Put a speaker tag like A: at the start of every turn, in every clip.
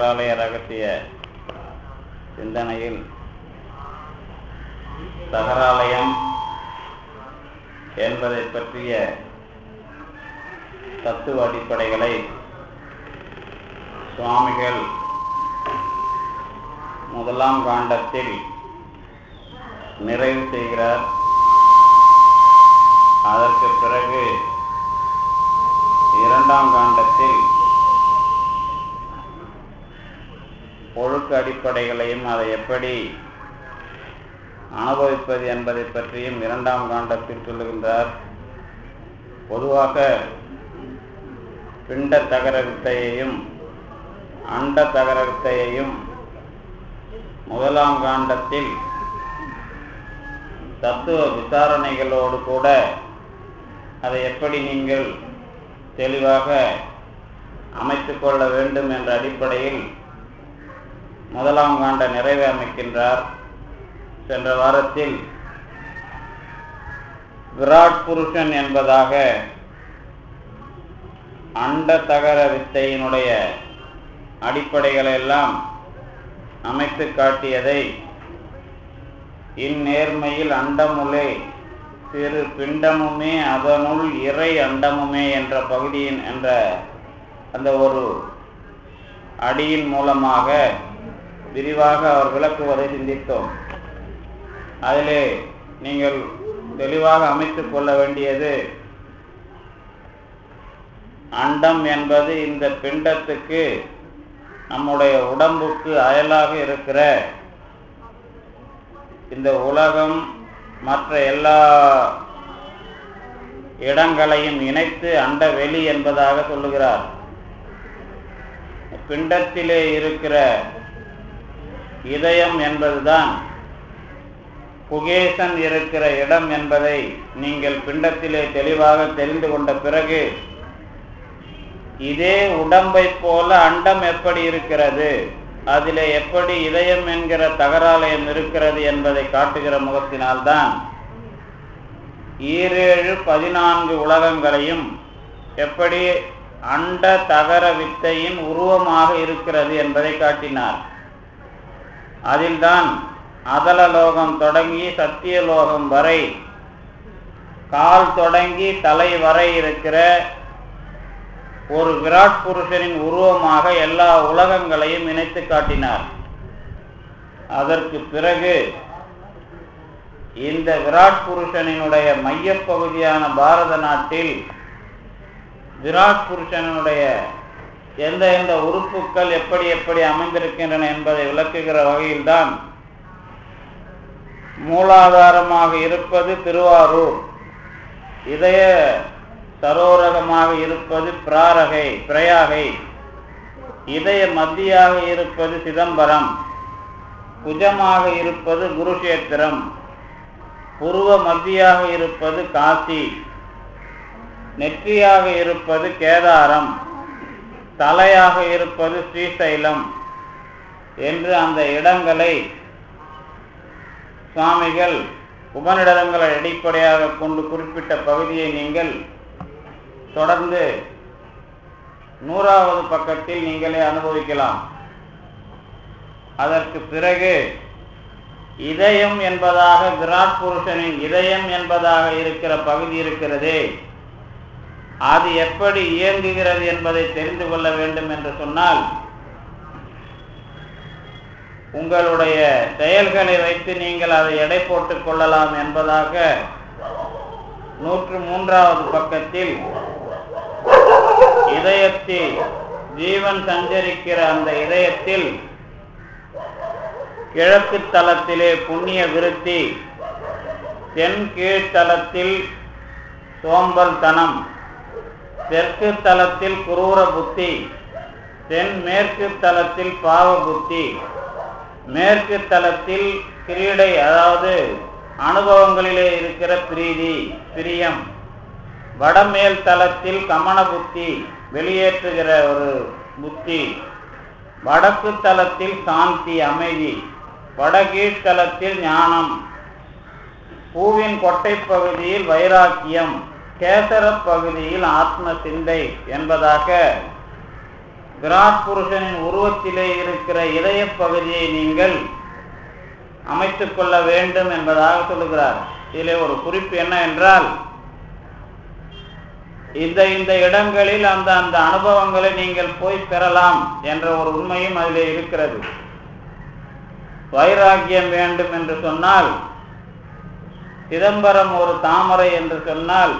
A: தகராலய ரகசிய சிந்தனையில் தகராலயம் என்பதை பற்றிய தத்துவ அடிப்படைகளை சுவாமிகள் முதலாம் காண்டத்தில் நிறைவு செய்கிறார். அதற்கு பிறகு இரண்டாம் காண்டத்தில் ஒழுக்க அடிப்படைகளையும் அதை எப்படி அனுபவிப்பது என்பதை பற்றியும் இரண்டாம் காண்டத்தில் சொல்லுகின்றார். பொதுவாக பிண்ட தகர வித்தையையும் அண்ட தகர வித்தையையும் முதலாம் காண்டத்தில் தத்துவ விசாரணைகளோடு கூட அதை எப்படி நீங்கள் தெளிவாக அமைத்து கொள்ள வேண்டும் என்ற அடிப்படையில் முதலாம் காண்ட நிறைவை அமைக்கின்றார். சென்ற வாரத்தில் விராட் புருஷன் என்பதாக அண்ட தகர வித்தையினுடைய அடிப்படைகளை எல்லாம் அமைத்து காட்டியதை இந்நேர்மையில் அண்டமுலே சிறு பிண்டமுமே அதனுள் இறை அண்டமுமே என்ற பகுதியின் என்ற அந்த ஒரு அடியின் மூலமாக விரிவாக அவர் விளக்குவதை சிந்தித்தோம். அதிலே நீங்கள் தெளிவாக அமைத்துக் கொள்ள வேண்டியது, அண்டம் என்பது இந்த பிண்டத்துக்கு நம்முடைய உடம்புக்கு அயலாக இருக்கிற இந்த உலகம் மற்ற எல்லா இடங்களையும் இணைத்து அண்ட வெளி என்பதாக சொல்லுகிறார். பிண்டத்திலே இருக்கிற இதயம் என்பதுதான் புகேசன் இருக்கிற இடம் என்பதை நீங்கள் பிண்டத்திலே தெளிவாக தெரிந்து கொண்ட பிறகு, இதே உடம்பை போல அண்டம் எப்படி இருக்கிறது, அதிலே எப்படி இதயம் என்கிற தகராலயம் இருக்கிறது என்பதை காட்டுகிற முகத்தினால்தான் 14 உலகங்களையும் எப்படி அண்ட தகர வித்தையின் உருவமாக இருக்கிறது என்பதை காட்டினார். அதில்தான் அதலலோகம் தொடங்கி சத்தியலோகம் வரை, கால் தொடங்கி தலை வரை இருக்கிற ஒரு விராட் புருஷனின் உருவமாக எல்லா உலகங்களையும் இணைத்து காட்டினார். அதற்கு பிறகு இந்த விராட் புருஷனினுடைய மையப்பகுதியான பாரத நாட்டில் விராட் புருஷனுடைய எந்த எந்த உறுப்புக்கள் எப்படி எப்படி அமைந்திருக்கின்றன என்பதை விளக்குகிற வகையில்தான் மூலாதாரமாக இருப்பது திருவாரூர், இதய சரோரகமாக இருப்பது பிரயாகை, இதய மத்தியாக இருப்பது சிதம்பரம், குஜமாக இருப்பது குருஷேத்திரம், புருவ மத்தியாக இருப்பது காசி, நெற்றியாக இருப்பது கேதாரம், தலையாக இருப்பது ஸ்ரீசைலம் என்று அந்த இடங்களை சுவாமிகள் உபநிடதங்களை அடிப்படையாக கொண்டு குறிப்பிட்ட பகுதியை நீங்கள் தொடர்ந்து 100வது பக்கத்தில் நீங்களே அனுபவிக்கலாம். அதற்கு பிறகு இதயம் என்பதாக விராட் புருஷனின் இதயம் என்பதாக இருக்கிற பகுதி இருக்கிறதே, அது எப்படி இயங்குகிறது என்பதை தெரிந்து கொள்ள வேண்டும் என்று சொன்னால், உங்களுடைய செயல்களை வைத்து நீங்கள் அதை எடை போட்டுக் கொள்ளலாம் என்பதாக 103வது பக்கத்தில் இதயத்தில் ஜீவன் சஞ்சரிக்கிற அந்த இதயத்தில் கிழக்கு தலத்திலே புண்ணிய விருத்தி, தென் கீழ்த்தலத்தில் சோம்பல் தனம், தெற்கு தலத்தில் குரூர புத்தி, தென் மேற்கு தலத்தில் பாவ புத்தி, மேற்கு தலத்தில் கிரீடை அதாவது அனுபவங்களிலே இருக்கிற பிரீதி பிரியம், வடமேல் தலத்தில் கமன புத்தி வெளியேற்றுகிற ஒரு புத்தி, வடக்கு தலத்தில் சாந்தி அமைதி, வடகீழ்த்தலத்தில் ஞானம், பூவின் கொட்டை பகுதியில் வைராக்கியம், கேசர பகுதியில் ஆத்ம சிந்தை என்பதாக விராட் புருஷனின் உருவத்திலே இருக்கிற இதய பகுதியை நீங்கள் அமைத்துக் கொள்ள வேண்டும் என்பதாக சொல்லுகிறார். இதிலே ஒரு குறிப்பு என்ன என்றால், இந்த இடங்களில் அந்த அனுபவங்களை நீங்கள் போய் பெறலாம் என்ற ஒரு உண்மையும் அதிலே இருக்கிறது. வைராக்கியம் வேண்டும் என்று சொன்னால், சிதம்பரம் ஒரு தாமரை என்று சொன்னால்,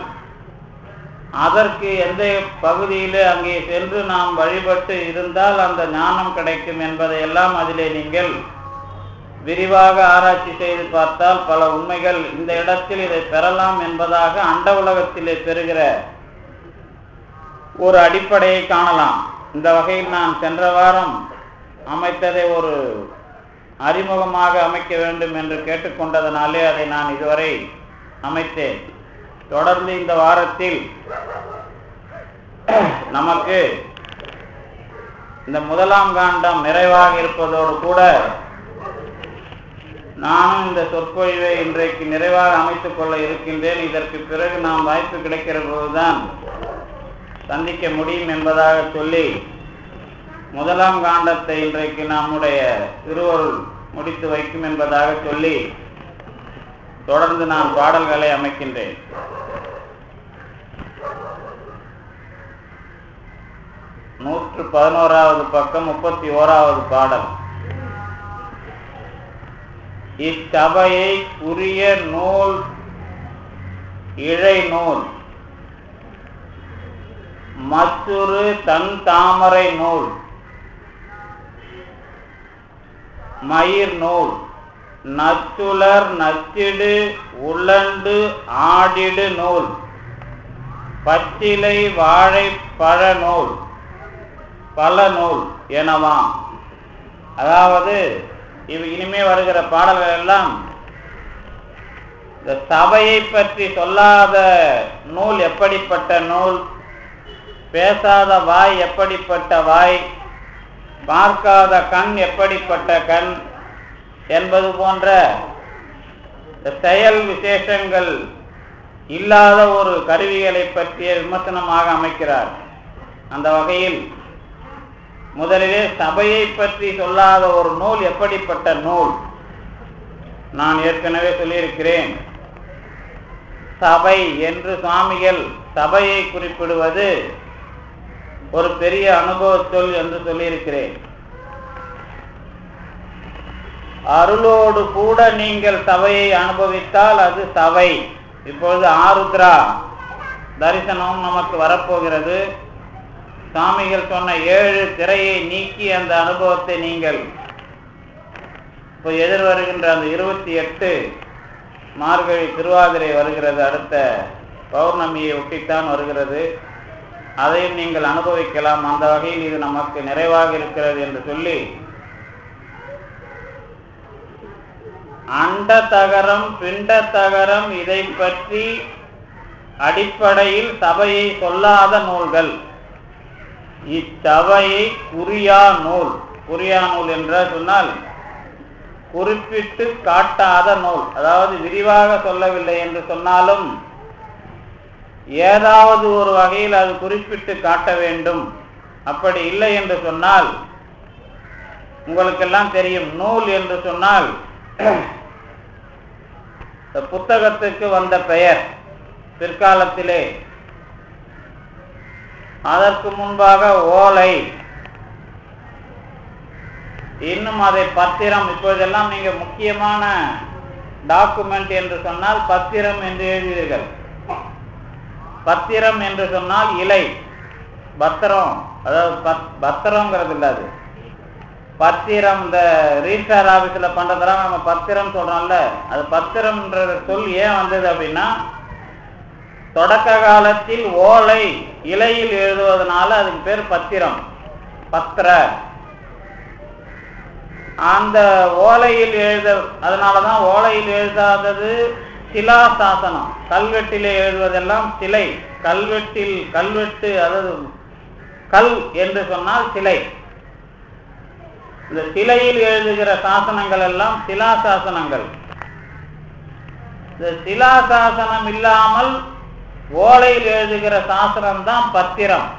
A: அதற்கு எந்த பகுதியிலே அங்கே சென்று நாம் வழிபட்டு இருந்தால் அந்த ஞானம் கிடைக்கும் என்பதையெல்லாம் அதிலே நீங்கள் விரிவாக ஆராய்ச்சி செய்து பார்த்தால் பல உண்மைகள் இந்த இடத்தில் இதை பெறலாம் என்பதாக அண்ட உலகத்திலே பெறுகிற ஒரு அடிப்படையை காணலாம். இந்த வகையில் நான் சென்ற வாரம் அமைத்ததை ஒரு அறிமுகமாக அமைக்க வேண்டும் என்று கேட்டுக்கொண்டதனாலே அதை நான் இதுவரை அமைத்தேன். தொடர்ந்து இந்த வாரத்தில் நமக்கு இந்த முதலாம் காண்டம் நிறைவாக இருப்பதோடு கூட நானும் இந்த சொற்பொழிவை இன்றைக்கு நிறைவாக அமைத்துக் கொள்ள இருக்கின்றேன். இதற்கு பிறகு நாம் வாய்ப்பு கிடைக்கிற போதுதான் சந்திக்க முடியும் என்பதாக சொல்லி முதலாம் காண்டத்தை இன்றைக்கு நம்முடைய திருவருள் முடித்து வைக்கும் என்பதாக சொல்லி தொடர்ந்து நான் பாடல்களை அமைக்கின்றேன். 111வது பக்கம் 31வது பாடல். இச்சபையை உரிய நூல் இழை நூல் மற்றொரு தன் தாமரை நூல் மயிர் நூல் நச்சுலர் நச்சிடு உலண்டு ஆடிடு நூல் பச்சிலை வாழை பழ நூல் பல நூல் எனவாம். அதாவது இனிமே வருகிற பாடல்கள் எல்லாம் இந்த சபையை பற்றி சொல்லாத நூல் எப்படிப்பட்ட நூல், பேசாத வாய் எப்படிப்பட்ட வாய், பார்க்காத கண் எப்படிப்பட்ட கண் என்பது போன்ற செயல் விசேஷங்கள் இல்லாத ஒரு கருவிகளை பற்றிய விமர்சனமாக அமைக்கிறார். அந்த வகையில் முதலிலே சபையை பற்றி சொல்லாத ஒரு நூல் எப்படிப்பட்ட நூல்? நான் ஏற்கனவே சொல்லியிருக்கிறேன், சபை என்று சுவாமிகள் சபையை குறிப்பிடுவது ஒரு பெரிய அனுபவ சொல் என்று சொல்லியிருக்கிறேன். அருளோடு கூட நீங்கள் சபையை அனுபவித்தால் அது சபை. இப்பொழுது ஆருத்ரா தரிசனம் நமக்கு வரப்போகிறது. சாமிகள் சொன்ன 7 திரையை நீக்கி அந்த அனுபவத்தை நீங்கள் இப்போ எதிர்வருகின்ற அந்த 28 மார்கழி திருவாதிரை வருகிறது, அடுத்த பௌர்ணமியை ஒட்டித்தான் வருகிறது. அதையும் நீங்கள் அனுபவிக்கலாம். அந்த வகையில் இது நமக்கு நிறைவாக இருக்கிறது என்று சொல்லி அண்ட தகரம் பிண்ட தகரம் இதை பற்றி அடிப்படையில் சபையை சொல்லாத நூல்கள். இச்சபையை குறியா நூல். குறியா நூல் என்று சொன்னால் குறிப்பிட்டு காட்டாத நூல். அதாவது விரிவாக சொல்லவில்லை என்று சொன்னாலும் ஏதாவது ஒரு வகையில் அது குறிப்பிட்டு காட்ட வேண்டும். அப்படி இல்லை என்று சொன்னால், உங்களுக்கெல்லாம் தெரியும், நூல் என்று சொன்னால் புத்தகத்துக்கு வந்த பெயர். பிற்காலத்திலே அதற்கு முன்பாக ஓலை, இன்னும் அதை பத்திரம். இப்போதெல்லாம் நீங்க முக்கியமான டாக்குமெண்ட் என்று சொன்னால் பத்திரம் என்று எழுதுவீர்கள். பத்திரம் என்று சொன்னால் இலை, பத்திரம். அதாவது பத்திரங்கிறது இல்லை, அது பத்திரம். இந்த ரீசார் ஆபீஸ்ல பண்றதெல்லாம் நம்ம பத்திரம் சொல்றோம்ல, அது பத்திரம்ன்ற சொல் ஏன் வந்தது அப்படின்னா, தொடக்க காலத்தில் ஓலை இலையில் எழுதுவதனால அதுக்கு பேர் பத்திரம், பத்திர. அந்த ஓலையில் அதனாலதான் ஓலையில் எழுதாதது சிலா சாசனம். கல்வெட்டிலே எழுதுவதெல்லாம் சிலை. கல்வெட்டு, அதாவது கல் என்று சொன்னால் சிலை. இந்த சிலையில் எழுதுகிற சாசனங்கள் எல்லாம் சிலா சாசனங்கள். இந்த சிலா சாசனம் இல்லாமல் ஓலையில் எழுதுகிற சாசனம் தான் பத்திரம்.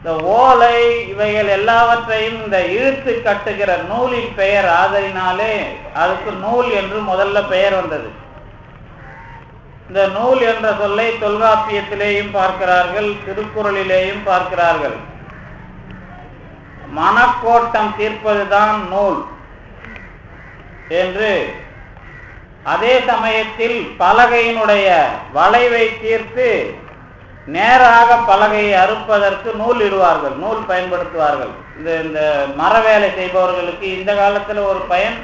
A: இந்த ஓலை இவைகள் எல்லாவற்றையும் இந்த இழுத்து கட்டுகிற நூலின் பெயர் ஆதலினாலே அதுக்கு நூல் என்று முதல்ல பெயர் வந்தது. இந்த நூல் என்ற சொல்லை தொல்காப்பியத்திலேயும் பார்க்கிறார்கள், திருக்குறளிலேயும் பார்க்கிறார்கள். மனக்கோட்டம் தீர்ப்பதுதான் நூல் என்று, அதே சமயத்தில் பலகையினுடைய வளைவை தீர்த்து நேராக பலகையை அறுப்பதற்கு நூல் இடுவார்கள், நூல் பயன்படுத்துவார்கள். இந்த மர வேலை செய்பவர்களுக்கு இந்த காலத்தில் ஒரு பயன்,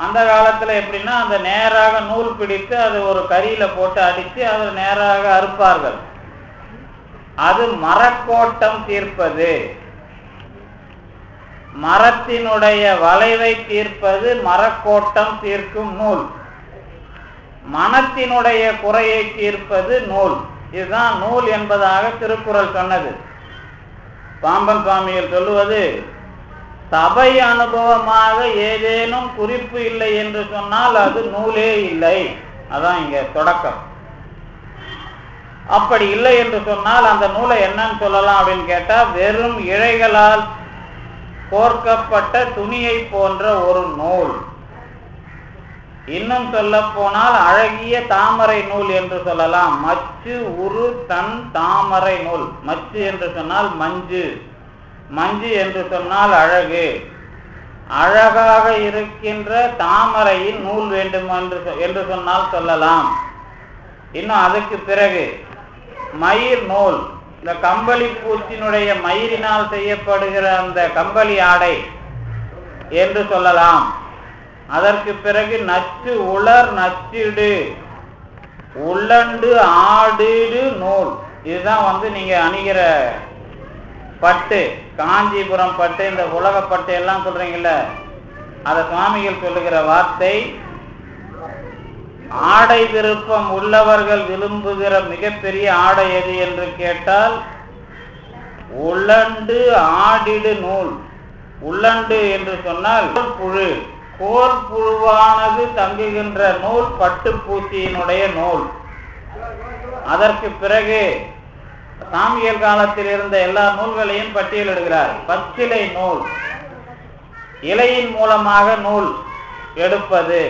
A: அந்த காலத்தில் எப்படின்னா அந்த நேராக நூல் பிடித்து அது ஒரு கரியில போட்டு அடித்து அதை நேராக அறுப்பார்கள். அது மரக்கோட்டம் தீர்ப்பது. மரத்தினுடைய வளைவை தீர்ப்பது மரக்கோட்டம் தீர்க்கும் நூல். மனத்தினுடைய குறையை தீர்ப்பது நூல். இதுதான் நூல் என்பதாக திருக்குறள் சொன்னது. பாம்பன் சுவாமிகள் சொல்லுவது, சபை அனுபவமாக ஏதேனும் குறிப்பு இல்லை என்று சொன்னால் அது நூலே இல்லை. அதான் இங்க தொடக்கம். அப்படி இல்லை என்று சொன்னால் அந்த நூலை என்னன்னு சொல்லலாம் அப்படின்னு கேட்டா, வெறும் இழைகளால் கோர்க்கப்பட்ட துணியை போன்ற ஒரு நூல். இன்னும் சொல்ல போனால் அழகிய தாமரை நூல் என்று சொல்லலாம். மச்சு உரு தன் தாமரை நூல். மச்சு என்று சொன்னால் மஞ்சு, மஞ்சு என்று சொன்னால் அழகு. அழகாக இருக்கின்ற தாமரையின் நூல் வேண்டும் என்று சொன்னால் சொல்லலாம். இன்னும் அதுக்கு பிறகு மயிர் நூல், இந்த கம்பளி பூச்சினுடைய மயிரினால் செய்யப்படுகிற அந்த கம்பளி ஆடை என்று சொல்லலாம். அதற்கு பிறகு நச்சு உலர் நச்சிடு உள்ளண்டு ஆடிடு நூல். இதுதான் நீங்க அணிகிற பட்டு, காஞ்சிபுரம் பட்டு, இந்த உலக பட்டு எல்லாம் சொல்றீங்கல்ல, அத சுவாமிகள் சொல்லுகிற வார்த்தை. ஆடை விருப்பம் உள்ளவர்கள் விரும்புகிற மிகப்பெரிய ஆடை எது என்று கேட்டால் உள்ளண்டு ஆடிடு நூல். உள்ளண்டு என்று சொன்னால் புழு, கோர் புழுவானது தங்குகின்ற நூல் பட்டுப்பூச்சியினுடைய நூல். அதற்கு பிறகு சாமியல் காலத்தில் இருந்த எல்லா நூல்களையும் பட்டியலிடுகிறார். பச்சிலை நூல், இலையின் மூலமாக நூல் எடுப்பது.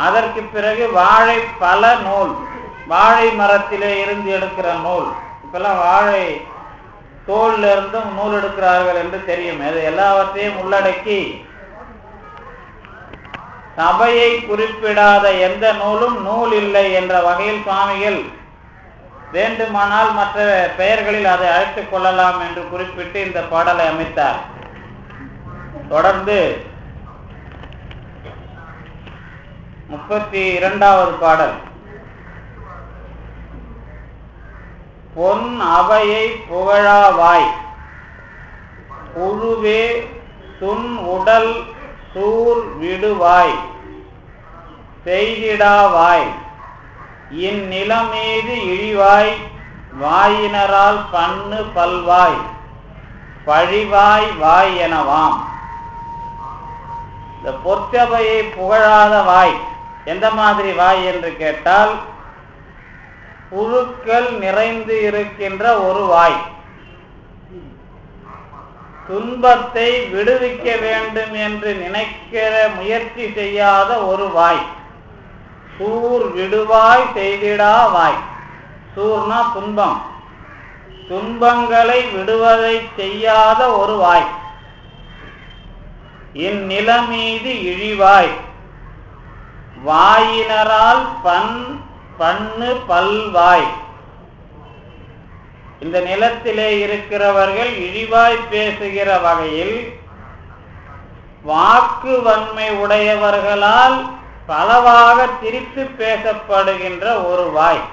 A: அதற்கு பிறகு வாழை பல நூல், வாழை மரத்திலே இருந்து எடுக்கிற நூல். இப்பெல்லாம் வாழை தோல்ல இருந்தும் நூல் எடுக்கிறார்கள் என்று தெரியும். அது எல்லாவற்றையும் உள்ளடக்கி சபையை குறிப்பிடாத எந்த நூலும் நூல் இல்லை என்ற வகையில் சுவாமிகள் வேண்டுமானால் மற்ற பெயர்களில் அதை அழைத்துக் கொள்ளலாம் என்று குறிப்பிட்டு இந்த பாடலை அமைத்தார். தொடர்ந்து 32வது பாடல். பொன் அவையை புகழாவாய் புழுவே துன் உடல் சூர் விடுவாய் செய்திடாவாய் இந்நிலமீது இழிவாய் வாயினரால் பண்ணு பல்வாய் பழிவாய் வாய் எனவாம். இந்த பொற்சபையை புகழாத வாய் எந்த மாதிரி வாய் என்று கேட்டால், புழுக்கள் நிறைந்து இருக்கின்ற ஒரு வாய், துன்பத்தை விடுவிக்க வேண்டும் என்று நினைக்கிற முயற்சி செய்யாத ஒரு வாய், சூர் விடுவாய் செய்திடா வாய். சூர்னா துன்பம், துன்பங்களை விடுவதை செய்யாத ஒரு வாய். இந்நிலமீது இழிவாய் வாயினரால் பண்ணு பல்வாய். இந்த நிலத்திலே இருக்கிறவர்கள் இழிவாய் பேசுகிற வகையில் வாக்கு வன்மை உடையவர்களால் பலவாக திரித்து பேசப்படுகின்ற ஒரு வாய்.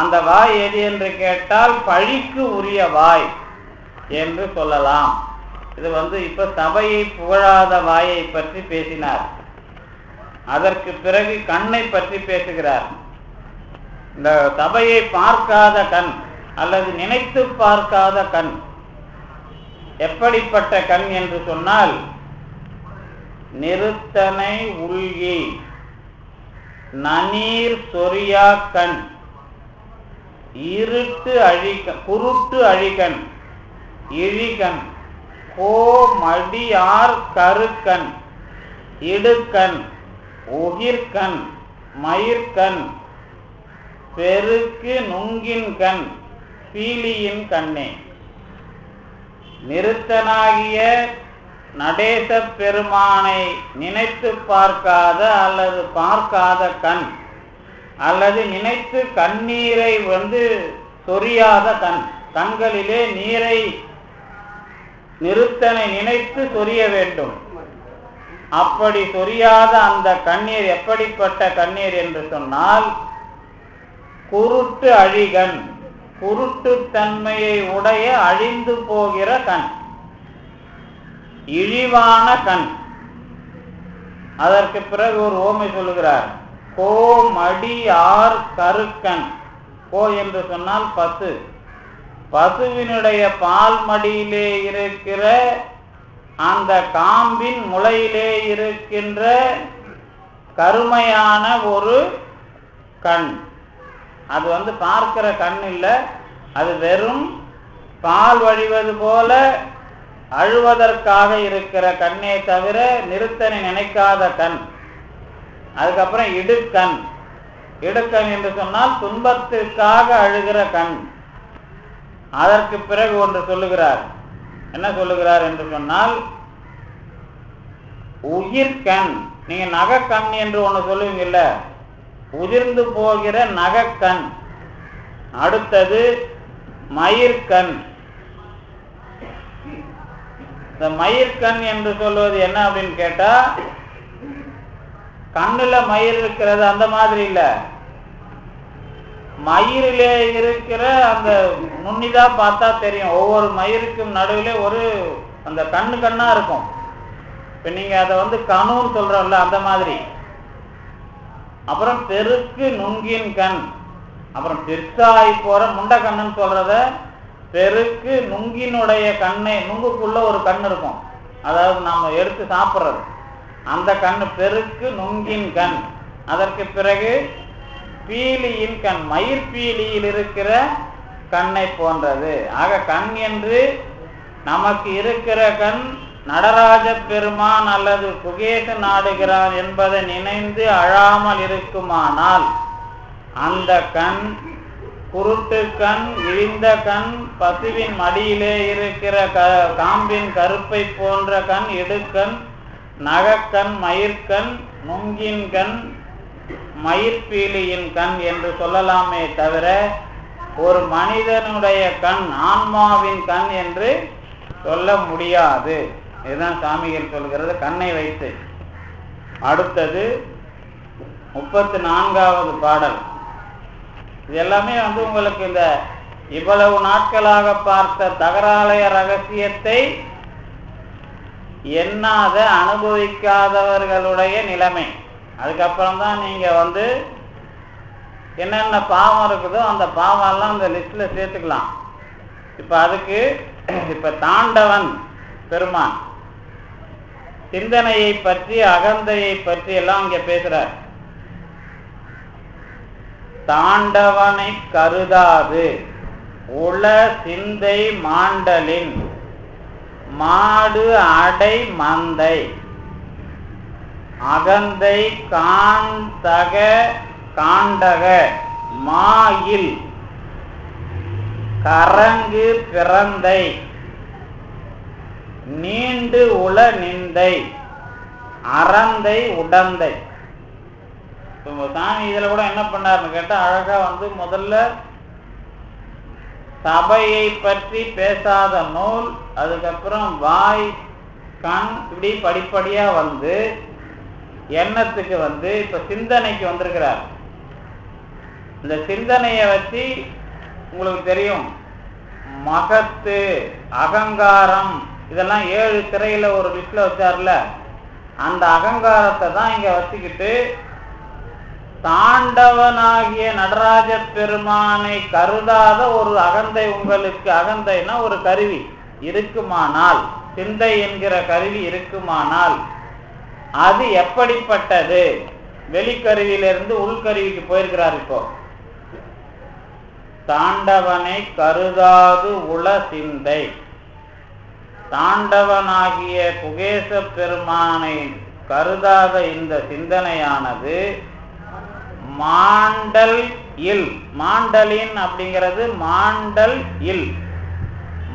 A: அந்த வாய் எது என்று கேட்டால் பழிக்கு உரிய வாய் என்று சொல்லலாம். இது இப்ப சபையை புகழாத வாயை பற்றி பேசினார். அதற்கு பிறகு கண்ணை பற்றி பேசுகிறார். இந்த சபையை பார்க்காத கண் அல்லது நினைத்து பார்க்காத கண் எப்படிப்பட்ட கண் என்று சொன்னால், நிறுத்தனை உள்கி நனீர் சொரியா கண் இருட்டு அழிகன், குருட்டு அழிகன், இழிகன், கோ மடியார் கருக்கன், இடுக்கன், உகிர்கண், மயிர்கண், பெருக்கு நுங்கின் கண், பீலியின் கண்ணே. நிறுத்தனாகிய நடேச பெருமானை நினைத்து பார்க்காத அல்லது பார்க்காத கண், அல்லது நினைத்து கண்ணீரை சொரியாத கண், கண்களிலே நீரை நிறுத்தனை நினைத்து சொரிய வேண்டும். அப்படி சொரியாத அந்த கண்ணீர் எப்படிப்பட்ட கண்ணீர் என்று சொன்னால், குருட்டு அழிகன், குருட்டு தன்மையை உடைய அழிந்து போகிற கண், இழிவான கண். அதற்கு பிறகு ஒரு ஓமை சொல்லுகிறார். கோ மடியார் கருக்கன். கோ என்று சொன்னால் பசு. பசுவினுடைய பால் மடியிலே இருக்கிற அந்த காம்பின் முளையிலே இருக்கின்ற கருமையான ஒரு கண். அது பார்க்கிற கண் இல்லை, அது வெறும் பால் வழிவது போல அழுவதற்காக இருக்கிற கண்ணே தவிர நிறுத்தனை நினைக்காத கண். அதுக்கப்புறம் இடுக்கண். இடுக்கண் என்று சொன்னால் துன்பத்திற்காக அழுகிற கண். அதற்கு பிறகு ஒன்று சொல்லுகிறார். என்ன சொல்லுகிறார் என்று சொன்னால், உயிர்கண். நீங்க நகக்கண் என்று ஒன்று சொல்லுவீங்கல்ல, உதிர்ந்து போகிற நகக்கண். அடுத்தது மயிர்கண். இந்த மயிர்கண் என்று சொல்வது என்ன அப்படின்னு கேட்டா, கண்ணுல மயிர் இருக்கிறது அந்த மாதிரி இல்ல, மயிரிலே இருக்கிற அந்த நுண்ணிதா பார்த்தா தெரியும். ஒவ்வொரு மயிருக்கும் நடுவில் ஒரு அந்த கண்ணா இருக்கும். இப்ப நீங்க அதை கணுன்னு சொல்றோம்ல, அந்த மாதிரி. அப்புறம் பெருக்கு நுங்கின் கண். அப்புறம் பெருசாகி போற முண்டை கண்ணுன்னு சொல்றத பெருக்கு நுங்கினுடைய கண்ணை, நுங்குக்குள்ள ஒரு கண் இருக்கும், அதாவது நம்ம எடுத்து சாப்பிட்றது அந்த கண், பெருக்கு நுங்கின் கண். அதற்கு பிறகு பீலியின் கண், மயிர் பீலியில் இருக்கிற கண்ணை போன்றது. ஆக கண் என்று நமக்கு இருக்கிற கண் நடராஜ பெருமான் அல்லது குகேசன் ஆடுகிறான் என்பதை நினைந்து அழாமல் இருக்குமானால் அந்த கண் குருட்டு கண், இழிந்த கண், பசுவின் மடியிலே இருக்கிற காம்பின் கருப்பை போன்ற கண், இடுக்கண், நகக்கண், மயிர்கண், நுங்கின் கண், மயிர்பீலியின் கண் என்று சொல்லலாமே தவிர ஒரு மனிதனுடைய கண், ஆன்மாவின் கண் என்று சொல்ல முடியாது. இதுதான் சாமிகள் சொல்கிறது கண்ணை வைத்து. அடுத்தது 34வது பாடல். இது எல்லாமே உங்களுக்கு இந்த இவ்வளவு நாட்களாக பார்த்த தகராலய ரகசியத்தை எண்ணாத அனுபவிக்காதவர்களுடைய நிலைமை. அதுக்கப்புறம் தான் நீங்க என்னென்ன பாவம் இருக்குதோ அந்த பாவம் எல்லாம் இந்த லிஸ்ட்ல சேர்த்துக்கலாம். இப்ப அதுக்கு தாண்டவன் பெருமான் சிந்தனையை பற்றி, அகந்தையை பற்றி எல்லாம் இங்க பேசுறார். தாண்டவனை கருதாது உள சிந்தை மாண்டலின் மாடு அடை மந்தை அகந்தை காண்டக காண்டக மாயில் கரங்கு பிறந்தை நீண்டு உள நிந்தை அறந்தை உடந்தை. சாமி இதுல கூட என்ன பண்ணாருன்னு கேட்டா, அழகா முதல்ல சபையை பற்றி பேசாத நூல், அதுக்கப்புறம் வாய், கண், இப்படி படிப்படியா எண்ணத்துக்கு இப்ப சிந்தனைக்கு வந்திருக்கிறார். இந்த சிந்தனையை வச்சு உங்களுக்கு தெரியும், மகத்து, அகங்காரம், இதெல்லாம் 7 திரையில ஒரு லிஸ்ட்ல வச்சார்ல, அந்த அகங்காரத்தை தான் இங்க வச்சுக்கிட்டு தாண்டவனாகிய நடராஜ பெருமானை கருதாத ஒரு அகந்தை உங்களுக்கு, அகந்தைனா ஒரு கருவி இருக்குமானால், சிந்தை என்கிற கருவி இருக்குமானால் அது எப்படிப்பட்டது? வெளிக்கருவியிலிருந்து உள்கருவிக்கு போயிருக்கிறார். இப்போ தாண்டவனை கருதாது உள சிந்தை. தாண்டவனாகிய குகேச பெருமானை கருதாத இந்த சிந்தனையானது மாண்டல் இல், மாண்டலின் அப்படிங்கிறது மாண்டல் இல்,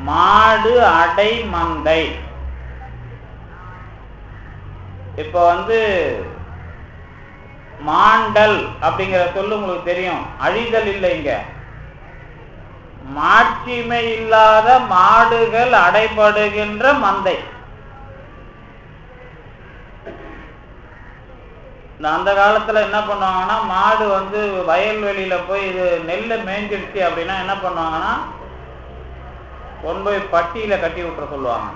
A: மாடு அடை மந்தை. இப்போ மாண்டல் அப்படிங்கிற சொல்லு உங்களுக்கு தெரியும், அழிதல் இல்லை. இங்க மாட்சிமை இல்லாத மாடுகள் அடைபடுகின்ற மந்தை. அந்த காலத்துல என்ன பண்ணுவாங்கன்னா, மாடு வயல்வெளியில போய் இது நெல்லை மேய்ஞ்சிடுச்சு அப்படின்னா என்ன பண்ணுவாங்கன்னா, கொண்டு போய் பட்டியில கட்டி விட்டுற சொல்லுவாங்க.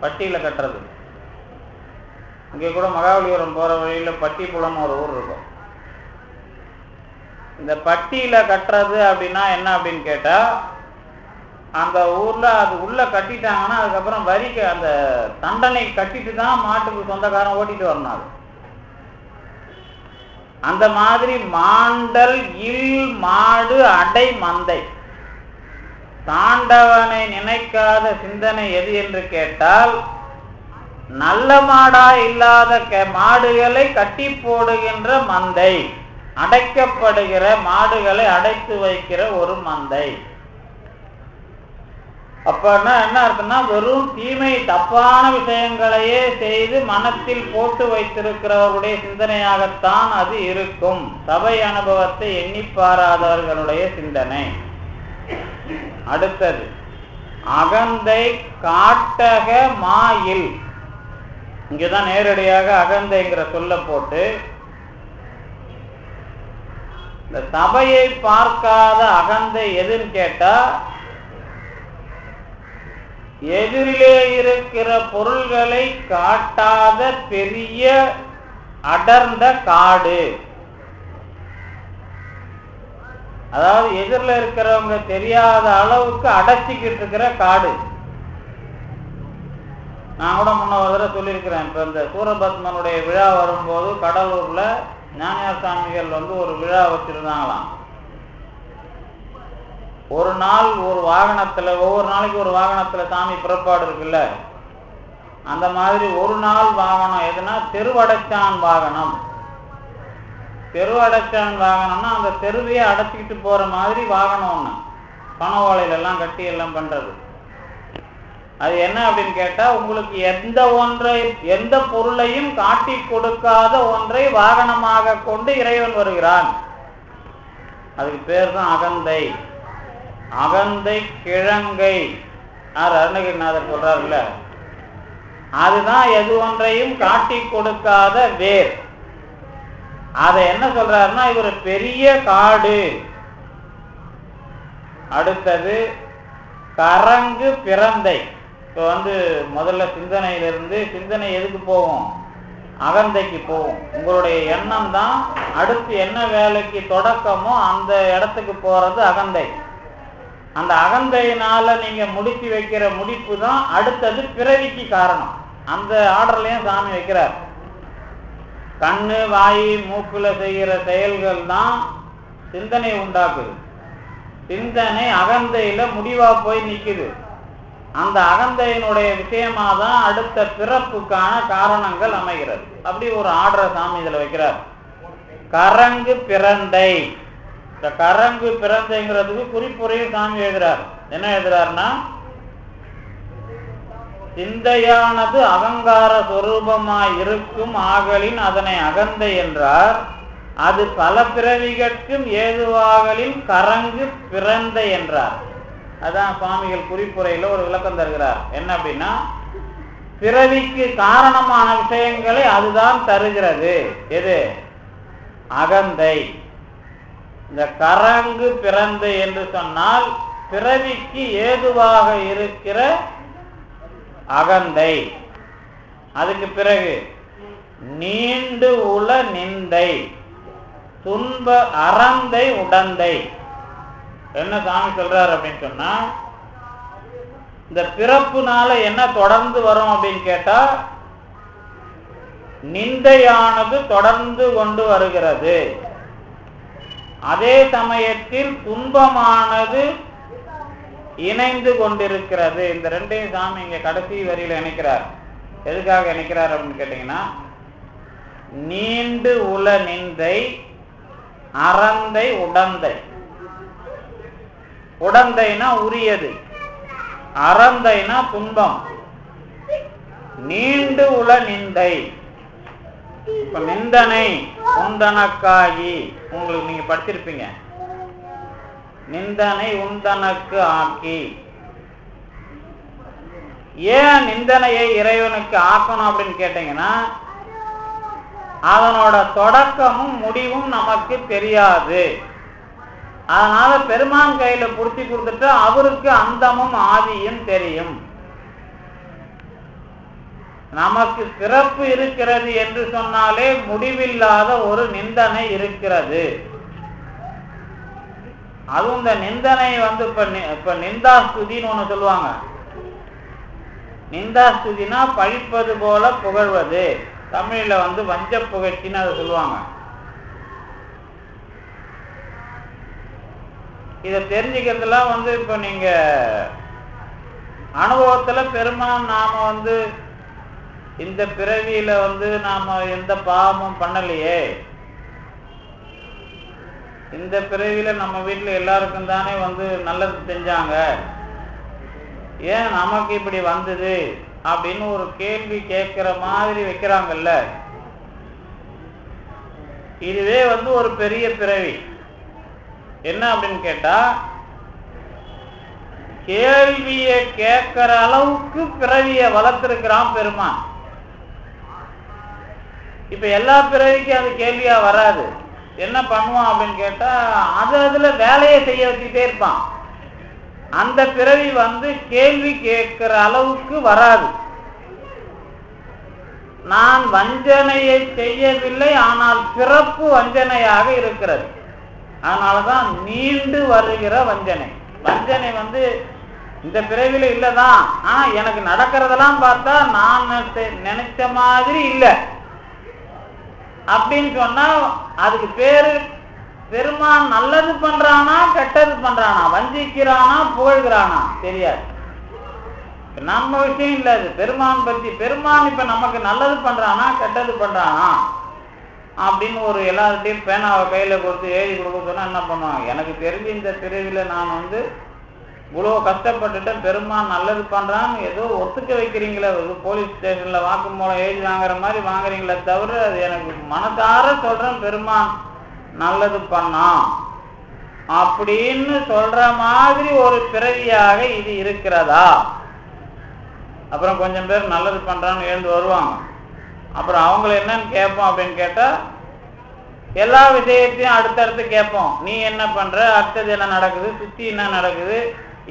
A: பட்டியில கட்டுறது, இங்கே கூட மகாபலிபுரம் போற வழியில பட்டிப்புலம்னு ஒரு ஊர் இருக்கும். இந்த பட்டியில கட்டுறது அப்படின்னா என்ன அப்படின்னு கேட்டா, அந்த ஊர்ல அது உள்ள கட்டிட்டாங்கன்னா அதுக்கப்புறம் வரிக்கு அந்த தண்டனை கட்டிட்டு தான் மாட்டுக்கு சொந்தக்காரன் ஓட்டிட்டு வரணும். அது அந்த மாதிரி மாண்டல் இல் மாடு அடை மந்தை. தாண்டவனை நினைக்காத சிந்தனை எது என்று கேட்டால், நல்ல மாடா இல்லாத மாடுகளை கட்டி போடுகின்ற மந்தை, அடைக்கப்படுகிற மாடுகளை அடைத்து வைக்கிற ஒரு மந்தை. அப்பன்னா என்ன அர்த்தம்னா, வெறும் தீமை தப்பான விஷயங்களையே செய்து மனத்தில் போட்டு வைத்திருக்கிறவருடைய சிந்தனையாகத்தான் அது இருக்கும். சபை அனுபவத்தை எண்ணி பாராதவர்களுடைய சிந்தனை. அடுத்தது அகந்தை காட்டக மாயில். இங்கதான் நேரடியாக அகந்தைங்கிற சொல்ல போட்டு, இந்த சபையை பார்க்காத அகந்தை எதுன்னு கேட்டா, எதிரிலே இருக்கிற பொருள்களை காட்டாத பெரிய அடர்ந்த காடு. அதாவது எதிரில் இருக்கிறவங்க தெரியாத அளவுக்கு அடைச்சிக்கிட்டு இருக்கிற காடு. நான் கூட முன்ன ஒரு தடவை சொல்லியிருக்கிறேன். இப்போ இந்த சூரபத்மனுடைய விழா வரும்போது கடலூர்ல ஞானியார் சாமிகள் ஒரு விழா வச்சிருந்தாங்களாம். ஒரு நாள் ஒரு வாகனத்துல, ஒவ்வொரு நாளைக்கு ஒரு வாகனத்துல சாமி புறப்பாடு இருக்குல்ல, அந்த மாதிரி ஒரு நாள் வாகனம் எதுனா தெருவடைச்சான் வாகனம். தெருவடைச்சான் வாகனம்னா அந்த தெருவையே அடைச்சிக்கிட்டு போற மாதிரி வாகனம் ஒண்ணு, பண ஓலையில எல்லாம் கட்டி எல்லாம் பண்றது. அது என்ன அப்படின்னு கேட்டா, உங்களுக்கு எந்த பொருளையும் காட்டி கொடுக்காத ஒன்றை வாகனமாக கொண்டு இறைவன் வருகிறான். அதுக்கு பேர் தான் அகந்தை. அகந்தை கிழங்கை அருணகிரிநாதர் சொல்றாருல்ல, அதுதான் எது ஒன்றையும் காட்டி கொடுக்காத வேர். அதை என்ன சொல்றாருன்னா, இவர் பெரிய காடு. அடுத்தது கரங்கு பிறந்தை. இப்போ முதல்ல சிந்தனையிலிருந்து, சிந்தனை எதுக்கு போகும்? அகந்தைக்கு போகும். உங்களுடைய எண்ணம் தான் அடுத்து என்ன வேலைக்கு தொடக்கமோ அந்த இடத்துக்கு போறது அகந்தை. அந்த அகந்தையினால நீங்க முடிச்சு வைக்கிற முடிப்பு தான் அடுத்தது பிறவிக்கு காரணம். அந்த ஆர்டர்லயும் சாமி வைக்கிறார். கண்ணு வாய் மூக்குல செய்கிற செயல்கள் தான் சிந்தனை உண்டாக்குது. சிந்தனை அகந்தையில முடிவா போய் நிக்குது. அந்த அகந்தையினுடைய விஷயமா தான் அடுத்த பிறப்புக்கான காரணங்கள் அமைகிறது. அப்படி ஒரு ஆர்டரை சாமி இதுல வைக்கிறார். கரங்கு பிறந்தை. இந்த கரங்கு பிறந்தைங்கிறதுக்கு குறிப்புரையும் சாமி எழுதுறார். என்ன எழுதுறாருன்னா, சிந்தையானது அகங்கார சொரூபமாய் இருக்கும் ஆகலின் அதனை அகந்தை என்றார். அது பல பிறவிகட்கும் ஏதுவாகலின் கரங்கு பிறந்தை என்றார். அதான் சுவாமிகள் குறிப்புரையில ஒரு விளக்கம் தருகிறார். என்ன அப்படின்னா, பிறவிக்கு காரணமான விஷயங்களை அதுதான் தருகிறது. எது? அகந்தை. இந்த கரங்கு பிறந்தை என்று சொன்னால் பிறவிக்கு ஏதுவாக இருக்கிற அகந்தை. அதுக்கு பிறகு நீண்டு உள நிந்தை, துன்ப அறந்தை உடந்தை. என்ன சாமி சொல்றாரு அப்படின்னு சொன்னா, இந்த பிறப்புனால என்ன தொடர்ந்து வரும் அப்படின்னு கேட்டா, நிந்தையானது தொடர்ந்து கொண்டு வருகிறது. அதே சமயத்தில் துன்பமானது இணைந்து கொண்டிருக்கிறது. இந்த ரெண்டையும் சாமி இங்க கடைசி வரியில இணைக்கிறார். எதுக்காக இணைக்கிறார் அப்படின்னு கேட்டீங்கன்னா, நீண்டு உல நிந்தை அறந்தை உடந்தை. உடந்தைனா உரியது, அறந்தைனா துன்பம். நீண்டு உல நிந்தை, இப்ப நிந்தனை உந்தனக்காகி, உங்களுக்கு நீங்க படிச்சிருப்பீங்க, நிந்தனை உந்தனக்கு ஆக்கி. ஏன் நிந்தனையை இறைவனுக்கு ஆக்கணும் அப்படின்னு கேட்டீங்கன்னா, அதனோட தொடக்கமும் முடிவும் நமக்கு தெரியாது. அதனால பெருமான் கையில புடிச்சு கொடுத்துட்டு அவருக்கு அந்தமும் ஆதியும் தெரியும். நமக்கு பிறப்பு இருக்கிறது என்று சொன்னாலே முடிவில்லாத ஒரு நிந்தனை இருக்கிறது. அதுவும் இந்த நிந்தனை இப்ப நிந்தாஸ்துதின்னு ஒண்ணு சொல்லுவாங்க. நிந்தாஸ்துதினா பழிப்பது போல புகழ்வது. தமிழ்ல வஞ்ச புகழ்ச்சின்னு அதை சொல்லுவாங்க. இதை தெரிஞ்சுக்கிறதுலாம் இப்ப நீங்க அனுபவத்துல பெருமான் நாம இந்த பிறவியில நாம எந்த பாவமும் பண்ணலையே, இந்த பிறவியில நம்ம வீட்டுல எல்லாருக்கும் தானே நல்லது செஞ்சாங்க, ஏன் நமக்கு இப்படி வந்தது அப்படின்னு ஒரு கேள்வி கேட்கிற மாதிரி வைக்கிறாங்கல்ல. இதுவே ஒரு பெரிய பிறவி. என்ன அப்படின்னு கேட்டா, கேள்விய கேட்கிற அளவுக்கு பிறவிய வளர்த்திருக்கிறான் பெருமான். இப்ப எல்லா பிறவிக்கும் அது கேள்வியா வராது. என்ன பண்ணுவான் அப்படின்னு கேட்டா, அதுல வேலையை செய்ய வச்சுக்கிட்டே இருப்பான். அந்த பிறவி கேள்வி கேட்கிற அளவுக்கு வராது. நான் வஞ்சனையை செய்யவில்லை, ஆனால் பிறப்பு வஞ்சனையாக இருக்கிறது. அதனாலதான் நீண்டு வருகிற வஞ்சனை. வஞ்சனை இந்த பிறவில இல்லதான், ஆனா எனக்கு நடக்கிறதெல்லாம் பார்த்தா நான் நினைச்ச மாதிரி இல்லை அப்படின்னு சொன்னா அதுக்கு பேரு பெருமான் நல்லது பண்றானா கெட்டது பண்றானா, வஞ்சிக்கிறானா புகழ்கிறானா தெரியாது. நம்ம விஷயம் இல்ல அது. பெருமான் பத்தி, பெருமான் இப்ப நமக்கு நல்லது பண்றானா கெட்டது பண்றானா அப்படின்னு ஒரு எல்லார்ட்டையும் பேனாவை கையில கொடுத்து எழுதி கொடுக்க சொன்னா என்ன பண்ணுவாங்க? எனக்கு தெரிஞ்சு இந்த பிரிவில நான் இவ்வளோ கஷ்டப்பட்டுட்டேன், பெருமான் நல்லது பண்றான்னு ஏதோ ஒத்துக்க வைக்கிறீங்களே, போலீஸ் ஸ்டேஷன்ல வாக்குமூலம் எழுதி வாங்குற மாதிரி வாங்குறீங்களே தவிர, அது எனக்கு மனதார சொல்றேன் பெருமான் நல்லது பண்ணான் அப்படின்னு சொல்ற மாதிரி ஒரு பிறவியாக இது இருக்கிறதா? அப்புறம் கொஞ்சம் பேர் நல்லது பண்றான்னு எழுந்து வருவாங்க. அப்புறம் அவங்கள என்னன்னு கேட்போம் அப்படின்னு கேட்டா, எல்லா விஷயத்தையும் அடுத்தடுத்து கேட்போம். நீ என்ன பண்ற, அடுத்தது என்ன நடக்குது, சுத்தி என்ன நடக்குது,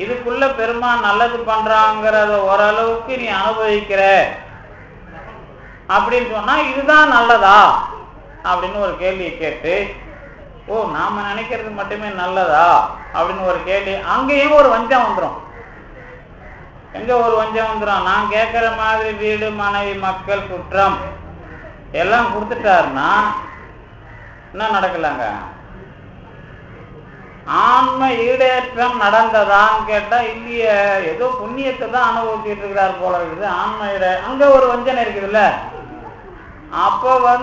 A: இதுக்குள்ள பெருமான் நல்லது பண்றாங்கிறத ஓரளவுக்கு நீ அனுபவிக்கிற அப்படின்னு சொன்னா இதுதான் நல்லதா அப்படின்னு ஒரு கேள்வியை கேட்டு, ஓ நாம நினைக்கிறது மட்டுமே நல்லதா அப்படின்னு ஒரு கேள்வி, அங்கேயும் ஒரு வஞ்சம் வந்துடும். எங்க ஒரு வஞ்சம் வந்துடும்? நான் கேட்கிற மாதிரி வீடு மனைவி மக்கள் சுற்றம் எல்லாம் கொடுத்துட்டாருன்னா என்ன நடக்கலாங்க? ஆன்ம ஈடேற்றம் நடந்ததான்னு கேட்டா இல்லையே, ஏதோ புண்ணியத்தை தான் அனுபவிச்சுட்டு இருக்கிறார் போல இருக்குது. ஆன்ம ஈட அங்க ஒரு வஞ்சனை இருக்குதுல்ல. அப்ப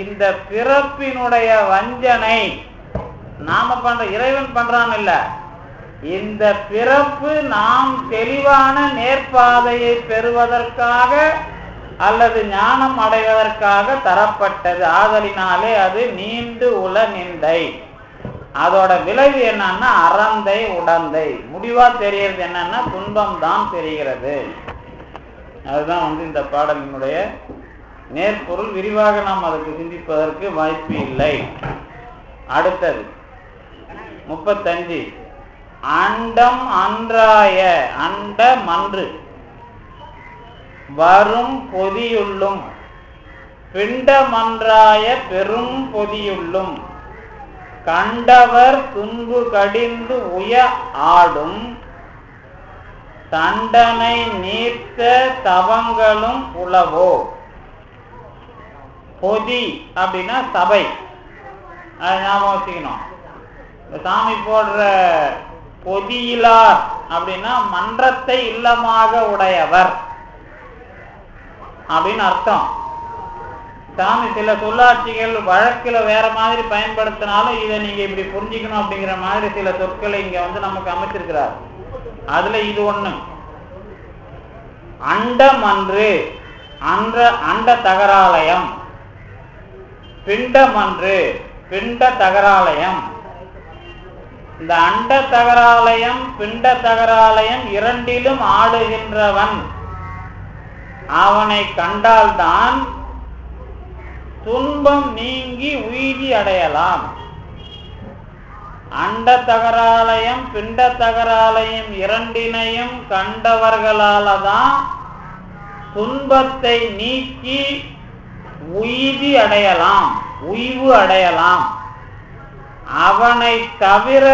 A: இந்த பிறப்பினுடைய வஞ்சனை நாம பண்ற, இறைவன் பண்றான் இல்ல, இந்த பிறப்பு நாம் தெளிவான நேர்பாதையை பெறுவதற்காக அல்லது ஞானம் அடைவதற்காக தரப்பட்டது. ஆதலினாலே அது நீண்டு உல நிந்தை. அதோட விளைவு என்னன்னா அறந்தை உடந்தை. முடிவா தெரியறது என்னன்னா துன்பம் தான் தெரிகிறது. அதுதான் இந்த பாடலினுடைய நேர்பொருள். விரிவாக நாம் அதுக்கு சிந்திப்பதற்கு வாய்ப்பு இல்லை. அடுத்தது 35. அண்டம் அன்றாய அண்ட மன்று வரும் பொதியுள்ளும் பிண்டமன்றாய பெரும் பொதியுள்ளும் கண்டவர் துன்பு கடிந்து உய ஆடும் தண்டனை நீர்த்த தவங்களும் உளவோ. பொதி அப்படின்னா சபை, அதை ஞாபகம் வச்சுக்கணும். சாமி போடுற பொதியிலார் அப்படின்னா மன்றத்தை இல்லமாக உடையவர் அப்படின்னு அர்த்தம். சாமி சில சொல்லாட்சிகள் வழக்கில் வேற மாதிரி பயன்படுத்தினாலும் இதை நீங்க இப்படி புரிஞ்சுக்கணும் அப்படிங்கிற மாதிரி சில சொற்களை இங்க வந்து நமக்கு அமைச்சிருக்கிறார். அதுல இது ஒண்ணு. அண்டமன்று அண்ட தகராலயம், பிண்டமன்று பிண்ட தகராலயம். இந்த அண்ட தகராலயம் பிண்ட தகராலயம் இரண்டிலும் ஆடுகின்றவன் அவனை கண்டால்தான் துன்பம் நீங்கி உய்தி அடையலாம். அண்ட தகராலயம் பிண்ட தகராலயம் இரண்டினையும் கண்டவர்களால தான் துன்பத்தை நீக்கி உய்தி அடையலாம், உய்வு அடையலாம். அவனை தவிர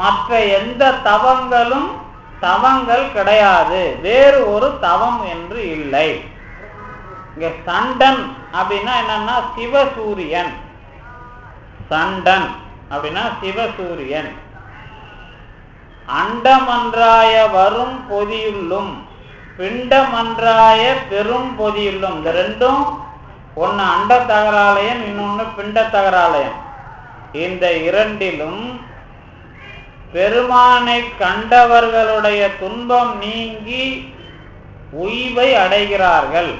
A: மற்ற எந்த தவங்கள் கிடையாது, வேறு ஒரு தவம் என்று இல்லை. இங்க சண்டன் அப்படின்னா என்னன்னா சிவசூரியன். சண்டன் அப்படின்னா சிவசூரியன். அண்டமன்றாய வரும் பொதியுள்ளும் பிண்டமன்றாய பெரும் பொதியுள்ளும். இந்த ரெண்டும் ஒன்னு அண்ட தகராலயம், இன்னொன்னு பிண்ட தகராலயம். இந்த இரண்டிலும் பெருமானை கண்டவர்களுடைய துன்பம் நீங்கி உய்வை அடைகிறார்கள்,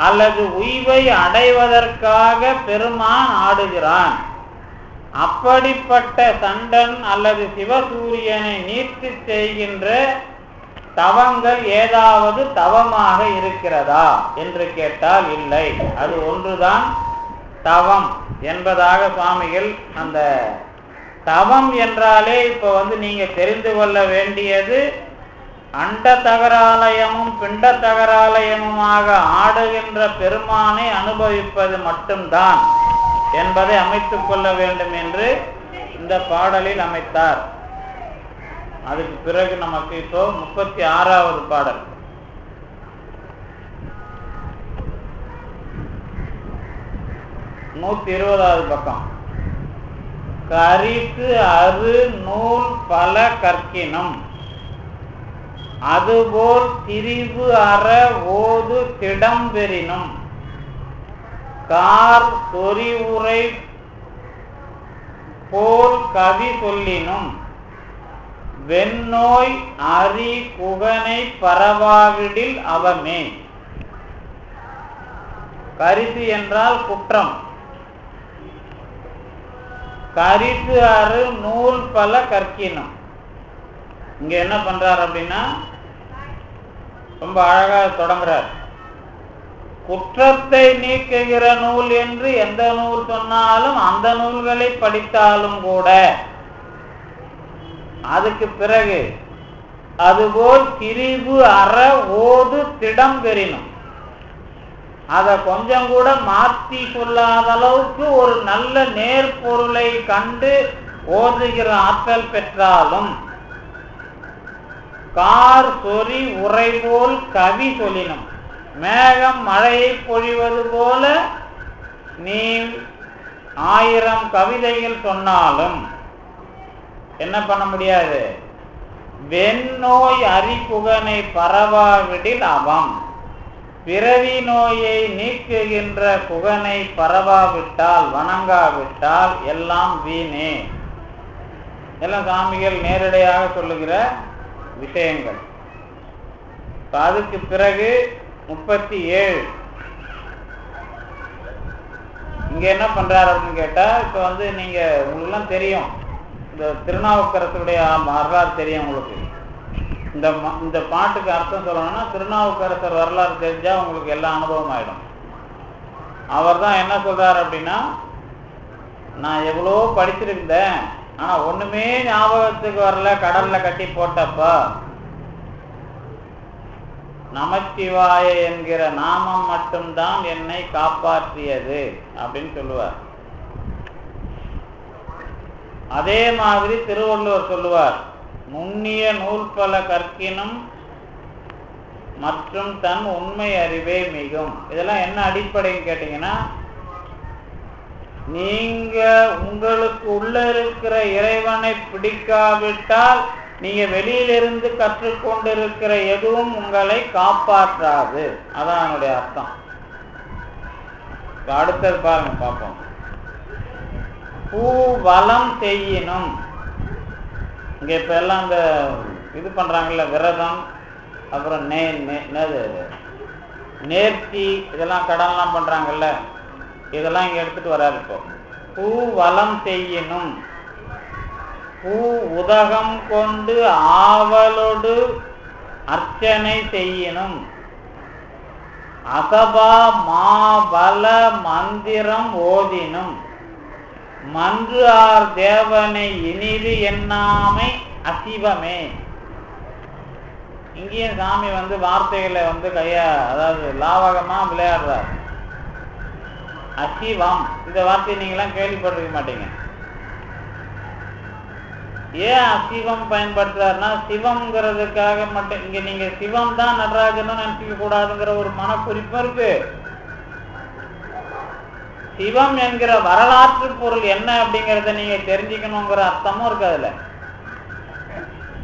A: அல்லது உய்வை அடைவதற்காக பெருமான் ஆடுகிறான். அப்படிப்பட்ட சண்டன் அல்லது சிவசூரியனை நீர்த்து செய்கின்ற தவங்கள் ஏதாவது தவமாக இருக்கிறதா என்று கேட்டால் இல்லை. அது ஒன்றுதான் தவம் என்பதாக சுவாமிகள், அந்த தவம் என்றாலே இப்ப வந்து நீங்க தெரிந்து கொள்ள வேண்டியது அண்ட தகராலயமும் பிண்ட தகராலயமுமாக ஆடுகின்ற பெருமானை அனுபவிப்பது மட்டும்தான் என்பதை அமைத்துக் கொள்ள வேண்டும் என்று இந்த பாடலில் அமைத்தார். அதுக்கு பிறகு நமக்கு இப்போ 36வது பாடல். நூத்தி 20வது பக்கம். கரித்து அரு நூல் பல கற்கினும் அதுபோல் திரிவு அற ஓது திடம்பெறினும் கார் சொறிவுரை போல் கவி சொல்லினும் வெண்ணோய் அரி குகனை பரவாவிடில் அவமே. கரிசு என்றால் குற்றம். கரிசு அரு நூல் பல கற்கினும். இங்க என்ன பண்றார் அப்படின்னா ரொம்ப அழகா தொடங்குறார். குற்றத்தை நீக்குகிற நூல் என்று எந்த நூல் சொன்னாலும் அந்த நூல்களை படித்தாலும் கூட, அதுக்கு பிறகு அதுபோல் திரிவு அற ஓது திடம் பெறினும், அதை கொஞ்சம் கூட மாற்றி சொல்லாத அளவுக்கு ஒரு நல்ல நேர்பொருளை கண்டு ஓதுகிற ஆற்றல் பெற்றாலும், கார் சொறி உரை போல் கவி சொல்லினும், மேகம் மழையை பொழிவது போல நீ 1000 கவிதைகள் சொன்னாலும் என்ன பண்ண முடியாது. வெண்ணோய் அரிக்குகனை பரவாவிடில் அவம். பிறவி நோயை நீக்குகின்ற குகனை பரவாவிட்டால், வணங்காவிட்டால் எல்லாம் வீணே. எல்லாம் சாமிகள் நேரடியாக சொல்லுகிற விஷயங்கள். அதுக்கு பிறகு 37 இங்க என்ன பண்றாரு அப்படின்னு கேட்டா, இப்ப வந்து நீங்க உங்களுக்குலாம் தெரியும், இந்த திருநாவுக்கரசுடைய வரலாறு தெரியும் உங்களுக்கு. இந்த பாட்டுக்கு அர்த்தம் சொல்லணும்னா திருநாவுக்கரசர் வரலாறு தெரிஞ்சா உங்களுக்கு எல்லா அனுபவம் ஆயிடும். அவர் தான் என்ன சொல்றாரு அப்படின்னா, நான் எவ்வளோ படிச்சிருந்தேன், ஆனா ஒண்ணுமே ஞாபகத்துக்கு வரல, கடல்ல கட்டி போட்டப்பா நமச்சிவாய என்கிற நாமம் மட்டும்தான் என்னை காப்பாற்றியது அப்படின்னு சொல்லுவார். அதே மாதிரி திருவள்ளுவர் சொல்லுவார், நுண்ணிய நூல் பல கற்கினும் மற்றும் தன் உண்மை அறிவே மிகும். இதெல்லாம் என்ன அடிப்படைன்னு கேட்டீங்கன்னா, நீங்க உங்களுக்கு உள்ள இருக்கிற இறைவனை பிடிக்காவிட்டால் நீங்க வெளியிலிருந்து கற்றுக்கொண்டிருக்கிற எதுவும் உங்களை காப்பாற்றாது. அதான் என்னுடைய அர்த்தம். அடுத்தது பாருங்க, பார்ப்போம். பூ வலம் செய்யணும். இங்க இப்ப எல்லாம் இந்த இது பண்றாங்கல்ல, விரதம், அப்புறம் நேர்த்தி, இதெல்லாம் கடன்லாம் பண்றாங்கல்ல, இதெல்லாம் இங்க எடுத்துட்டு வராரு. இப்போ பூ வலம் செய்யணும், பூ உதகம் கொண்டு ஆவலோடு அர்ச்சனை செய்யணும், அசபா மாவல மந்திரம் ஓதினும், மன்று ஆர் தேவனை இனிது எண்ணாமை அசிவமே. இங்கேயும் சாமி வார்த்தைகளை அதாவது லாவகமா விளையாடுறார். அசிவம், இந்த வார்த்தையை நீங்களாம் கேள்விப்பட்டிருக்க மாட்டீங்க. ஏன் அசிவம் பயன்படுத்துறாருன்னா, சிவம்ங்கிறதுக்காக மட்டும் இங்க நீங்க சிவம் தான் நடராஜனும் நினைச்சிக்க கூடாதுங்கிற ஒரு மனக்குறிப்பு இருக்கு. சிவம் என்கிற வரலாற்று பொருள் என்ன அப்படிங்கிறத நீங்க தெரிஞ்சுக்கணுங்கிற அர்த்தமும் இருக்கு அதுல.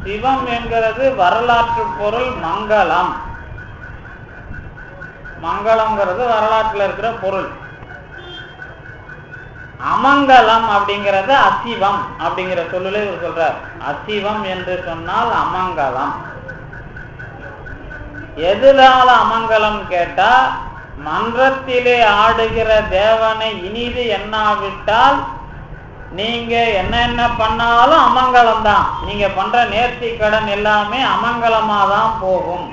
A: சிவம் என்கிறது வரலாற்று பொருள். மங்களம், மங்களம்ங்கிறது வரலாற்றுல இருக்கிற பொருள். அமங்கலம் அப்படிங்கிறது அசிவம் அப்படிங்கிற சொல்லுல இவர் சொல்றார். அசிவம் என்று சொன்னால் அமங்கலம். எதனால அமங்கலம் கேட்டா, மன்றத்திலே ஆடுகிற தேவனை இனிது எண்ணாவிட்டால் நீங்க என்ன பண்ணாலும் அமங்கலம் தான். நீங்க பண்ற நேர்த்தி கடன் எல்லாமே அமங்கலமா தான் போகும்,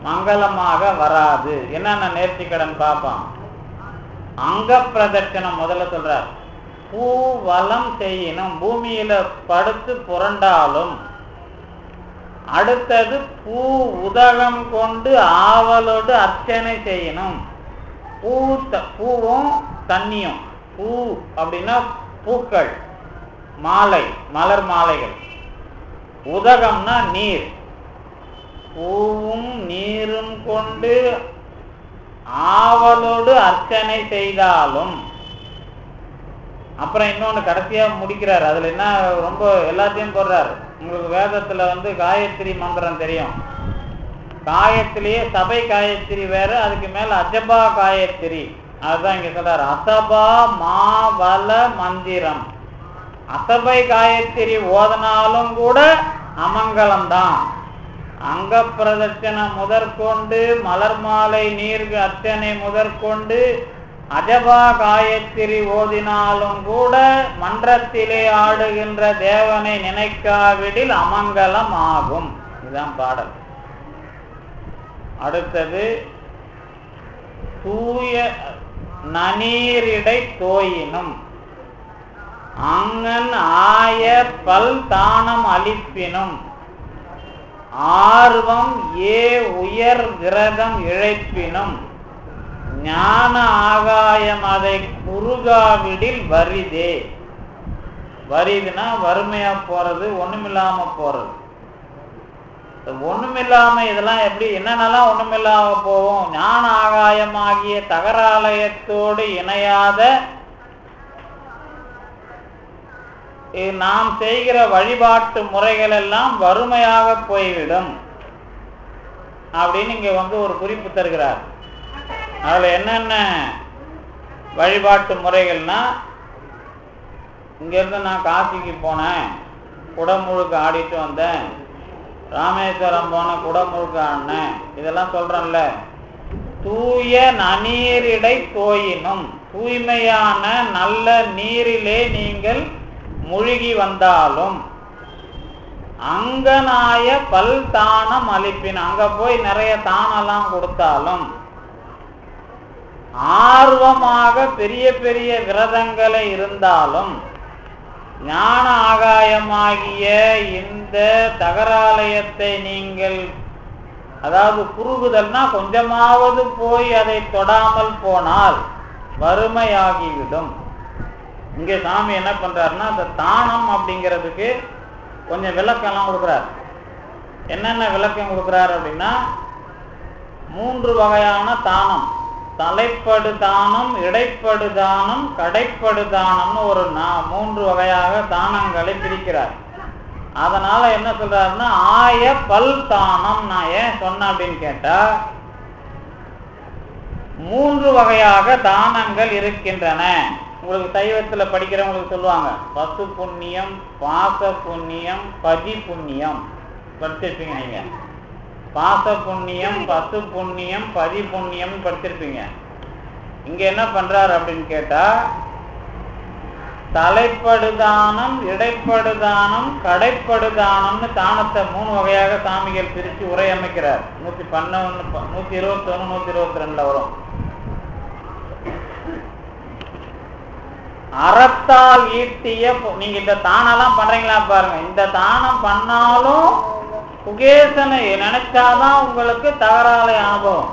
A: மங்களமாக வராது. என்னென்ன நேர்த்தி கடன் பார்ப்போம். அங்க பிரதட்சணம் முதல்ல சொல்றார். பூ வலம் செய்யணும், பூமியில படுத்து புரண்டாலும். அடுத்தது பூ உதகம் கொண்டு ஆவலோடு அர்ச்சனை செய்யணும். பூவும் தண்ணியும். பூ அப்படின்னா பூக்கள், மாலை, மலர் மாலைகள். உதகம்னா நீர். பூவும் நீரும் கொண்டு ஆவலோடு அர்ச்சனை செய்தாலும். அப்புறம் இன்னொன்று கடைசியா முடிக்கிறார். அதுல என்ன ரொம்ப எல்லாத்தையும் போடுறாரு. உங்களுக்கு வேதத்துல காயத்ரி மந்திரம் தெரியும். காயத்திலேயே சபை காயத்ரி வேற, அதுக்கு மேல அஜபா காயத்ரி. அதுதான் இங்க சொல்றாரு. அசபா மாவல மந்திரம். அசபை காயத்ரி ஓதனாலும் கூட அமங்கலம் தான். அங்க பிரதட்சணம் முதற்கொண்டு, மலர் மாலை நீர் அர்ச்சனை முதற்கொண்டு, அஜபா காயத்ரி ஓதினாலும் கூட மன்றத்திலே ஆடுகின்ற தேவனை நினைக்காவிடில் அமங்கலம் ஆகும். இதுதான் பாடல். அடுத்தது தூய நனீரிடை தோயினும், அங்கன் ஆய பல் தானம் அளிப்பினும், ஆர்வம் ஏ உயர் விரதம் இழைப்பினும், ஞான ஆகாயம் அதை குறுகாவிடில் வரிதே. வரிதுன்னா வறுமையா போறது, ஒண்ணுமில்லாம போறது. ஒண்ணுமில்லாம இதெல்லாம் எப்படி, என்னென்னலாம் ஒண்ணுமில்லாம போவோம். ஞான ஆகாயமாகிய தகராலயத்தோடு இணையாத நாம் செய்கிற வழிபாட்டு முறைகள் எல்லாம் வறுமையாக போய்விடும் அப்படின்னு இங்க ஒரு குறிப்பு தருகிறார். அதுல என்னென்ன வழிபாட்டு முறைகள்னா, இங்கிருந்து நான் காசிக்கு போனேன், குடமுழுக்கு ஆடிட்டு வந்தேன், ராமேஸ்வரம் போன குடமுழுக்கு ஆடினேன், இதெல்லாம் சொல்றேன்ல. தூய நன்னீரிடை தோயினும், தூய்மையான நல்ல நீரிலே நீங்கள் மூழ்கி வந்தாலும், அங்கனாய பல் தானம் அளிப்பின், அங்க போய் நிறைய தானெல்லாம் கொடுத்தாலும், ஆர்வமாக பெரிய பெரிய விரதங்களை இருந்தாலும், ஞான ஆகாயமாகிய இந்த தகராலயத்தை நீங்கள், அதாவது குறுகுதல்னா கொஞ்சமாவது போய் அதை தொடாமல் போனால் வறுமையாகிவிடும். இங்க சாமி என்ன பண்றாருன்னா, அந்த தானம் அப்படிங்கிறதுக்கு கொஞ்சம் விளக்கம்லாம் கொடுக்குறார். என்னென்ன விளக்கம் கொடுக்குறாரு அப்படின்னா, 3 வகையான தானம். தலைப்படு தானம், இடைப்படு தானம், கடைப்படு தானம்னு ஒரு 3 வகையாக தானங்களை பிரிக்கிறார். அதனால என்ன சொல்றாருன்னா ஆய பல் தானம். நான் ஏன் சொன்னேன் அப்படின்னு கேட்டா 3 வகையாக தானங்கள் இருக்கின்றன. உங்களுக்கு சைவத்துல படிக்கிறவங்களுக்கு சொல்லுவாங்க பசு புண்ணியம், பாச புண்ணியம், பதி புண்ணியம் படிச்சிருப்பீங்க. நீங்க பாச புண்ணியம், பசு புண்ணியம், பதி புண்ணியம் படிச்சிருப்பீங்க. இங்க என்ன பண்றாரு அப்படின்னு கேட்டா தலைப்படுதானம், இடைப்படுதானம், கடைப்படுதானம்னு தானத்தை 3 வகையாக சாமிகள் பிரித்து உரை அமைக்கிறார். 111, 121, 122 வரும். அறத்தால் ஈட்டிய, நீங்க இந்த தானெல்லாம் பண்றீங்களா பாருங்க. இந்த தானம் பண்ணாலும் குகேசனை நினைச்சாதான் உங்களுக்கு தகராலை அனுபவம்.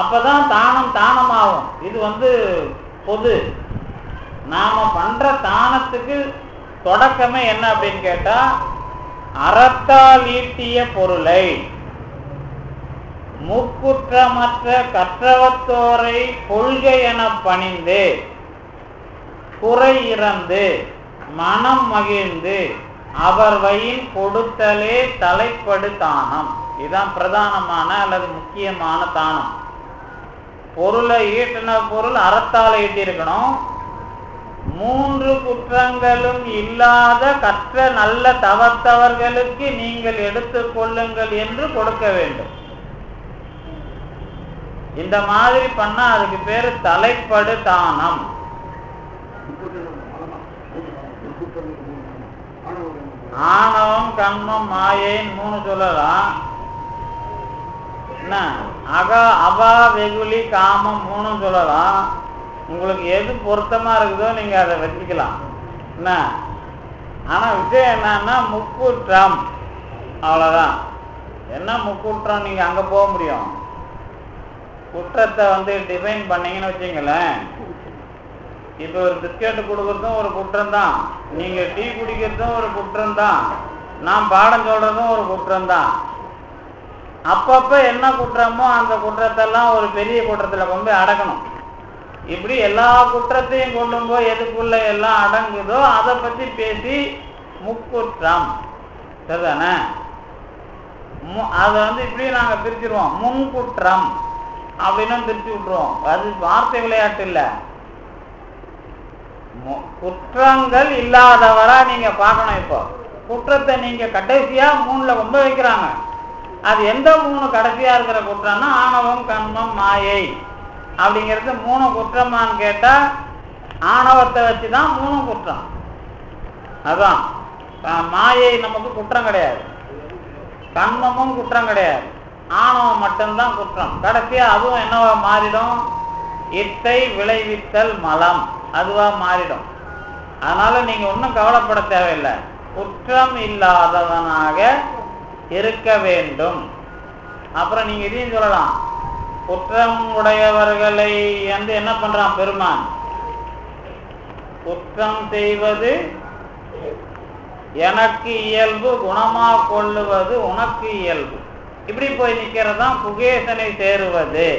A: அப்பதான் தானம் தானமாகும். இது பொது. நாம பண்ற தானத்துக்கு தொடக்கமே என்ன அப்படின்னு கேட்டா அறத்தால் ஈட்டிய பொருளை முக்குற்றமற்ற கற்றவத்தோரை கொள்கை என பணிந்து குறை இறந்து மனம் மகிழ்ந்து அவர் வயின் கொடுத்தலே தலைப்படு தானம். இதுதான் பிரதானமான அல்லது முக்கியமான தானம். பொருளை ஈட்டின பொருள் அறத்தால் ஈட்டியிருக்கணும். 3 குற்றங்களும் இல்லாத கற்ற நல்ல தவத்தவர்களுக்கு நீங்கள் எடுத்துக் கொள்ளுங்கள் என்று கொடுக்க வேண்டும். இந்த மாதிரி பண்ணா அதுக்கு பேரு தலைப்படு தானம். ஆணவம், கண்மம், மாயைன்னு 3 சொல்லலாம். என்ன அபா, வெகுளி, காமம் 3 சொல்லலாம். உங்களுக்கு எது பொருத்தமா இருக்குதோ நீங்க அதை வச்சுக்கலாம். என்ன ஆனா விஷயம் என்னன்னா முக்குற்றம், அவ்வளவுதான். என்ன முக்குற்றம்? நீங்க அங்க போக முடியும். குற்றத்தை டிஃபைன் பண்ணீங்கன்னு வச்சுங்களேன். இப்போ ஒரு பிஸ்கெட்டு கொடுக்கறதும் ஒரு குற்றம் தான், நீங்க டீ குடிக்கிறதும் ஒரு குற்றம் தான், நான் பாடம் சொல்றதும் ஒரு குற்றம் தான். அப்பப்ப என்ன குற்றமோ அந்த குற்றத்தெல்லாம் ஒரு பெரிய குற்றத்துல கொண்டு போய் அடக்கணும். இப்படி எல்லா குற்றத்தையும் கொண்டு போய் எதுக்குள்ள எல்லாம் அடங்குதோ அதை பத்தி பேசி முக்குற்றம், சரிதானே? அதை இப்படி நாங்க பிரிச்சிருவோம். முன்குற்றம் அப்படின்னு பிரிச்சு விட்டுருவோம். அது வார்த்தை விளையாட்டு இல்லை. குற்றங்கள் இல்லாதவரா நீங்க பார்க்கணும். இப்போ குற்றத்தை நீங்க கடைசியா 3ல கொண்டு வைக்கிறாங்க. அது எந்த 3 கடைசியா இருக்கிற குற்றம்னா ஆணவம், கண்மம், மாயை அப்படிங்கிறது 3 குற்றமான்னு கேட்டா ஆணவத்தை வச்சுதான் 3 குற்றம். அதான் மாயை நமக்கு குற்றம் கிடையாது, கண்மமும் குற்றம் கிடையாது, ஆணவம் மட்டும்தான் குற்றம். கடைசியா அதுவும் என்னவா மாறிடும்? இத்தை விளைவித்தல் மலம், அதுவா மாறிடும். அதனால நீங்க ஒன்றும் கவலைப்பட தேவையில்லை. குற்றம் இல்லாதவனாக இருக்க வேண்டும். அப்புறம் நீங்க இதையும் சொல்லலாம், குற்றம் உடையவர்களை என்ன பண்றான் பெருமான்? குற்றம் செய்வது எனக்கு இயல்பு, குணமா கொள்ளுவது உனக்கு இயல்பு. இப்படி போய் நிக்கிறதான் குகேசனை சேருவது.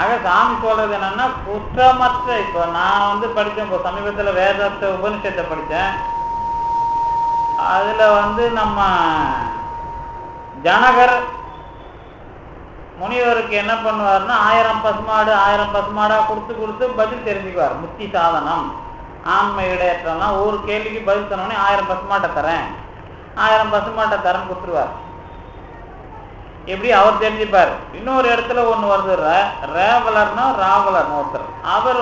A: ஆக சாமி சொல்றது என்னன்னா குற்றமற்ற. இப்போ நான் படித்தேன், இப்போ சமீபத்தில் வேதத்தை உபனிஷத்தை படித்தேன். அதுல நம்ம ஜனகர் முனிவருக்கு என்ன பண்ணுவார்னா 1000 பசுமாடு 1000 பசுமாடா கொடுத்து பதில் தெரிஞ்சுக்குவார். முக்தி சாதனம், ஆண்மை இடையற்றம்னா ஒரு கேள்விக்கு பதில் தரணும்னே 1000 பசுமாட்டை தரேன், 1000 பசுமாட்டை தரேன்னு கொடுத்துருவார். எப்படி அவர் தெரிஞ்சுப்பார். இன்னொரு இடத்துல ஒன்று வருது, ரேவலர்னா ராவலர்னு ஒருத்தர். அவர்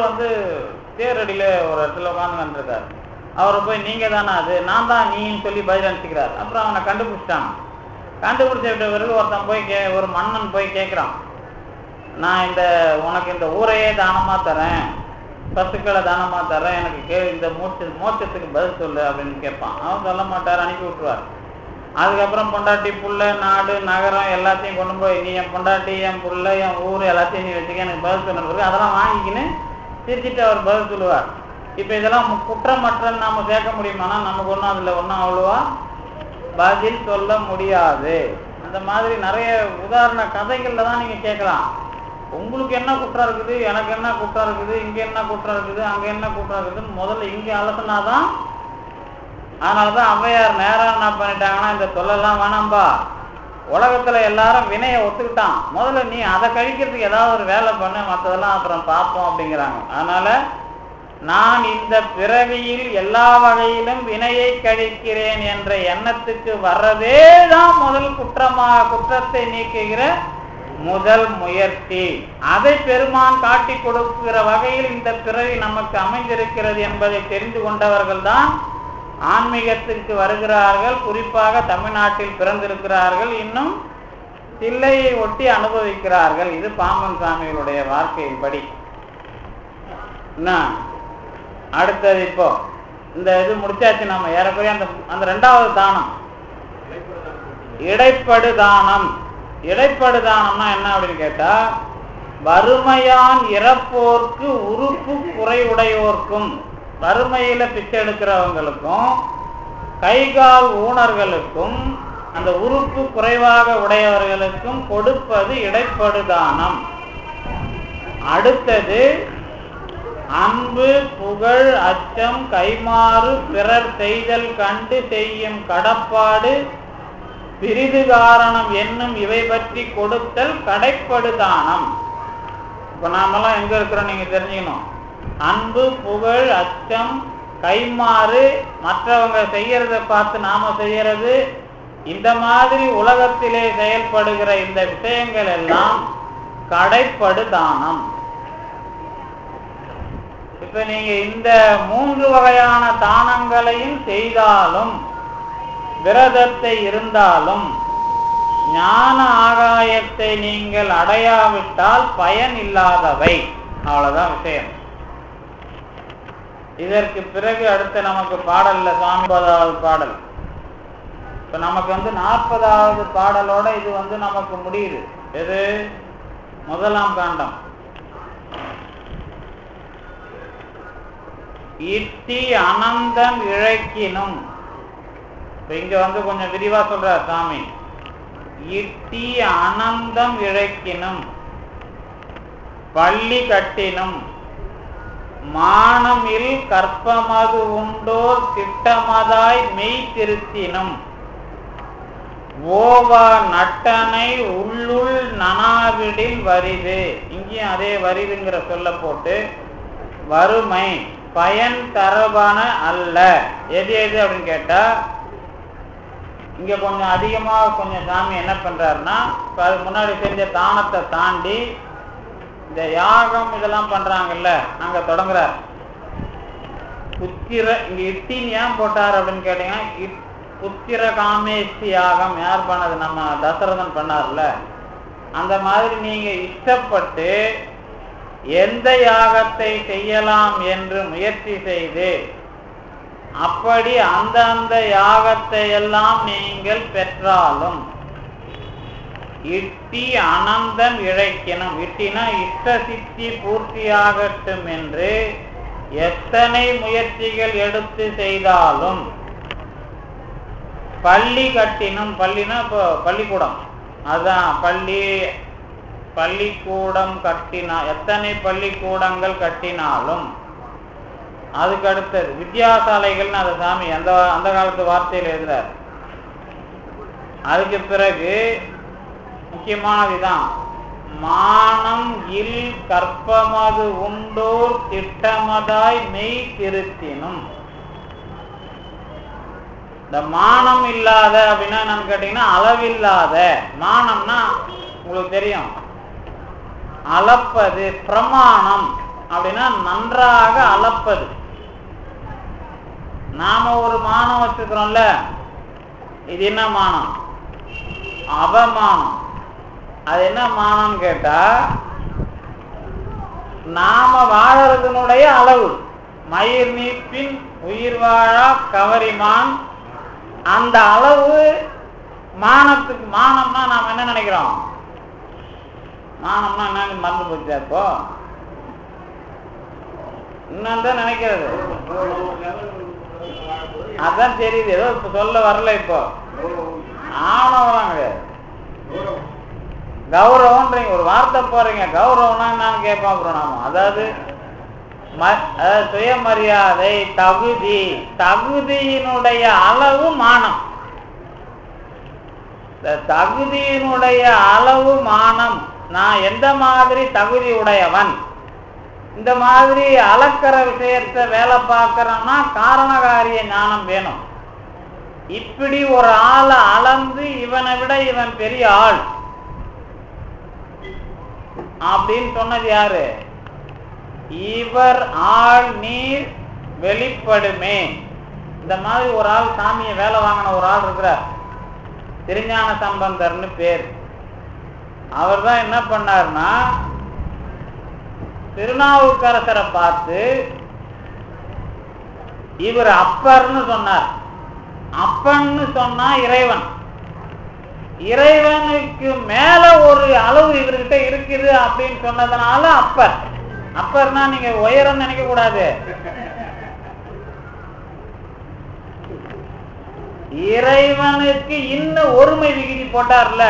A: தேரடியில ஒரு இடத்துல உட்காந்துருக்காரு. அவரை போய் நீங்க தானே அது, நான் தான் நீன்னு சொல்லி பதில் அனுப்பிக்கிறார். அப்புறம் அவனை கண்டுபிடிச்சிட்டாங்க. கண்டுபிடிச்ச பிறகு ஒருத்தன் போய் ஒரு மன்னன் போய் கேட்குறான், நான் உனக்கு இந்த ஊரையே தானமா தரேன், பசுக்களை தானமா தரேன், எனக்கு இந்த மோட்சத்துக்கு பதில் சொல்லு அப்படின்னு கேட்பான். அவன் சொல்ல மாட்டார், அனுப்பி விட்டுருவார். அதுக்கப்புறம் பொண்டாட்டி, புள்ள, நாடு, நகரம் எல்லாத்தையும் கொண்டு போய் நீ என் பொண்டாட்டி, என் புள்ள, என் ஊர் எல்லாத்தையும் நீ வச்சுக்க, எனக்கு பதில் சொன்ன பிறகு அதெல்லாம் வாங்கிக்கின்னு திருச்சிட்டு அவர் பதில் சொல்லுவார். இப்போ இதெல்லாம் குற்றமற்றன்னு நாம சேர்க்க முடியுமானா நமக்கு ஒன்றும் அதில் ஒன்றும் அவ்வளோவா பதில் சொல்ல முடியாது. அந்த மாதிரி நிறைய உதாரண கதைகள்ல தான் நீங்க கேட்கலாம். உங்களுக்கு என்ன குற்றம் இருக்குது, எனக்கு என்ன குற்றம் இருக்குது, இங்க என்ன குற்றம் இருக்குது, அங்க என்ன குற்றம் இருக்குதுன்னு முதல்ல இங்க அலசினாதான். அதனாலதான் ஔவையார் நேரம் என்ன பண்ணிட்டாங்கன்னா, இந்த தொல்லெல்லாம் வேணாம்பா, உலகத்துல எல்லாரும் வினையை ஒத்துக்கிட்டான், முதல்ல நீ அதை கழிக்கிறதுக்கு ஏதாவது ஒரு வேலை பண்ணு, மற்றதெல்லாம் அப்புறம் பார்ப்போம் அப்படிங்கிறாங்க. அதனால நான் இந்த பிறவியில் எல்லா வகையிலும் வினையை கழிக்கிறேன் என்ற எண்ணத்துக்கு வர்றதே தான் முதல் குற்றத்தை நீக்குகிற முதல் முயற்சி. அதை பெருமான் காட்டி கொடுக்கிற வகையில் இந்த பிறவி நமக்கு அமைந்திருக்கிறது என்பதை தெரிந்து கொண்டவர்கள் தான் ஆன்மீகத்திற்கு வருகிறார்கள். குறிப்பாக தமிழ்நாட்டில் பிறந்திருக்கிறார்கள், இன்னும் தில்லையை ஒட்டி அனுபவிக்கிறார்கள். இது பாம்பன் சாமிகளுடைய வாழ்க்கையின்படி. அடுத்தது இப்போ இந்த இது முடிச்சாச்சு. நம்ம ஏறக்குறைய அந்த ரெண்டாவது தானம் இடைப்படு தானம். இடைப்படு தானம்னா என்ன அப்படின்னு கேட்டா, வறுமையான் இறப்போர்க்கு உறுப்பு குறைவுடையோர்க்கும், வறுமையில பிச்சை எடுக்கிறவங்களுக்கும் கைகால் ஊனர்களுக்கும் அந்த உறுப்பு குறைவாக உடையவர்களுக்கும் கொடுப்பது இடைப்படு தானம். அடுத்தது அன்பு புகழ் அச்சம் கைமாறு பிறர் செய்தல் கண்டு செய்யும் கடப்பாடு பிரிது காரணம் என்னும் இவை பற்றி கொடுத்தல் கடைப்படு தானம். இப்ப நாமெல்லாம் எங்க இருக்கிறோம் நீங்க தெரிஞ்சுக்கணும். அன்பு புகழ் அச்சம் கைமாறு, மற்றவங்க செய்யறதை பார்த்து நாம செய்யறது, இந்த மாதிரி உலகத்திலே செயல்படுகிற இந்த விஷயங்கள் எல்லாம் கடைப்படு தானம். இப்ப நீங்க இந்த 3 வகையான தானங்களையும் செய்தாலும், விரதத்தை இருந்தாலும், ஞான ஆகாயத்தை நீங்கள் அடையாவிட்டால் பயன் இல்லாதவை. அவ்வளவுதான் விஷயம். இதற்கு பிறகு அடுத்த நமக்கு பாடல்ல சுவாமி 40வது பாடல். இப்ப நமக்கு 40வது பாடலோட இது நமக்கு முடியுது. எது? முதலாம் காண்டம். இட்டி அனந்தம் இழைக்கினும். இங்க கொஞ்சம் விரிவா சொல்றார் சாமி. இட்டி அனந்தம் இழைக்கினும் பள்ளி கட்டினும் மானமில் கற்பமது உண்டோர் திட்டமதாய் மெய் திருத்தினும் ஓவா நட்டனை உள்ளுள் நனாவிடில் வரிது. இங்கேயும் அதே வரிதுங்கிற சொல்ல போட்டு வறுமை பயன் தரபான அல்ல. எது எது அப்படின்னு கேட்டா, இங்க கொஞ்சம் அதிகமாக கொஞ்சம் சாமி என்ன பண்றாருன்னா, அதுக்கு முன்னாடி செஞ்ச தானத்தை தாண்டி இந்த யாகம் இதெல்லாம் பண்றாங்கல்ல, அங்க தொடங்குறார். புத்திர இங்க இட்டின்னு ஏன் போட்டார் அப்படின்னு கேட்டீங்கன்னா, புத்திர காமேஷ்டி யாகம் யார் பண்ணது? நம்ம தசரதன் பண்ணார்ல. அந்த மாதிரி நீங்க இஷ்டப்பட்டு எந்த யாகத்தை செய்யலாம் என்று முயற்சி செய்து அப்படி அந்த யாகத்தை எல்லாம் நீங்கள் பெற்றாலும் இட்டி அனந்தம் இழைக்கணும். இட்டினா இஷ்ட சித்தி பூர்த்தியாகட்டும் என்று எத்தனை முயற்சிகள் எடுத்து செய்தாலும், பள்ளி கட்டினும், பள்ளினா இப்போ பள்ளிக்கூடம், அதான் பள்ளிக்கூடம் கட்டினா, எத்தனை பள்ளிக்கூடங்கள் கட்டினாலும், அதுக்கு அடுத்தது வித்தியாசாலைகள்னு அதை சாமி அந்த காலத்து வார்த்தையில் எழுதுறார். அதுக்கு பிறகு முக்கியமானதுதான், மானம் இல் கற்பமது உண்டோர் திட்டமதாய் மெய் திருத்தினும். இந்த மானம் இல்லாத அப்படின்னா என்னன்னு கேட்டீங்கன்னா, அளவில்லாத. மானம்னா உங்களுக்கு தெரியும், அளப்பது. பிரமாணம் அப்படின்னா நன்றாக அளப்பது. நாம ஒரு மானம் வச்சுக்கிறோம்ல, இது என்ன மானம்? அவமானம். அது என்ன மானம் கேட்டா, நாம வாழறதுனுடைய அளவு. மயிர் நீப்பின் உயிர் வாழா கவரிமான். அந்த அளவு மானத்துக்கு. மானம்னா நாம என்ன நினைக்கிறோம்? மானம்னா என்னன்னு மறந்து போச்சா? இப்போ இன்னும் நினைக்கிறது அதான் தெரியுது. ஏதோ இப்ப சொல்ல வரல. இப்போ ஆணவம் கிடையாது. கௌரவம்ன்றீங்க, ஒரு வார்த்தை போறீங்க, கௌரவம்னா நான் கேட்போம். அப்புறம் நாம அதாவது சுயமரியாதை, தகுதி, தகுதியினுடைய அளவு மானம். தகுதியினுடைய அளவு மானம், நான் எந்த மாதிரி தகுதி உடையவன், இந்த மாதிரி அளக்கிற விஷயத்தை வேலை பார்க்கறோம்னா காரணகாரிய ஞானம் வேணும். இப்படி ஒரு ஆளை அளந்து இவனை விட இவன் பெரிய ஆள் அப்படின்னு சொன்னது யாரு? இவர் ஆள் நீர் வெளிப்படுமே. இந்த மாதிரி ஒரு ஆள் சாமியை வேலை வாங்கின ஒரு ஆள் இருக்கிறார், திருஞான சம்பந்தர்னு பேர். அவர் தான் என்ன பண்ணார்னா, திருநாவுக்கரசரை பார்த்து இவர் அப்பர்னு சொன்னார். அப்பன்னு சொன்னா இறைவன், இறைவனுக்கு மேல ஒரு அளவு இவர்கிட்ட இருக்குது அப்படின்னு சொன்னதுனால அப்பர். அப்பர்னா நீங்க உயரம் நினைக்க கூடாது, இறைவனுக்கு இன்னும் ஒருமை விகுதி போட்டார்ல,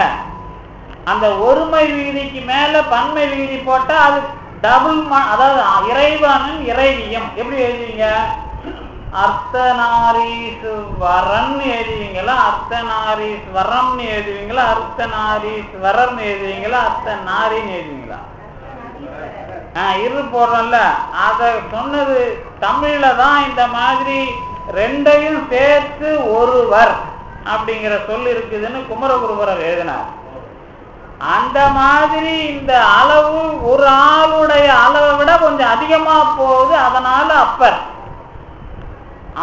A: அந்த ஒருமை விகுதிக்கு மேல பன்மை விகுதி போட்டா அது டபுள். அதாவது இறைவனும் இறைவியும் எப்படி எழுதுவீங்க? அர்த்தநாரீஸ்வரன் எழுதுவீங்களா, அர்த்தநாரீஸ்வரம்னு எழுதுவீங்களா, அர்த்தநாரீஸ்வரர்னு எழுதுவீங்களா, அர்த்தநாரின்னு எழுதுவீங்களா? இரு போடுறோம்ல, அத சொன்னது தமிழ்ல தான். இந்த மாதிரி ரெண்டையும் சேர்த்து ஒருவர் அப்படிங்கிற சொல் இருக்குதுன்னு குமரகுருபரர் எழுதினார். அந்த மாதிரி இந்த அளவு ஒரு ஆளுடைய அளவை விட கொஞ்சம் அதிகமா போகுது, அதனால அப்பர்.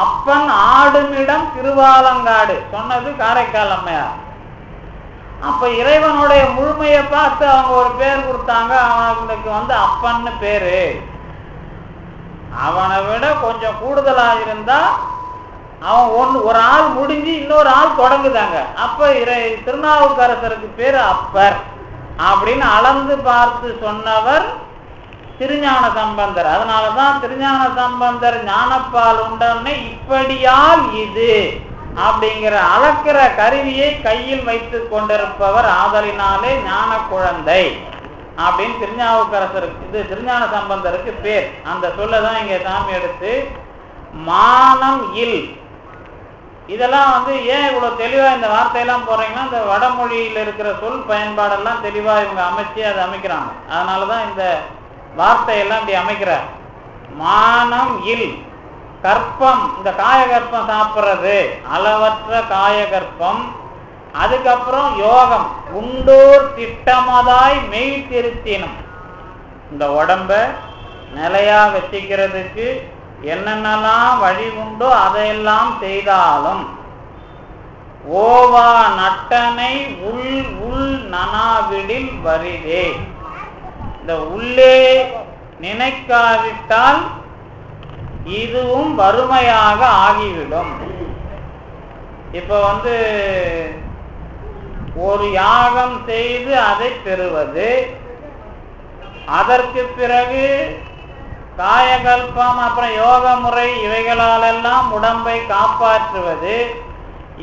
A: அப்பன் ஆடுமிடம் திருவாலங்காடு சொன்னது காரைக்கால் அம்மையார். அப்ப இறைவனுடைய முழுமையை பார்த்து அவங்க ஒரு பேர் கொடுத்தாங்க, அவனுக்கு அப்பன்னு பேரு. அவனை விட கொஞ்சம் கூடுதலா இருந்தா அவன் ஒரு ஆள் முடிஞ்சு இன்னொரு ஆள் தொடங்குதாங்க, அப்ப திருநாவுக்கரசருக்கு பேரு அப்பர் அப்படின்னு அளந்து பார்த்து சொன்னவர் திருஞான சம்பந்தர். அதனாலதான் திருஞான சம்பந்தர் ஞானப்பால் உண்டன்னு இப்படியால் இது அப்படிங்கிற அளக்கிற கருவியை கையில் வைத்து கொண்டிருப்பவர், ஆதலினாலே ஞான குழந்தை அப்படின்னு திருநாவுக்கரசருக்கு, இது திருஞான சம்பந்தருக்கு பேர். அந்த சொல்லதான் இங்க சாமி எடுத்து மானம் இல். இதெல்லாம் ஏன் இவ்வளவு தெளிவா இந்த வார்த்தையெல்லாம் போறீங்கன்னா, இந்த வடமொழியில் இருக்கிற சொல் பயன்பாடெல்லாம் தெளிவா இவங்க அமைச்சு அதை அமைக்கிறாங்க. அதனாலதான் இந்த வார்த்தையெல்லாம் இப்படி அமைக்கிறார். மானம் இல் கற்பம், இந்த காயகற்பம் சாப்பிட்றது, அளவற்ற காயகற்பம். அதுக்கப்புறம் யோகம், உண்டோர் திட்டமதாய் மெய் திருத்தினும், இந்த உடம்ப நிலையா வச்சுக்கிறதுக்கு என்னென்னலாம் வழி உண்டோ அதையெல்லாம் செய்தாலும் ஓவா நட்டனை உள் உள் நனாவிடில் வரிதே, இந்த உள்ளே நினைக்காவிட்டால் இதுவும் வறுமையாக ஆகிவிடும். இப்ப ஒரு யாகம் செய்து அதை பெறுவது, அதற்கு பிறகு காயகல்பம், அப்புறம் யோக முறை, இவைகளாலெல்லாம் உடம்பை காப்பாற்றுவது,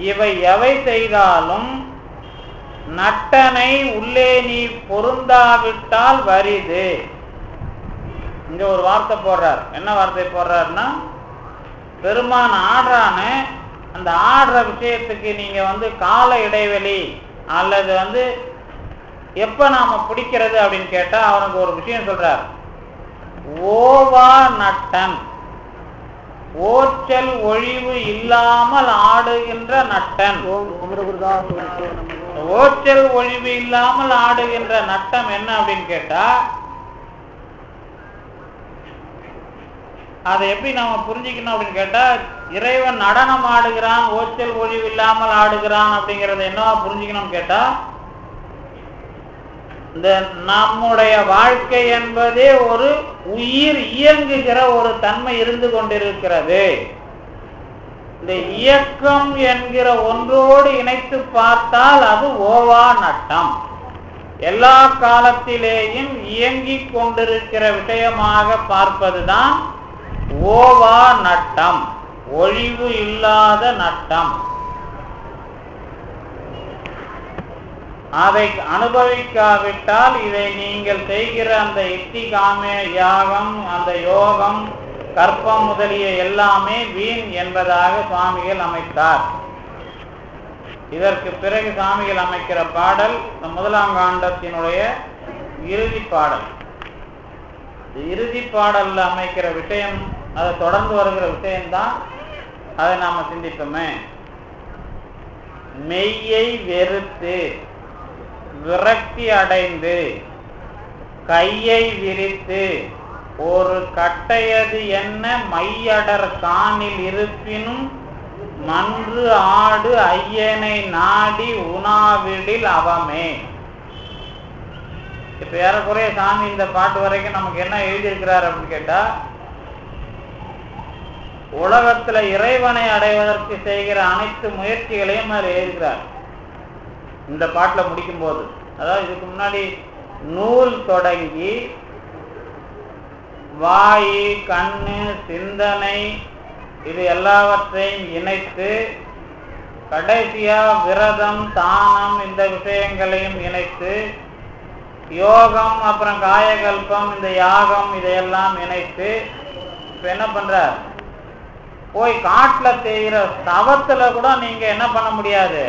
A: இவை எவை செய்தாலும் நட்டனை உள்ளே நீ பொருந்தாவிட்டால் வரிது. இங்க ஒரு வார்த்தை போடுறார். என்ன வார்த்தை போடுறாருன்னா, பெருமான் ஆடுறான்னு அந்த ஆடுற விஷயத்துக்கு நீங்க கால இடைவெளி அல்லது எப்ப நாம பிடிக்கிறது அப்படின்னு கேட்டா அவனுக்கு ஒரு விஷயம் சொல்றார். ஓவா நட்டன், ஓச்சல் ஒழிவு இல்லாமல் ஆடுகின்ற நட்டன். ஓச்சல் ஒழிவு இல்லாமல் ஆடுகின்ற நட்டம் என்ன அப்படின்னு கேட்டா, அதை எப்படி நாம புரிஞ்சுக்கணும் அப்படின்னு கேட்டா, இறைவன் நடனம் ஆடுகிறான், ஓச்சல் ஒழிவு இல்லாமல் ஆடுகிறான் அப்படிங்கறத என்னவா புரிஞ்சுக்கணும்னு கேட்டா, இந்த நம்முடைய வாழ்க்கை என்பதே ஒரு உயிர் இயங்குகிற ஒரு தன்மை இருந்து கொண்டிருக்கிறது. இந்த இயக்கம் என்கிற ஒன்றோடு இணைத்து பார்த்தால் அது ஓவா நட்டம். எல்லா காலத்திலேயும் இயங்கிக் கொண்டிருக்கிற விஷயமாக பார்ப்பதுதான் ஓவா நட்டம், ஒழிவு இல்லாத நட்டம். அதை அனுபவிக்காவிட்டால் இதை நீங்கள் செய்கிற அந்த இத்தி காமே யாகம், அந்த யோகம், கற்பம் முதலிய எல்லாமே வீண் என்பதாக சுவாமிகள் அமைத்தார். இதற்கு பிறகு சுவாமிகள் அமைக்கிற பாடல் முதலாம் காண்டத்தினுடைய இறுதி பாடல். இறுதி பாடல்ல அமைக்கிற விஷயம், அதை தொடர்ந்து வருகிற விஷயம்தான். அதை நாம சிந்திப்போமே. மெய்யை வெறுத்து விரக்தி அடைந்து கையை விரித்து ஒரு கட்டையது என்ன மையடர் காணில் இருப்பினும் மன்று ஆடு ஐயனை நாடி உணாவிடில் அவமே. இப்ப ஏறக்குறைய சாமி இந்த பாட்டு வரைக்கும் நமக்கு என்ன எழுதியிருக்கிறார் அப்படின்னு கேட்டா, உலகத்துல இறைவனை அடைவதற்கு செய்கிற அனைத்து முயற்சிகளையும் அவர் எழுதுகிறார் இந்த பாட்டுல முடிக்கும் போது. அதாவது இதுக்கு முன்னாடி நூல் தொடங்கி வாய், கண்ணு, சிந்தனை இது எல்லாவற்றையும் இணைத்து கடைசியா விரதம், தானம் இந்த விஷயங்களையும் இணைத்து யோகம், அப்புறம் காயகல்பம், இந்த யாகம் இதையெல்லாம் இணைத்து இப்ப என்ன பண்றார், போய் காட்டுல செய்கிற தவத்துல கூட நீங்க என்ன பண்ண முடியாது,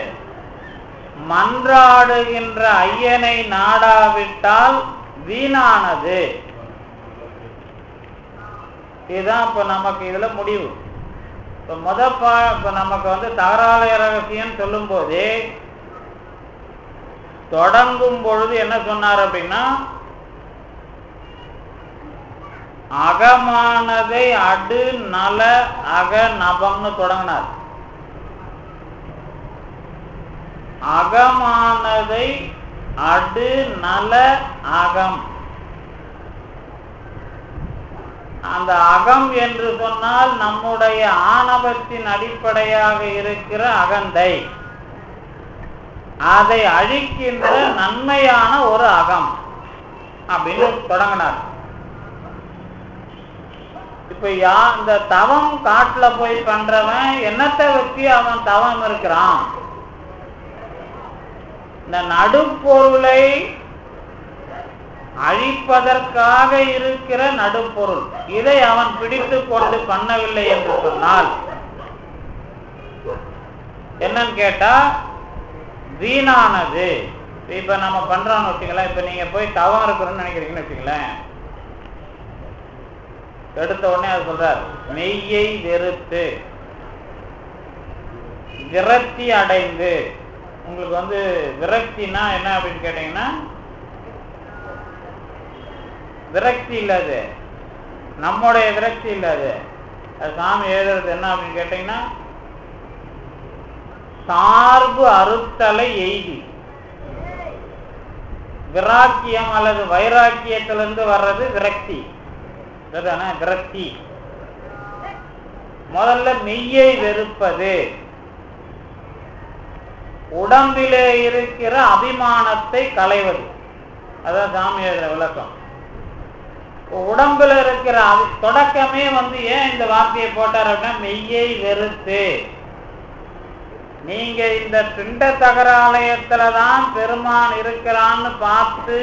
A: மன்றாடுகின்ற ஐயனை நாடாவிட்டால் வீணானது. இதுதான் இப்ப நமக்கு இதுல முடிவு. இப்ப இப்ப நமக்கு தகராலய ரகசியம் சொல்லும் போதே தொடங்கும் பொழுது என்ன சொன்னார் அப்படின்னா, அகமானதை அடு நல அக நபம்னு தொடங்கினார். அகமானதை அடு நல அகம். அந்த அகம் என்று சொன்னால் நம்முடைய ஆணவத்தின் அடிப்படையாக இருக்கிற அகந்தை, அதை அழிக்கின்ற நன்மையான ஒரு அகம் அப்படின்னு தொடங்கினார். இப்ப இந்த தவம் காட்டுல போய் பண்றவன் என்னத்தை வச்சு அவன் தவம் இருக்கிறான், இந்த நடுப்பொருளை அழிப்பதற்காக இருக்கிற நடுப்பொருள், இதை அவன் பிடித்து கொண்டு பண்ணவில்லை என்று சொன்னால் என்னன்னு கேட்டா வீணானது. இப்ப நம்ம பண்றோம்னு வச்சுக்கலாம். இப்ப நீங்க போய் தவம் இருக்கிறோம்னு நினைக்கிறீங்கன்னு வச்சுங்களேன், எடுத்த உடனே அது சொல்றார், மெய்யை வெறுத்து விரக்தி அடைந்து. உங்களுக்கு விரக்தினா என்ன அப்படின்னு கேட்டீங்கன்னா, விரக்தி இல்லாது, நம்முடைய விரக்தி இல்லாது. அது சாமி எழுதுறது என்ன அப்படின்னு கேட்டீங்கன்னா, சார்பு அறுத்தலை எய்தி. விராக்கியம் அல்லது வைராக்கியத்திலிருந்து வர்றது விரக்தி. விரக்தி முதல்ல மெய்யை வெறுப்பது, உடம்பிலே இருக்கிற அபிமானத்தை களைவது. அதான் சாமி எழுதுற விளக்கம். உடம்புல இருக்கிற தொடக்கமே ஏன் இந்த வார்த்தையை போட்டார் அப்படின்னா, மெய்யை வெறுத்து. நீங்க இந்த பிண்ட தகராலயத்துலதான் பெருமான் இருக்கிறான்னு பார்த்து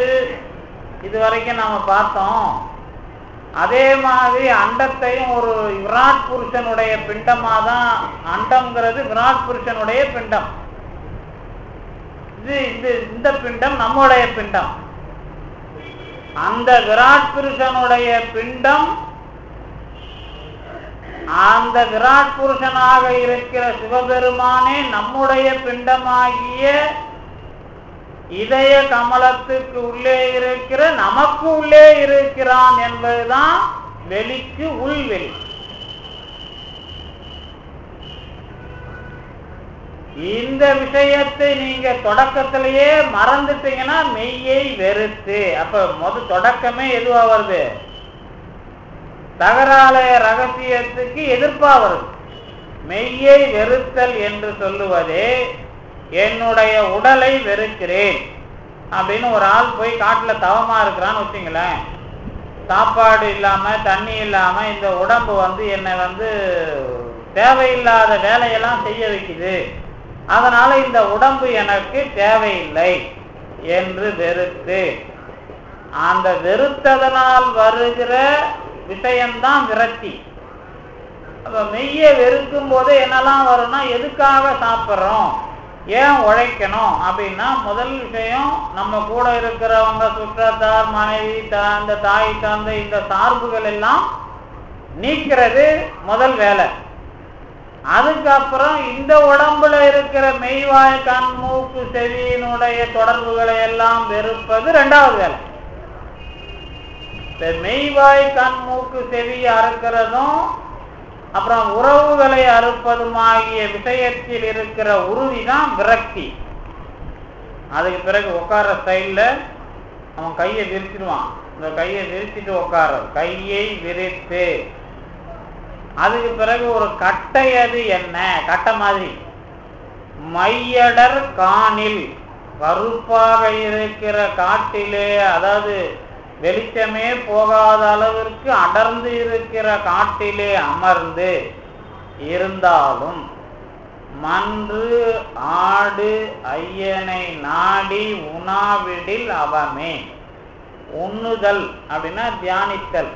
A: இதுவரைக்கும் நாம பார்த்தோம். அதே மாதிரி அண்டத்தையும் ஒரு விராட் புருஷனுடைய பிண்டமா தான், அண்டம்ங்கிறது விராட் புருஷனுடைய பிண்டம். இந்த பிண்டம் நம்முடைய பிண்டம். அந்த விராட் புருஷனுடைய பிண்டம், அந்த விராட் புருஷனாக இருக்கிற சிவபெருமானே நம்முடைய பிண்டமாகிய இதய கமலத்துக்கு உள்ளே இருக்கிற நமக்கு உள்ளே இருக்கிறான் என்பதுதான் வெளிக்கு உள்வெளி. இந்த விஷயத்தை நீங்க தொடக்கத்திலேயே மறந்துட்டீங்கன்னா மெய்யை வெறுத்து. அப்ப தொடக்கமே எதுவா வருது, தகராலய ரகசியத்துக்கு எதிர்ப்பா வருது. மெய்யை வெறுத்தல் என்று சொல்லுவதே என்னுடைய உடலை வெறுக்கிறேன் அப்படின்னு ஒரு ஆள் போய் காட்டுல தவமா இருக்கிறான்னு வச்சுங்களேன். சாப்பாடு இல்லாம தண்ணி இல்லாம இந்த உடம்பு என்னை தேவையில்லாத வேலையெல்லாம் செய்ய வைக்குது, அதனால இந்த உடம்பு எனக்கு தேவையில்லை என்று வெறுத்து, அந்த வெறுத்ததனால் வருகிற விஷயம்தான் விரக்தி. அப்ப மெய்ய வெறுக்கும் போது என்னெல்லாம் வரும்னா, எதுக்காக சாப்பிட்றோம், ஏன் உழைக்கணும் அப்படின்னா, முதல் விஷயம் நம்ம கூட இருக்கிறவங்க, சுற்றத்தார், மனைவி, அந்த தாய் தந்தை, இந்த சார்புகள் எல்லாம் நீக்கிறது முதல் வேலை. அதுக்கப்புறம் இந்த உடம்புல இருக்கிற மெய்வாய் கண் மூக்கு செவியினுடைய தொடர்புகளை எல்லாம் வெறுப்பது ரெண்டாவது வேலை. மெய்வாய் கண் மூக்கு செவி அறுக்கிறதும் அப்புறம் உறவுகளை அறுப்பதுமாகிய விஷயத்தில் இருக்கிற உறுதிதான் விரக்தி. அதுக்கு பிறகு உட்கார ஸ்டைல்ல அவன் கையை விரிச்சிடுவான். இந்த கையை விரிச்சிட்டு உட்கார, கையை விரித்து, அதுக்கு பிறகு ஒரு கட்டை, அது என்ன கட்டை மாதிரி மையடர் காணில், கருப்பாக இருக்கிற காட்டிலே, அதாவது வெளிச்சமே போகாத அளவிற்கு அடர்ந்து இருக்கிற காட்டிலே அமர்ந்து இருந்தாலும் மன்று ஆடு ஐயனை நாடி உணாவிடில் அவமே. உண்ணுதல் அப்படின்னா தியானித்தல்,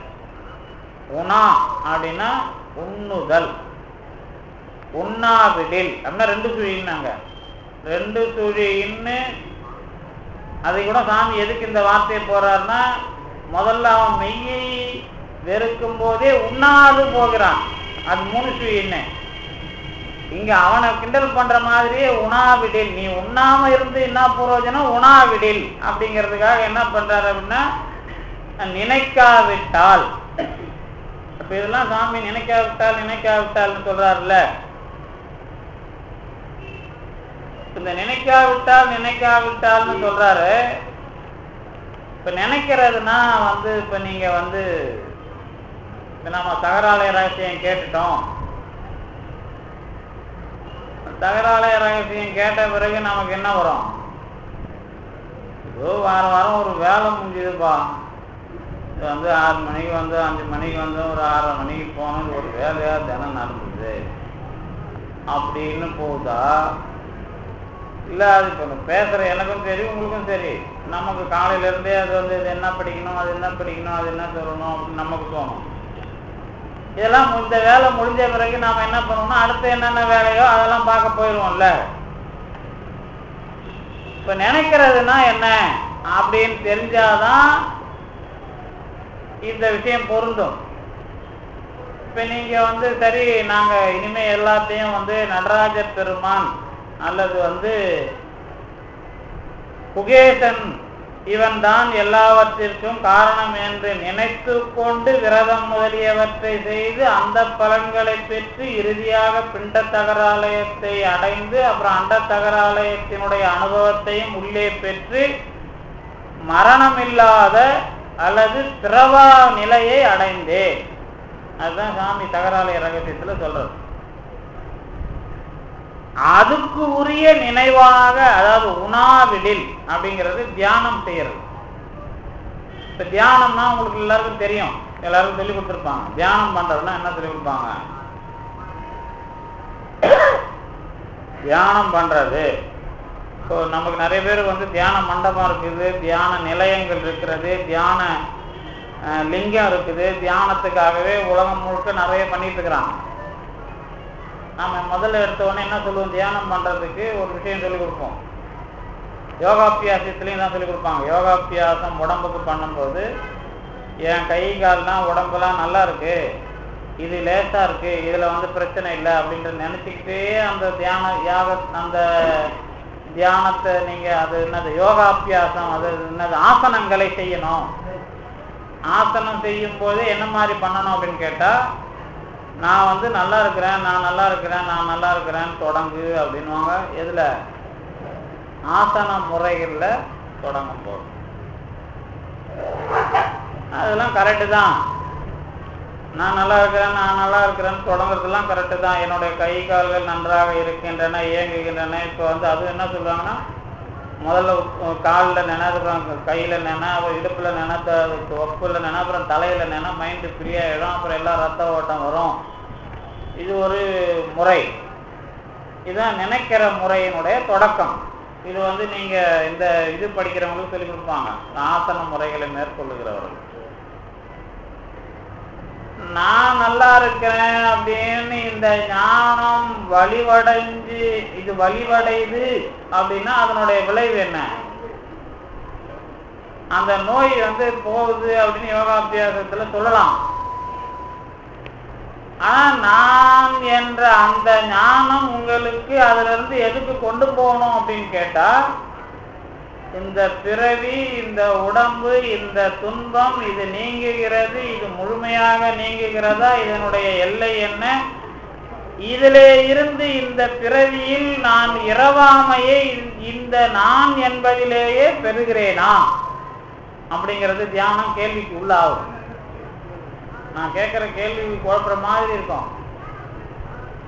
A: உணா அப்படின்னா உண்ணுதல், உண்ணாவிடில் அப்படின்னா ரெண்டு சுழின்னாங்க. ரெண்டு சுழின்னு அதை கூட சாமி எதுக்கு இந்த வார்த்தையை போறாருன்னா, முதல்ல அவன் மெய்யை வெறுக்கும் போதே உண்ணாது போகிறான், அது மூணு சுழின்னு. இங்க அவனை கிண்டல் பண்ற மாதிரியே உணாவிடில், நீ உண்ணாம இருந்து என்ன பிரயோஜனம், உணாவிடில் அப்படிங்கிறதுக்காக என்ன பண்றாரு அப்படின்னா, நினைக்காவிட்டால். அப்ப இதெல்லாம் சாமி நினைக்காவிட்டால் நினைக்காவிட்டால்னு சொல்றாருல்ல. இந்த நினைக்காவிட்டால்னு சொல்றாரு. இப்ப நினைக்கிறதுனா இப்ப நீங்க நம்ம தகராலய ரகசியம் கேட்டுட்டோம். தகராலய ரகசியம் கேட்ட பிறகு நமக்கு என்ன வரும், ஏதோ வாரம் ஒரு வேலை முடிஞ்சுதுப்பா, இது 6 மணிக்கு 5 மணிக்கு ஒரு 6:30 மணிக்கு போனது ஒரு வேலையா தினம் நடந்தது அப்படின்னு போகுதா? இல்லை, அது இப்போ பேசுகிற எனக்கும் சரி உங்களுக்கும் சரி, நமக்கு காலையிலேருந்தே அது இது என்ன படிக்கணும், அது என்ன படிக்கணும், அது என்ன சொல்லணும் அப்படின்னு நமக்கு தோணும். இதெல்லாம் இந்த வேலை முடிஞ்ச பிறகு நாம் என்ன பண்ணணும்னா, அடுத்து என்னென்ன வேலையோ அதெல்லாம் பார்க்க போயிடுவோம்ல. இப்போ நினைக்கிறதுனா என்ன அப்படின்னு தெரிஞ்சாதான் இந்த விஷயம் பொருந்தும். இப்போ நீங்கள் சரி, நாங்கள் இனிமேல் எல்லாத்தையும் நடராஜ பெருமான் அல்லது குகேசன் இவன் தான் எல்லாவற்றிற்கும் காரணம் என்று நினைத்து கொண்டு விரதம் முதலியவற்றை செய்து அந்த பலன்களை பெற்று இறுதியாக பிண்ட தகராலயத்தை அடைந்து அப்புறம் அண்ட தகராலயத்தினுடைய அனுபவத்தையும் உள்ளே பெற்று மரணமில்லாத அல்லது திரவா நிலையை அடைந்தேன். அதுதான் சாமி தகராலய ரகசியத்தில் சொல்றது. அதுக்கு உரிய நினைவாக, அதாவது உணாவிடில் அப்படிங்கிறது தியானம் செய்யறது. இப்ப தியானம்னா உங்களுக்கு எல்லாருக்கும் தெரியும், எல்லாருக்கும் சொல்லி கொடுத்துருப்பாங்க. தியானம் பண்றதுன்னா என்ன சொல்லி கொடுப்பாங்க? தியானம் பண்றது, இப்போ நமக்கு நிறைய பேர் தியான மண்டபம் இருக்குது, தியான நிலையங்கள் இருக்கிறது, தியான லிங்கம் இருக்குது, தியானத்துக்காகவே உலகம் முழுக்க நிறைய பண்ணிட்டு இருக்கிறாங்க. நம்ம முதல்ல எடுத்தோடனே என்ன சொல்லுவோம், தியானம் பண்ணுறதுக்கு ஒரு விஷயம் சொல்லிக் கொடுப்போம். யோகாபியாசத்துலேயும் தான் சொல்லிக் கொடுப்பாங்க. யோகாபியாசம் உடம்புக்கு பண்ணும்போது, என் கை கால்லாம் உடம்புலாம் நல்லா இருக்கு, இது லேசாக இருக்குது, இதில் பிரச்சனை இல்லை அப்படின்ற நினச்சிக்கிட்டே அந்த அந்த தியானத்தை நீங்கள் அது என்னது யோகாபியாசம், அது என்னது ஆசனங்களை செய்யணும். ஆசனம் செய்யும் போது என்ன மாதிரி பண்ணணும் அப்படின்னு கேட்டால், நான் நல்லா இருக்கிறேன், நான் நல்லா இருக்கிறேன், நான் நல்லா இருக்கிறேன்னு தொடங்கு அப்படின்வாங்க. எதில்? ஆசன முறைகளில் தொடங்கும் போது. அதெல்லாம் கரெக்டு தான். நான் நல்லா இருக்கிறேன், நான் நல்லா இருக்கிறேன்னு தொடங்குறதுலாம் கரெக்டு தான். என்னுடைய கை கால்கள் நன்றாக இருக்கின்றன, இயங்குகின்றன. இப்போ அது என்ன சொல்லுவாங்கன்னா, முதல்ல காலில் நினை, அப்புறம் கையில் நினை, அப்புறம் இடுப்பில் நினை, ஒப்பில் நினை, அப்புறம் தலையில் நினை, மைண்டு ஃப்ரீயாகிடும், அப்புறம் எல்லாம் ரத்த ஓட்டம் வரும். இது ஒரு முறை. இதுதான் நினைக்கிற முறையினுடைய தொடக்கம். இது வந்து நீங்க இந்த இது படிக்கிறவங்களுக்கு சொல்லிக் கொடுப்பாங்க, ஆசன முறைகளை மேற்கொள்ளுகிறவர்கள். நான் நல்லா இருக்கிறேன் அப்படின்னு இந்த ஞானம் வலிவடைஞ்சு இது வலிவடையுது அப்படின்னா அதனுடைய விளைவு என்ன? அந்த நோய் வந்து போகுது அப்படின்னு யோகாபியாசத்துல சொல்லலாம். ஆனா நான் என்ற அந்த ஞானம் உங்களுக்கு அதுல இருந்து எதுக்கு கொண்டு போகணும் அப்படின்னு கேட்டா, இந்த பிறவி, இந்த உடம்பு, இந்த துன்பம் இது நீங்குகிறது, இது முழுமையாக நீங்குகிறதா, இதனுடைய எல்லை என்ன, இதிலே இருந்து இந்த பிறவியில் நான் இரவாமையை இந்த நான் என்பதிலேயே பெறுகிறேனா அப்படிங்கிறது தியானம் கேள்விக்கு உள்ளாகும். நான் கேட்குற கேள்வி குழப்புற மாதிரி இருக்கும்.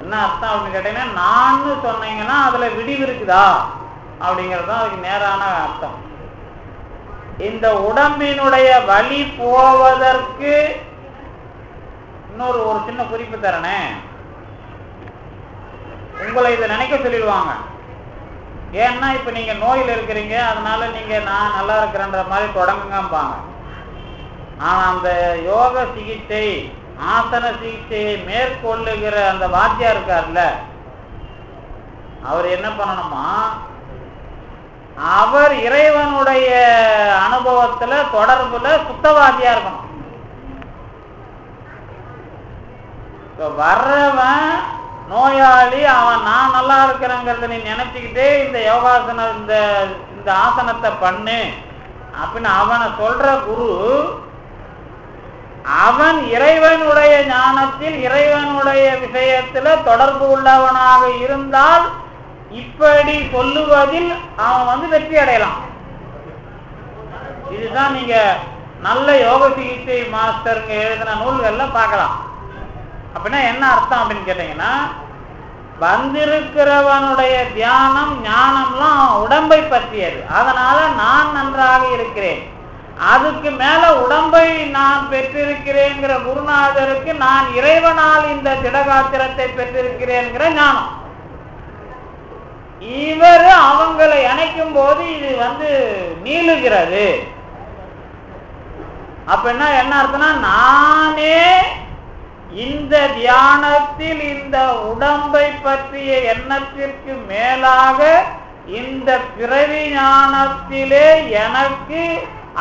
A: என்ன அர்த்தம் அப்படின்னு கேட்டீங்கன்னா, நான் சொன்னீங்கன்னா அதுல விடிவு இருக்குதா அப்படிங்கிறது தான் அதுக்கு நேரான அர்த்தம். இந்த உடம்பினுடைய வலி போவதற்கு இன்னொரு ஒரு சின்ன குறிப்பு தரனே. உங்களை இதை நினைக்க சொல்லிடுவாங்க. ஏன்னா இப்ப நீங்க நோயில் இருக்கிறீங்க, அதனால நீங்க நான் நல்லா இருக்கிறேன்ற மாதிரி தொடங்குங்கம்பாங்க. ஆனா அந்த யோக சிகிச்சை, ஆசன சிகிச்சையை மேற்கொள்ளுகிற அந்த வாத்தியார் இருக்கார்ல, அவர் என்ன பண்ணணுமா, அவர் இறைவனுடைய அனுபவத்துல தொடர்புல சுத்தவாதியா இருக்கணும். வர்றவன் நோயாளி, அவன் நான் நல்லா இருக்கிறேங்கிறத நீ நினைச்சுக்கிட்டே இந்த யோகாசன இந்த ஆசனத்தை பண்ணு அப்படின்னு அவனை சொல்ற குரு, அவன் இறைவனுடைய ஞானத்தில் இறைவனுடைய விஷயத்துல தொடர்பு உள்ளவனாக இருந்தால் இப்படி சொல்லுவதில் அவன் வந்து வெற்றி அடையலாம். இதுதான் நீங்க நல்ல யோக சிகிச்சை மாஸ்டருங்க எழுதின நூல்கள்ல பார்க்கலாம். அப்படின்னா என்ன அர்த்தம் அப்படின்னு கேட்டீங்கன்னா, வந்திருக்கிறவனுடைய தியானம் ஞானம்லாம் உடம்பை பற்றியது, அதனால நான் நன்றாக இருக்கிறேன். அதுக்கு மேல உடம்பை நான் பெற்றிருக்கிறேங்கிற குருநாதருக்கு நான் இறைவனால் இந்த திடகாத்திரத்தை பெற்றிருக்கிறேங்கிற ஞானம். இவர் அவங்களை இணைக்கும் போது இது வந்து நீளுகிறது. அப்படின்னா என்ன அர்த்தம்னா, நானே இந்த தியானத்தில் இந்த உடம்பை பற்றிய எண்ணத்திற்கு மேலாக இந்த பிறவி ஞானத்திலே எனக்கு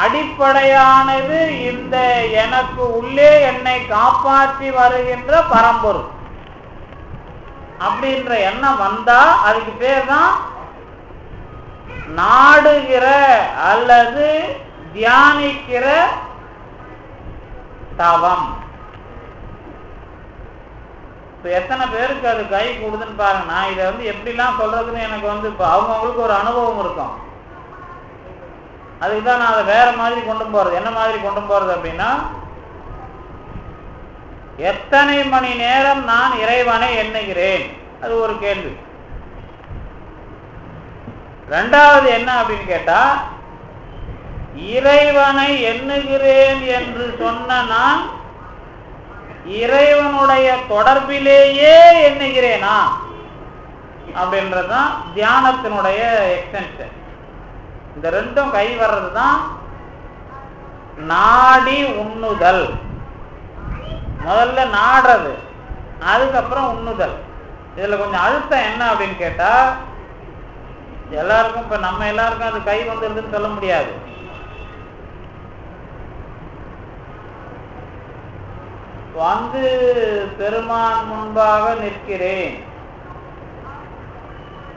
A: அடிப்படையானது இந்த எனக்கு உள்ளே என்னை காப்பாற்றி வருகின்ற பரம்பொருள் அப்படின்ற எண்ணம் வந்தா அதுக்கு பேர் தான் நாடுகிற அல்லது தியானிக்கிற தவம். எத்தனை பேருக்கு அது கை கொடுதுன்னு பாருங்க. நான் இதை வந்து எப்படிலாம் சொல்றதுன்னு எனக்கு வந்து இப்போ அவங்கவுங்களுக்கு ஒரு அனுபவம் இருக்கும். அதுக்குதான் நான் அதை வேற மாதிரி கொண்டு போறது. என்ன மாதிரி கொண்டு போறது அப்படின்னா, எத்தனை மணி நேரம் நான் இறைவனை எண்ணுகிறேன், அது ஒரு கேள்வி. ரெண்டாவது என்ன அப்படின்னு கேட்டா, இறைவனை எண்ணுகிறேன் என்று சொன்ன நான் இறைவனுடைய தொடர்பிலேயே எண்ணுகிறேனா அப்படின்றதுதான் தியானத்தினுடைய எக்ஸ்டென்ஷன். இந்த ரெண்டும் கை வர்றது தான் நாடி உண்ணுதல். முதல்ல நாடுறது, அதுக்கப்புறம் உண்ணுதல். இதுல கொஞ்சம் அழுத்தம் என்ன அப்படின்னு கேட்டா, எல்லாருக்கும் இப்ப நம்ம எல்லாருக்கும் அது கை வந்துருதுன்னு சொல்ல முடியாது. வந்து பெருமான் முன்பாக நிற்கிறேன்,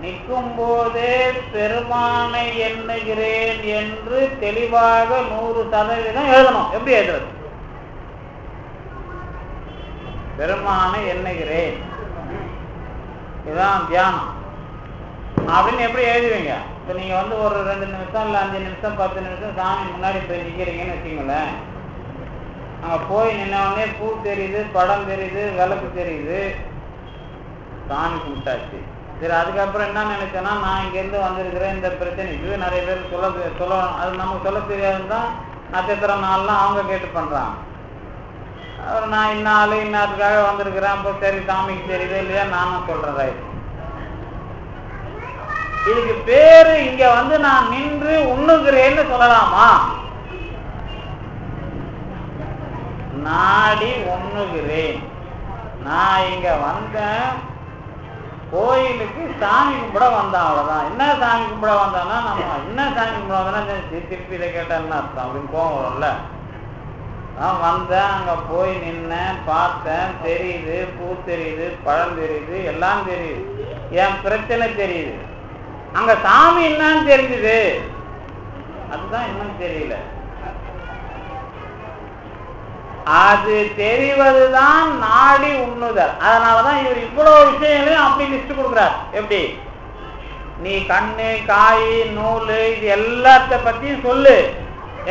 A: நிற்கும் போதே பெருமானை எண்ணுகிறேன் என்று தெளிவாக 100% எழுதணும். எப்படி எழுதுறது? பெருமானை எண்ணுகிறேன், இதுதான் தியானம் அப்படின்னு எப்படி எழுதுவீங்க? இப்ப நீங்க வந்து ஒரு 2 நிமிஷம் இல்ல 5 நிமிஷம் 10 நிமிஷம் சாமி முன்னாடி போய் நிக்கிறீங்கன்னு வச்சுங்களேன். அங்க போய் நின்ன உடனே பூ தெரியுது, படம் தெரியுது, விளக்கு தெரியுது, சாமி கும்பிட்டாச்சு. சரி, அதுக்கப்புறம் என்ன நினைச்சேன்னா, நான் இங்கேருந்து வந்திருக்கிறேன், இந்த பிரச்சனை இது நிறைய பேர் சொல்ல அது நமக்கு சொல்ல தெரியாதுன்னு தான் நட்சத்திரம் நாள்லாம் அவங்க கேட்டு பண்றாங்க. அவர் நான் இன்னாலு இன்னாத்துக்காக வந்திருக்கிறேன், அப்போ சரி சாமிக்கு தெரியுது இல்லையா நானும் சொல்றேன். ரைட். இதுக்கு பேரு இங்க வந்து நான் நின்று உண்ணுகிறேன்னு சொல்லலாமா? நாடி உண்ணுகிறேன். நான் இங்க வந்தேன், கோயிலுக்கு சாமி கும்பிட வந்தான், அவ்வளவுதான். என்ன சாமி கும்பிட வந்தான்னா, நம்ம என்ன சாமி கும்பிட வந்தோன்னா திருப்பி இதை கேட்டேன்னு அர்த்தம் அப்படின்னு கோவம் வரும்ல. நான் வந்தேன், அங்க போய் நின்னேன், பார்த்தேன், தெரியுது, பூ தெரியுது, பழம் தெரியுது, எல்லாம் தெரியுது, என் பிரச்சனை தெரியுது. அங்க சாமி என்னன்னு தெரிஞ்சுது, அதுதான் இன்னும் தெரியல. அது தெரிவதுதான் நாடி உண்ணுதல். அதனாலதான் இவர் இவ்வளவு விஷயங்களையும் அப்படி லிஸ்ட் கொடுக்கிறார். எப்படி? நீ கண்ணு, காய், நூல், இது எல்லாத்த பத்தியும் சொல்லு,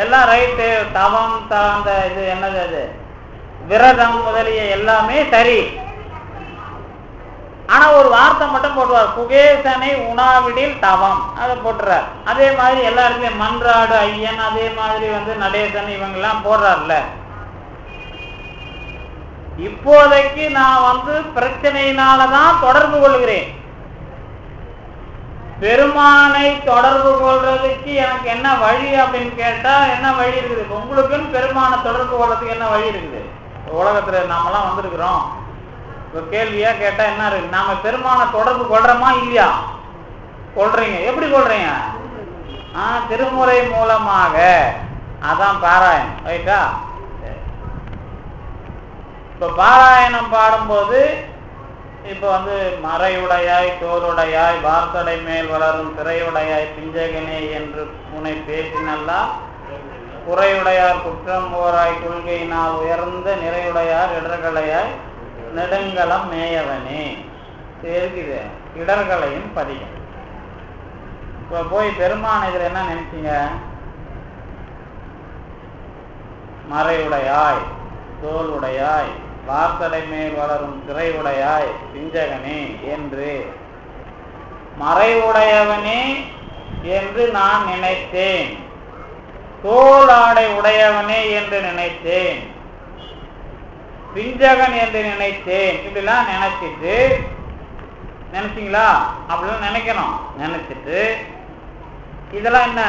A: எல்லாம் ரைட்டு. தவம், அந்த இது என்னது, அது விரதம் முதலிய எல்லாமே சரி. ஆனா ஒரு வார்த்தை மட்டும் போட்டுவார், குகேசனை உணாவிடில் தவம், அதை போட்டுறார். அதே மாதிரி எல்லா இடத்துலயும் மன்றாடு ஐயன், அதே மாதிரி வந்து நடேசன், இவங்க எல்லாம் போடுறாருல. இப்போதைக்கு நான் வந்து பிரச்சனையினாலதான் தொடர்பு கொள்கிறேன். பெருமானை தொடர்பு கொள்றதுக்கு எனக்கு என்ன வழி அப்படின்னு கேட்டா என்ன வழி இருக்குது? உங்களுக்குன்னு பெருமானை தொடர்பு கொள்றதுக்கு என்ன வழி இருக்குது? உலகத்துல நாமெல்லாம் வந்திருக்கிறோம். இப்போ கேள்வியா கேட்டா என்ன இருக்கு? நாம பெருமானை தொடர்பு கொள்றோமா இல்லையா? கொள்றீங்க. எப்படி கொள்றீங்க? திருமுறை மூலமாக. அதான் பாராயணம், ரைட்டா? இப்ப பாராயணம் பாடும்போது இப்ப வந்து மறையுடையாய், தோளுடையாய், வார்த்தடை மேல் வளரும் திரையுடையாய், பிஞ்சகனே என்று உன்னை பேசினல்லா, குறையுடையார் குற்றம் போராய், கொள்கையினால் உயர்ந்த நிறையுடையார் இடர்களையாய், நெடுங்கலம் மேயவனே. இருக்குது இடர்களையும் பதிகம். இப்ப போய் பெருமான் இதுல என்ன நினைச்சீங்க? மறையுடையாய், தோளுடையாய், வார்த்தடை மேல் வளரும் திரையுடையாய், பிஞ்சகனே என்று, மறைவுடையவனே என்று நான் நினைத்தேன், தோளாடை உடையவனே என்று நினைத்தேன், பிஞ்சகன் என்று நினைத்தேன். இப்படிலாம் நினைச்சிட்டு, நினைச்சீங்களா? அப்படிலாம் நினைக்கணும். நினைச்சிட்டு இதெல்லாம் என்ன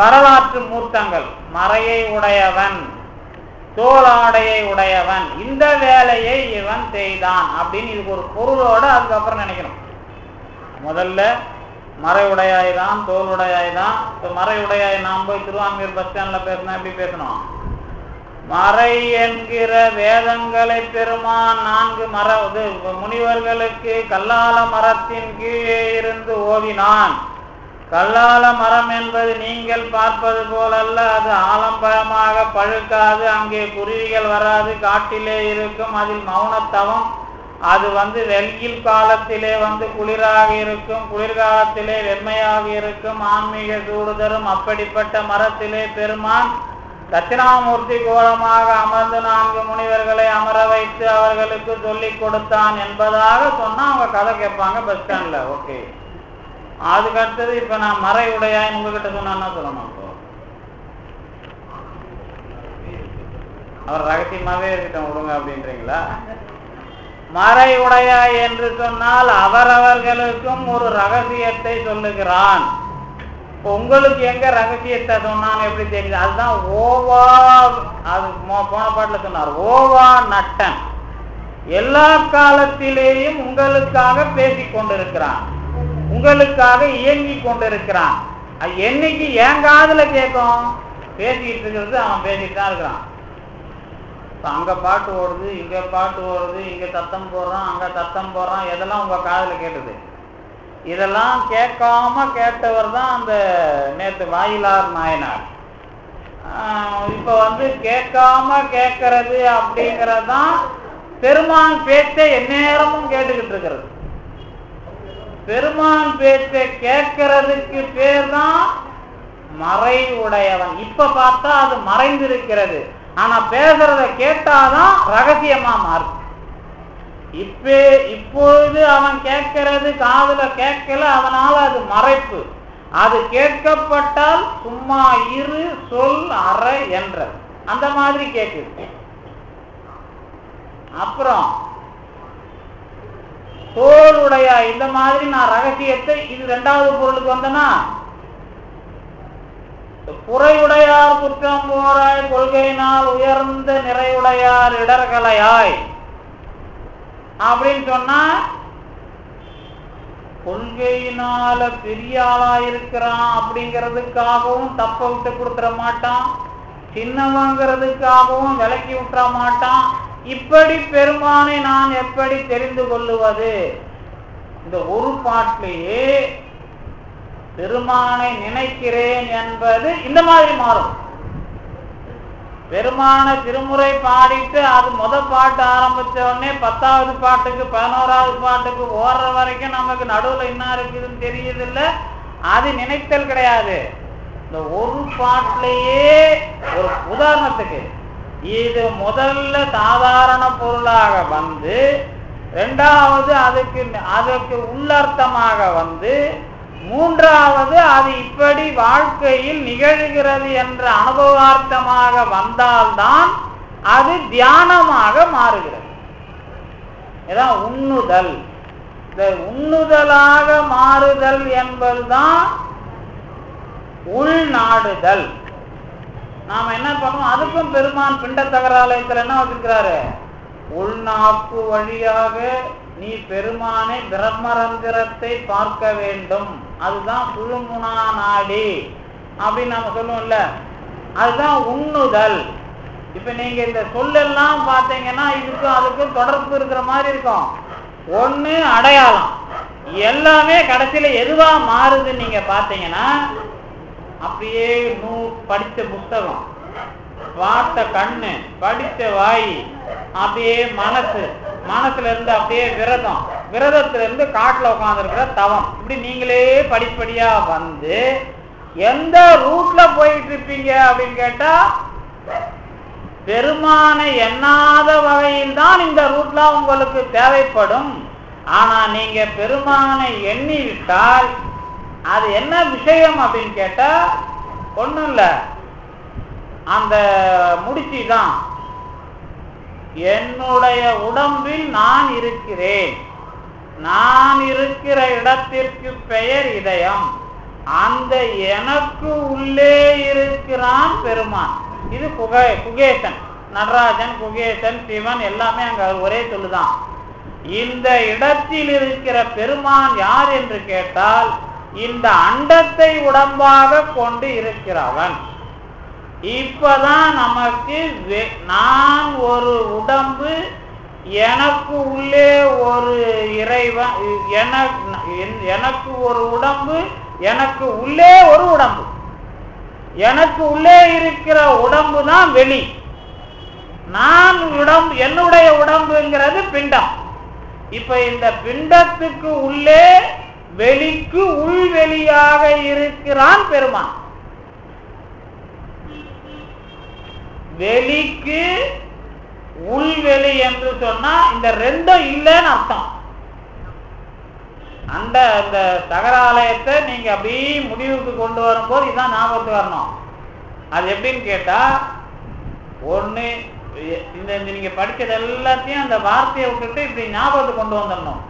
A: வரலாற்று மூர்த்தங்கள். மறையை உடையவன், தோளாடையை உடையவன், இந்த வேலையை இவன் செய்தான் அப்படின்னு இதுக்கு ஒரு பொருளோட அதுக்கப்புறம் நினைக்கணும். முதல்ல மறையுடையாய் தான், தோளுடையாய் தான். இப்போ மறையுடையாய் நாம் போய் திருவான்மியூர் பஸ் ஸ்டாண்ட்ல பேசணும். எப்படி பேசணும்? மறை என்கிற வேதங்களை பெருமான் 4 முனிவர்களுக்கு கல்லால மரத்தின் கீழே இருந்து ஓவினான். கல்லால மரம் என்பது நீங்கள் பார்ப்பது போலல்ல, அது ஆலம்பரமாக பழுக்காது, அங்கே குருவிகள் வராது, காட்டிலே இருக்கும், அதில் மௌனத்தவம். அது வந்து வெயில் காலத்திலே வந்து குளிராக இருக்கும், குளிர்காலத்திலே வெண்மையாக இருக்கும், ஆன்மீக சூடு தரும். அப்படிப்பட்ட மரத்திலே பெருமான் தட்சிணாமூர்த்தி கோலமாக அமர்ந்து 4 முனிவர்களை அமர வைத்து அவர்களுக்கு சொல்லிக் கொடுத்தான் என்பதாக சொன்னா அவங்க கதை கேட்பாங்க பஸ் ஸ்டாண்ட்ல. ஓகே, அதுக்கு அடுத்தது இப்ப நான் மறையுடையாய் உங்ககிட்ட சொன்னா சொல்லணும். இப்போ அவர் ரகசியமாவே இருக்கட்டும் விடுங்க அப்படின்றீங்களா? மறையுடையாய் என்று சொன்னால் அவரவர்களுக்கும் ஒரு ரகசியத்தை சொல்லுகிறான். உங்களுக்கு எங்க ரகசியத்தை சொன்னான்னு எப்படி தெரியுது? அதுதான் ஓவா. அது போன பாட்டுல சொன்னார், ஓவா நட்டன். எல்லா காலத்திலேயும் உங்களுக்காக பேசிக் கொண்டிருக்கிறான், உங்களுக்காக இயங்கி கொண்டிருக்கிறான். அது என்னைக்கு என் காதுல கேட்கும்? பேசிக்கிட்டு இருக்கிறது அவன் பேசிட்டு தான் இருக்கிறான். அங்க பாட்டு ஓடுது, இங்க பாட்டு ஓடுது, இங்க சத்தம் போடுறான், அங்க சத்தம் போடுறான், எதெல்லாம் உங்க காதுல கேட்டது? இதெல்லாம் கேட்காம கேட்டவர் தான் அந்த நேற்று வாயிலார் நாயனார். இப்ப வந்து கேட்காம கேட்கறது அப்படிங்கறதுதான் பெருமான் பேச்சை எந்நேரமும் கேட்டுக்கிட்டு இருக்கிறது. பெருமான் பேச்சை கேட்கறதுக்கு பேர் தான் மறை உடையவன். இப்ப பார்த்தா அது மறைந்திருக்கிறது, ஆனா பேசுறத கேட்டாதான் ரகசியமா மாறும். இப்பொழுது அவன் கேட்கிறது காதுல கேட்கல, அதனால அது மறைப்பு. அது கேட்கப்பட்டால் சும்மா இரு, சொல், அற என்ற அந்த மாதிரி கேட்குது. அப்புறம் தோளுடைய இந்த மாதிரி நான் ரகசியத்தை இது இரண்டாவது பொருளுக்கு வந்தனா புறையுடையார் குற்றம் போராய் கொள்கையினால் உயர்ந்த நிறையுடையார் இடர்களையாய் அப்படின்னு சொன்னா கொள்கையினால பெரிய ஆளா இருக்கிறான் அப்படிங்கிறதுக்காகவும் தப்ப விட்டு கொடுத்துட மாட்டான், சின்னவங்கிறதுக்காகவும் விலக்கி விட்டுற மாட்டான். இப்படி பெருமானை நான் எப்படி தெரிந்து கொள்ளுவது? இந்த ஒரு பாட்டிலேயே பெருமானை நினைக்கிறேன் என்பது இந்த மாதிரி மாறும். பெருமான திருமுறை பாடிட்டு அது பாட்டு ஆரம்பிச்ச உடனே 10வது பாட்டுக்கு 11வது பாட்டுக்கு ஓடுற வரைக்கும் நமக்கு நடுவில் என்ன இருக்குதுன்னு தெரியுது இல்லை, அது நினைத்தல் கிடையாது. இந்த ஒரு பாட்டிலேயே ஒரு உதாரணத்துக்கு இது முதல்ல சாதாரண பொருளாக வந்து, இரண்டாவது அதுக்கு உள்ளர்த்தமாக வந்து, மூன்றாவது அது இப்படி வாழ்க்கையில் நிகழ்கிறது என்ற அனுபவார்த்தமாக வந்தால்தான் அது தியானமாக மாறுகிறது. இதான் உண்ணுதல். இந்த உண்ணுதலாக மாறுதல் என்பதுதான் உள்நாடுதல். நாம என்ன பண்ணுவோம்? அதுக்கும் பெருமான் பிண்ட தகராலயத்தில் என்ன வச்சிருக்கிறாரு? உள்நாக்கு வழியாக நீ பெருமானை பிரம்மரந்திரத்தை பார்க்க வேண்டும், அதுதான் சுழுமுனா நாடி அப்படின்னு நம்ம சொல்லுவோம்ல, அதுதான் உண்ணுதல். இப்ப நீங்க இந்த சொல்லெல்லாம் பார்த்தீங்கன்னா இதுக்கும் அதுக்கும் தொடர்பு இருக்கிற மாதிரி இருக்கும். ஒண்ணு அடையாளம், எல்லாமே கடைசியில எதுவா மாறுதுன்னு நீங்க பார்த்தீங்கன்னா, அப்படியே படித்த புத்தகம், பார்த்த கண்ணு, படித்த வாய், அப்படியே மனசுல இருந்து அப்படியே விரதத்துல இருந்து காட்டுல உட்கார்ந்து இருக்கிற தவம், இப்படி நீங்களே படிப்படியா வந்து எந்த ரூட்ல போயிட்டு இருப்பீங்க அப்படின்னு கேட்டா, பெருமானை எண்ணாத வகையில் தான் இந்த ரூட்ல உங்களுக்கு தேவைப்படும். ஆனா நீங்க பெருமானை எண்ணி விட்டால் அது என்ன விஷயம் அப்படின்னு கேட்டா ஒண்ணும் இல்ல, அந்த முடிச்சி தான் என்னுடைய உடம்பில் நான் இருக்கிறேன், நான் இருக்கிற இடத்திற்கு பெயர் இதயம், அந்த எனக்கு உள்ளே இருக்கிறான் பெருமான். இது குகேசன், நடராஜன், குகேசன், சிவன் எல்லாமே அங்க ஒரே சொல்லுதான். இந்த இடத்தில் இருக்கிற பெருமான் யார் என்று கேட்டால் இந்த அண்டத்தை உடம்பாக கொண்டு இருக்கிறவன். இப்பதான் நமக்கு நான் ஒரு உடம்பு, எனக்கு உள்ளே ஒரு இறைவன், எனக்கு ஒரு உடம்பு, எனக்கு உள்ளே ஒரு உடம்பு, எனக்கு உள்ளே இருக்கிற உடம்பு தான் வெளி, நான் உடம்பு, என்னுடைய உடம்புங்கிறது பிண்டம். இப்ப இந்த பிண்டத்துக்கு உள்ளே வெளிக்கு உள்வெளியாக இருக்கிறான் பெருமான். வெளிக்கு உள்வெளி என்று சொன்னா இந்த ரெண்டும் இல்லைன்னு அர்த்தம். அந்த தகராலயத்தை நீங்க அப்படி முடிவுக்கு கொண்டு வரும்போது இதுதான் ஞாபகத்துக்கு வரணும். அது எப்படின்னு கேட்டா, ஒண்ணு இந்த நீங்க படிச்சது எல்லாத்தையும் அந்த வார்த்தையை விட்டுட்டு இப்படி ஞாபகத்துக்கு கொண்டு வந்துடணும்.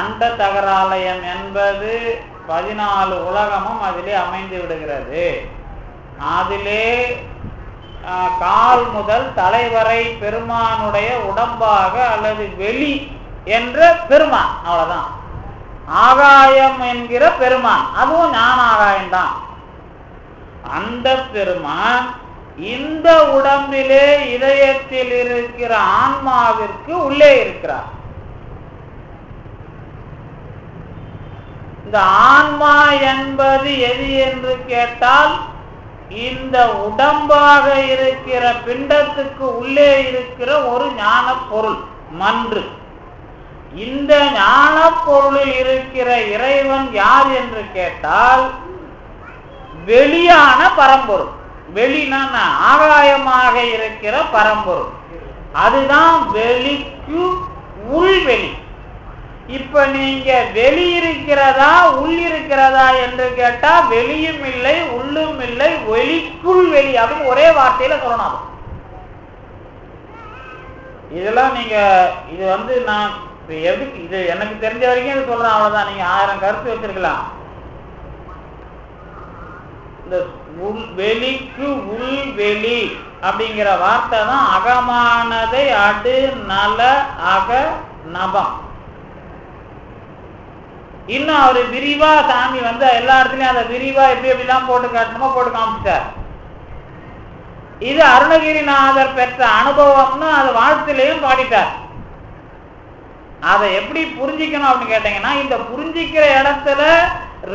A: அண்ட தகராலயம் என்பது 14 உலகமும் அதிலே அமைந்து விடுகிறது. அதிலே கால் முதல் தலைவரை பெருமானுடைய உடம்பாக அல்லது வெளி என்ற பெருமான், அவ்வளவுதான். ஆகாயம் என்கிற பெருமான், அதுவும் ஞான ஆகாயம்தான். அந்த பெருமான் இந்த உடம்பிலே இதயத்தில் இருக்கிற ஆன்மாவிற்கு உள்ளே இருக்கிறார். இந்த ஆன்மா என்பது எது என்று கேட்டால், இந்த உடம்பாக இருக்கிற பிண்டத்துக்கு உள்ளே இருக்கிற ஒரு ஞான பொருள் மன்று. இந்த ஞான பொருளில் இருக்கிற இறைவன் யார் என்று கேட்டால் வெளியான பரம்பொருள். வெளினா ஆகாயமாக இருக்கிற பரம்பொருள், அதுதான் வெளிக்கு உள்வெளி. இப்ப நீங்க வெளி இருக்கிறதா உள் இருக்கிறதா என்று கேட்டா வெளியும் இல்லை உள்ளும் இல்லை, வெளிக்குள் வெளி அப்படின்னு ஒரே வார்த்தையில சொல்லணும். இதெல்லாம் நீங்க இது நான் இப்ப எதுக்கு இது எனக்கு தெரிஞ்ச வரைக்கும் இது சொல்றேன், அவ்வளவுதான். நீங்க 1000 கருத்து வச்சிருக்கலாம். இந்த வெளிக்கு உள்வெளி அப்படிங்கிற வார்த்தை தான் அகமானதை அடு நல அக நபம். இன்னும் அவரு விரிவா சாமி வந்து எல்லா இடத்துலயும் அதை விரிவா எப்படி எப்படிலாம் போட்டு காட்டணுமோ போட்டு காமிச்சிட்டார். இது அருணகிரிநாதர் பெற்ற அனுபவம்னு அது வாழ்த்திலையும் பாடிட்டார். அதை எப்படி புரிஞ்சிக்கணும் அப்படின்னு கேட்டீங்கன்னா, இந்த புரிஞ்சிக்கிற இடத்துல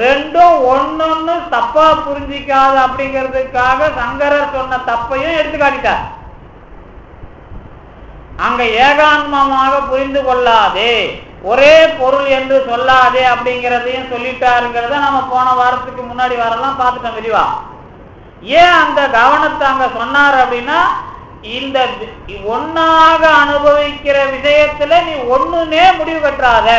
A: ரெண்டும் ஒன்னொன்னு தப்பா புரிஞ்சிக்காத அப்படிங்கிறதுக்காக சங்கரர் சொன்ன தப்பையும் எடுத்து காட்டிட்டார். அங்க ஏகான்மமாக புரிந்து கொள்ளாதே, ஒரே பொருள் என்று சொல்லாதே அப்படிங்கிறதையும் சொல்லிட்டாருங்கிறத நம்ம போன வாரத்துக்கு முன்னாடி வாரெல்லாம் பார்த்துட்டோம் விரிவா. ஏன் அந்த கவனத்தை அங்க சொன்னார் அப்படின்னா, இந்த ஒன்னாக அனுபவிக்கிற விஷயத்துல நீ ஒண்ணுனே முடிவு கட்டுறாத.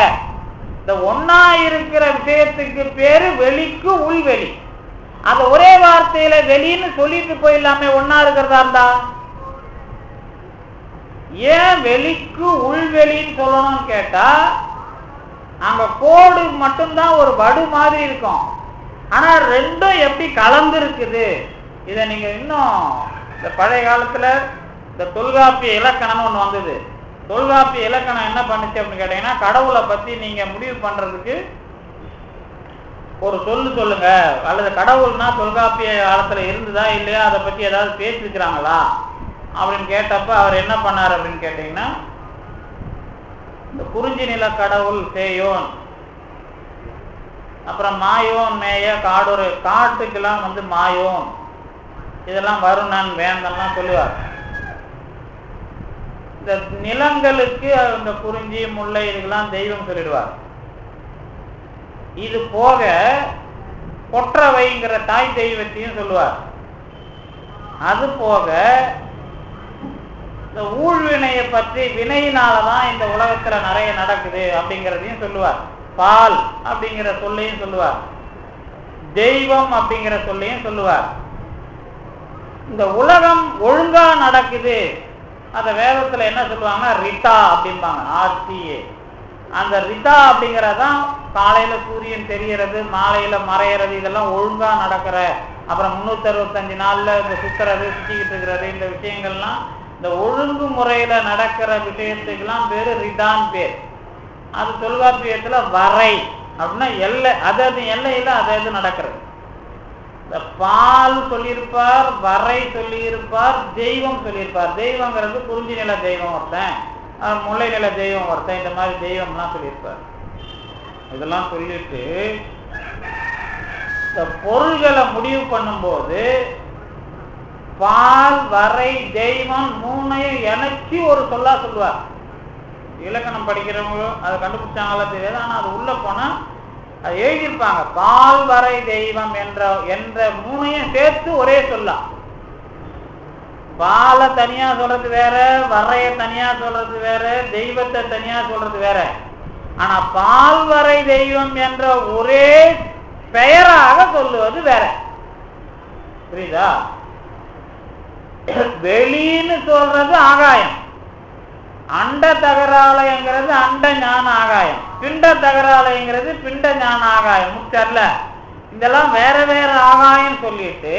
A: இந்த ஒன்னா இருக்கிற விஷயத்துக்கு பேரு வெளிக்கு உள்வெளி. அந்த ஒரே வார்த்தையில வெளின்னு சொல்லிட்டு போயிடலாமே ஒன்னா இருக்கிறதா இருந்தா. ஏன் வெளிக்கு உள்வெளின்னு சொல்லணும்னு கேட்டா, அங்க கோடு மட்டும்தான் ஒரு வடு மாதிரி இருக்கும். ஆனா ரெண்டும் எப்படி கலந்து இருக்குது. இதை நீங்க இன்னும் இந்த பழைய காலத்துல இந்த தொல்காப்பிய இலக்கணம்னு ஒண்ணு வந்தது. தொல்காப்பிய இலக்கணம் என்ன பண்ணுச்சு அப்படின்னு கேட்டீங்கன்னா, கடவுளை பத்தி நீங்க முடிவு பண்றதுக்கு ஒரு சொல்லுங்க, அல்லது கடவுள்னா தொல்காப்பிய காலத்துல இருந்துதா இல்லையா, அதை பத்தி ஏதாவது பேசிருக்கிறாங்களா அப்படின்னு கேட்டப்ப அவர் என்ன பண்ணார் அப்படின்னு கேட்டீங்கன்னா, இந்த குறிஞ்சி நில கடவுள் சேயோன், அப்புறம் மாயோன் மேய காடொரு, காட்டுக்கெல்லாம் வந்து மாயோன், இதெல்லாம் வருணன் வேந்தன்லாம் சொல்லுவார். இந்த நிலங்களுக்கு இந்த குறிஞ்சி முல்லை இதுக்கெல்லாம் தெய்வம் சொல்லிடுவார். இது போக கொற்றவைங்கிற தாய் தெய்வத்தையும் சொல்லுவார். அது போக இந்த ஊழ்வினையை பற்றி, வினையினாலதான் இந்த உலகத்துல நிறைய நடக்குது அப்படிங்கிறதையும் சொல்லுவார். பால் அப்படிங்கிற சொல்லையும் சொல்லுவார். தெய்வம் அப்படிங்கிற சொல்லையும் சொல்லுவார். இந்த உலகம் ஒழுங்கா நடக்குது, அந்த வேதத்துல என்ன சொல்லுவாங்கன்னா ரிதா அப்படிம்பாங்க, RTA. அந்த ரிதா அப்படிங்கிறதான் காலையில சூரியன் தெரியறது, மாலையில மறையிறது, இதெல்லாம் ஒழுங்கா நடக்கிற, அப்புறம் 365 நாள்ல இந்த சுத்துறது, சுத்திக்கிட்டு இருக்கிறது, இந்த விஷயங்கள்லாம் இந்த ஒழுங்கு முறையில நடக்கிற விஷயத்துக்கெல்லாம் பேரு ரிதான் பேர். அது தொல்காப்பியத்துல வரை அப்படின்னா எல்லை, அதாவது எல்லையில அதாவது நடக்கிறது. இந்த பால் சொல்லியிருப்பார், வரை சொல்லியிருப்பார், தெய்வம் சொல்லியிருப்பார். தெய்வங்கிறது குறிஞ்சி நில தெய்வம் ஒருத்தன், முல்லை நில தெய்வம் ஒருத்தன், இந்த மாதிரி தெய்வம்லாம் சொல்லியிருப்பார். இதெல்லாம் சொல்லிட்டு இந்த பொருள்களை முடிவு பண்ணும்போது பால் வரை தெய்வம் மூணையும் இணைச்சி ஒரு சொல்லா சொல்லுவார். இலக்கணம் படிக்கிறவங்க அதை கண்டுபிடிச்சாங்களா தெரியாது, ஆனா அது உள்ள போனா அது எழுதியிருப்பாங்க. பால் வரை தெய்வம் என்ற மூணையும் சேர்த்து ஒரே சொல்லலாம். பாலை தனியா சொல்றது வேற, வரைய தனியா சொல்றது வேற, தெய்வத்தை தனியா சொல்றது வேற. ஆனா பால் வரை தெய்வம் என்ற ஒரே பெயராக சொல்லுவது வேற. புரியுதா? வெளின்னு சொல்றது ஆகாயம், அண்ட தகராலயங்கிறது அண்ட ஞான ஆகாயம், பிண்ட தகராலயங்கிறது பிண்ட ஞான ஆகாயம். முச்சர்ல இதெல்லாம் வேற வேற ஆகாயம் சொல்லிட்டு,